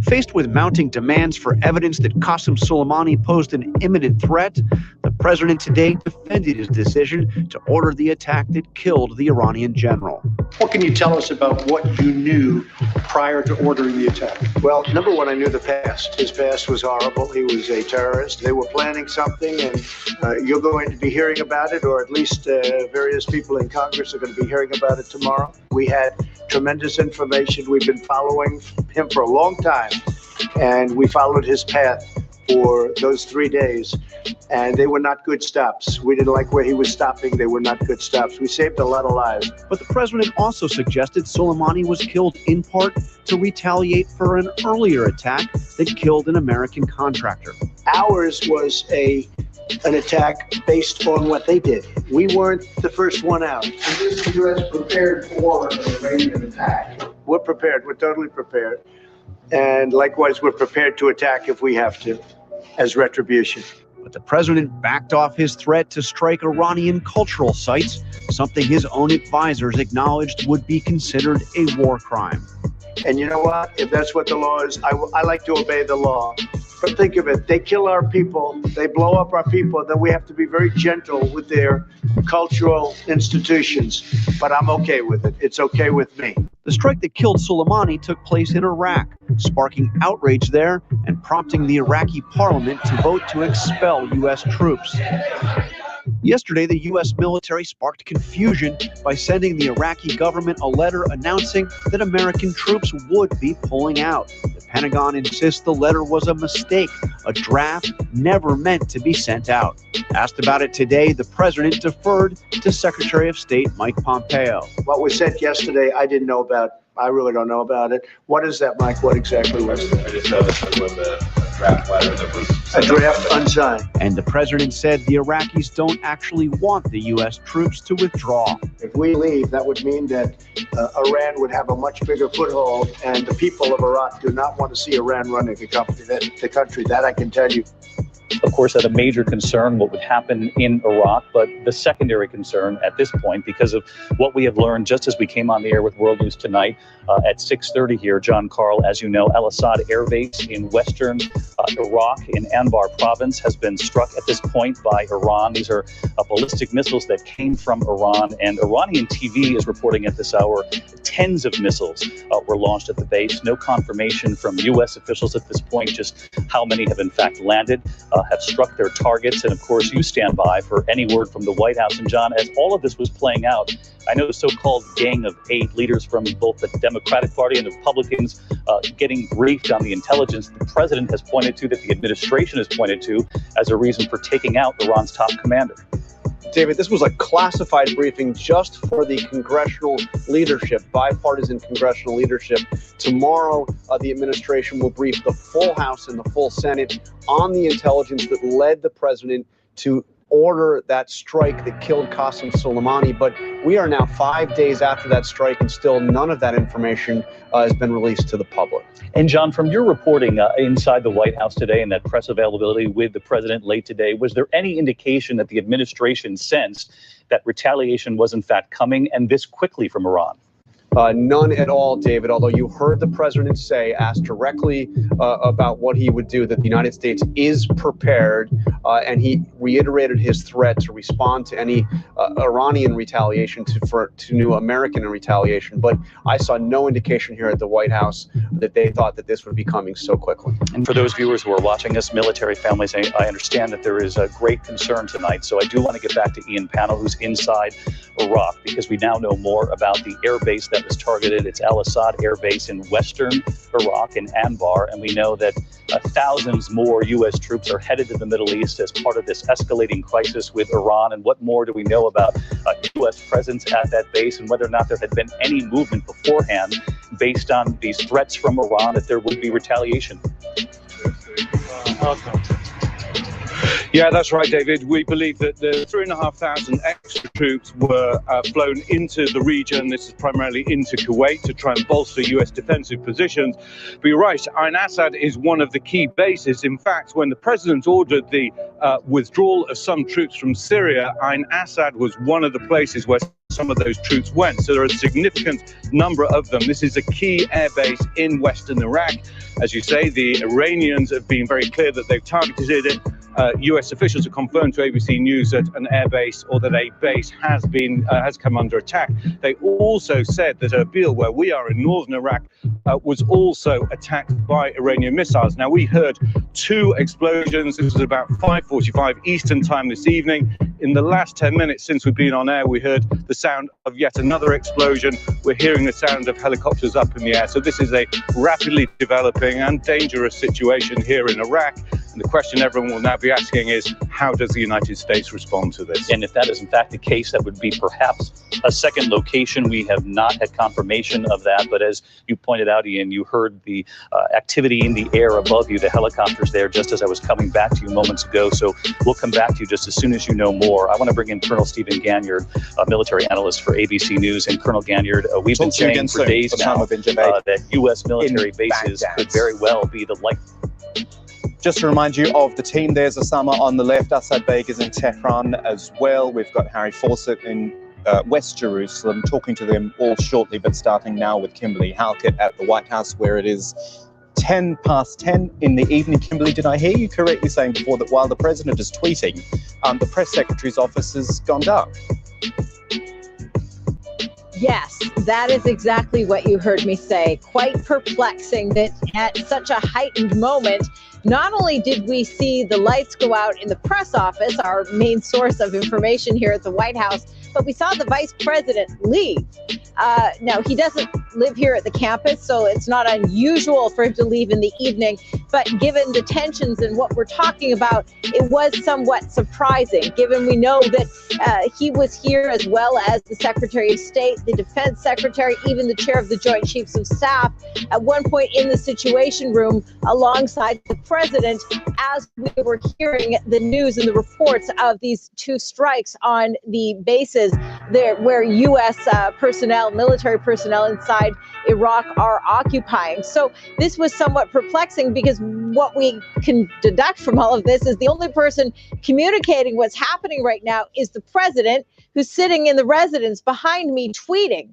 Faced with mounting demands for evidence that Qasem Soleimani posed an imminent threat, the president today defended his decision to order the attack that killed the Iranian general. What can you tell us about what you knew prior to ordering the attack? Well, number one, I knew the past. His past was horrible. He was a terrorist. They were planning something, and you're going to be hearing about it, or at least various people in Congress are going to be hearing about it tomorrow. We had tremendous information. We've been following him for a long time, and we followed his path for those 3 days, and they were not good stops. We didn't like where he was stopping. They were not good stops. We saved a lot of lives. But the president also suggested Soleimani was killed in part to retaliate for an earlier attack that killed an American contractor. Ours was an attack based on what they did. We weren't the first one out. Is the U.S. prepared for an Iranian attack? We're prepared. We're totally prepared. And likewise, we're prepared to attack if we have to, as retribution. But the president backed off his threat to strike Iranian cultural sites, something his own advisors acknowledged would be considered a war crime. And you know what? If that's what the law is, I like to obey the law. But think of it, they kill our people, they blow up our people, then we have to be very gentle with their cultural institutions. But I'm okay with it. It's okay with me. The strike that killed Soleimani took place in Iraq, sparking outrage there and prompting the Iraqi parliament to vote to expel U.S. troops. Yesterday, the U.S. military sparked confusion by sending the Iraqi government a letter announcing that American troops would be pulling out. The Pentagon insists the letter was a mistake, a draft never meant to be sent out. Asked about it today, the president deferred to Secretary of State Mike Pompeo. What was said yesterday, I didn't know about. I really don't know about it. What is that, Mike? What exactly was it? I just know that there was a draft letter that was a draft unsigned. And the president said the Iraqis don't actually want the U.S. troops to withdraw. If we leave, that would mean that Iran would have a much bigger foothold, and the people of Iraq do not want to see Iran running the country. That I can tell you. Of course, had a major concern what would happen in Iraq, but the secondary concern at this point, because of what we have learned just as we came on the air with World News Tonight at 6:30 here, John Karl, as you know, Al Assad Air Base in western Iraq in Anbar province has been struck at this point by Iran. These are ballistic missiles that came from Iran, and Iranian TV is reporting at this hour tens of missiles were launched at the base. No confirmation from U.S. officials at this point, just how many have in fact landed. Have struck their targets. And of course, you stand by for any word from the White House. And John, as all of this was playing out, I know the so-called gang of 8 leaders from both the Democratic Party and the Republicans getting briefed on the intelligence the president has pointed to, that the administration has pointed to as a reason for taking out Iran's top commander. David, this was a classified briefing just for the congressional leadership, bipartisan congressional leadership. Tomorrow, the administration will brief the full House and the full Senate on the intelligence that led the president to order that strike that killed Qasem Soleimani. But we are now 5 days after that strike, and still none of that information has been released to the public. And John, from your reporting inside the White House today and that press availability with the president late today, was there any indication that the administration sensed that retaliation was in fact coming, and this quickly, from Iran? None at all, David, although you heard the president say, asked directly about what he would do, that the United States is prepared and he reiterated his threat to respond to any Iranian retaliation to new American retaliation. But I saw no indication here at the White House that they thought that this would be coming so quickly. And for those viewers who are watching us, military families, I understand that there is a great concern tonight. So I do want to get back to Ian Pannell, who's inside Iraq, because we now know more about the air base that was targeted. It's Al Assad Air Base in western Iraq in Anbar, and we know that thousands more U.S. troops are headed to the Middle East as part of this escalating crisis with Iran. And what more do we know about U.S. presence at that base, and whether or not there had been any movement beforehand based on these threats from Iran that there would be retaliation? Yeah, that's right, David. We believe that the 3,500 extra troops were flown into the region. This is primarily into Kuwait to try and bolster U.S. defensive positions. But you're right, Ain Assad is one of the key bases. In fact, when the president ordered the withdrawal of some troops from Syria, Ain Assad was one of the places where some of those troops went. So there are a significant number of them. This is a key air base in western Iraq. As you say, the Iranians have been very clear that they've targeted it. U.S. officials have confirmed to ABC News that an air base or that a base has come under attack. They also said that Erbil, where we are in northern Iraq, was also attacked by Iranian missiles. Now, we heard 2 explosions. This was about 5:45 Eastern time this evening. In the last 10 minutes since we've been on air, we heard the sound of yet another explosion. We're hearing the sound of helicopters up in the air. So this is a rapidly developing and dangerous situation here in Iraq. And the question everyone will now be asking is, how does the United States respond to this? And if that is in fact the case, that would be perhaps a second location. We have not had confirmation of that. But as you pointed out, Ian, you heard the activity in the air above you, the helicopters there, just as I was coming back to you moments ago. So we'll come back to you just as soon as you know more. I want to bring in Colonel Stephen Ganyard, a military analyst for ABC News. And Colonel Ganyard, we've been saying for days now that U.S. military bases could very well be the like. Just to remind you of the team, there's Osama on the left, Assad Baig is in Tehran as well. We've got Harry Fawcett in West Jerusalem, talking to them all shortly, but starting now with Kimberly Halkett at the White House, where it is 10 past 10 in the evening. Kimberly, did I hear you correctly saying before that while the president is tweeting, the press secretary's office has gone dark? Yes, that is exactly what you heard me say. Quite perplexing that at such a heightened moment, not only did we see the lights go out in the press office, our main source of information here at the White House, but we saw the vice president leave. Now, he doesn't live here at the campus, so it's not unusual for him to leave in the evening. But given the tensions and what we're talking about, it was somewhat surprising, given we know that he was here as well as the Secretary of State, the Defense Secretary, even the chair of the Joint Chiefs of Staff, at one point in the Situation Room alongside the president, as we were hearing the news and the reports of these 2 strikes on the bases there where U.S. personnel, military personnel inside Iraq are occupying. So this was somewhat perplexing, because what we can deduct from all of this is the only person communicating what's happening right now is the president, who's sitting in the residence behind me tweeting,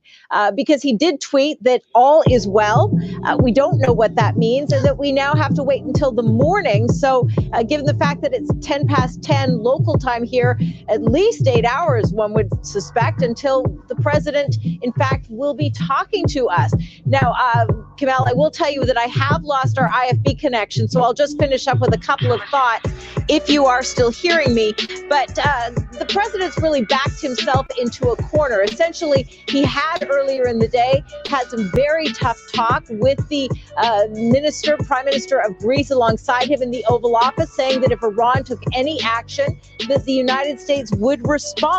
because he did tweet that all is well. We don't know what that means, and that we now have to wait until the morning. So given the fact that it's 10 past 10 local time here, at least 8 hours, one would suspect, until the president, in fact, will be talking to us. Now, Kamal, I will tell you that I have lost our IFB connection, so I'll just finish up with a couple of thoughts if you are still hearing me. But the president's really backed himself into a corner. Essentially, he had earlier in the day had some very tough talk with the Prime Minister of Greece alongside him in the Oval Office, saying that if Iran took any action, that the United States would respond.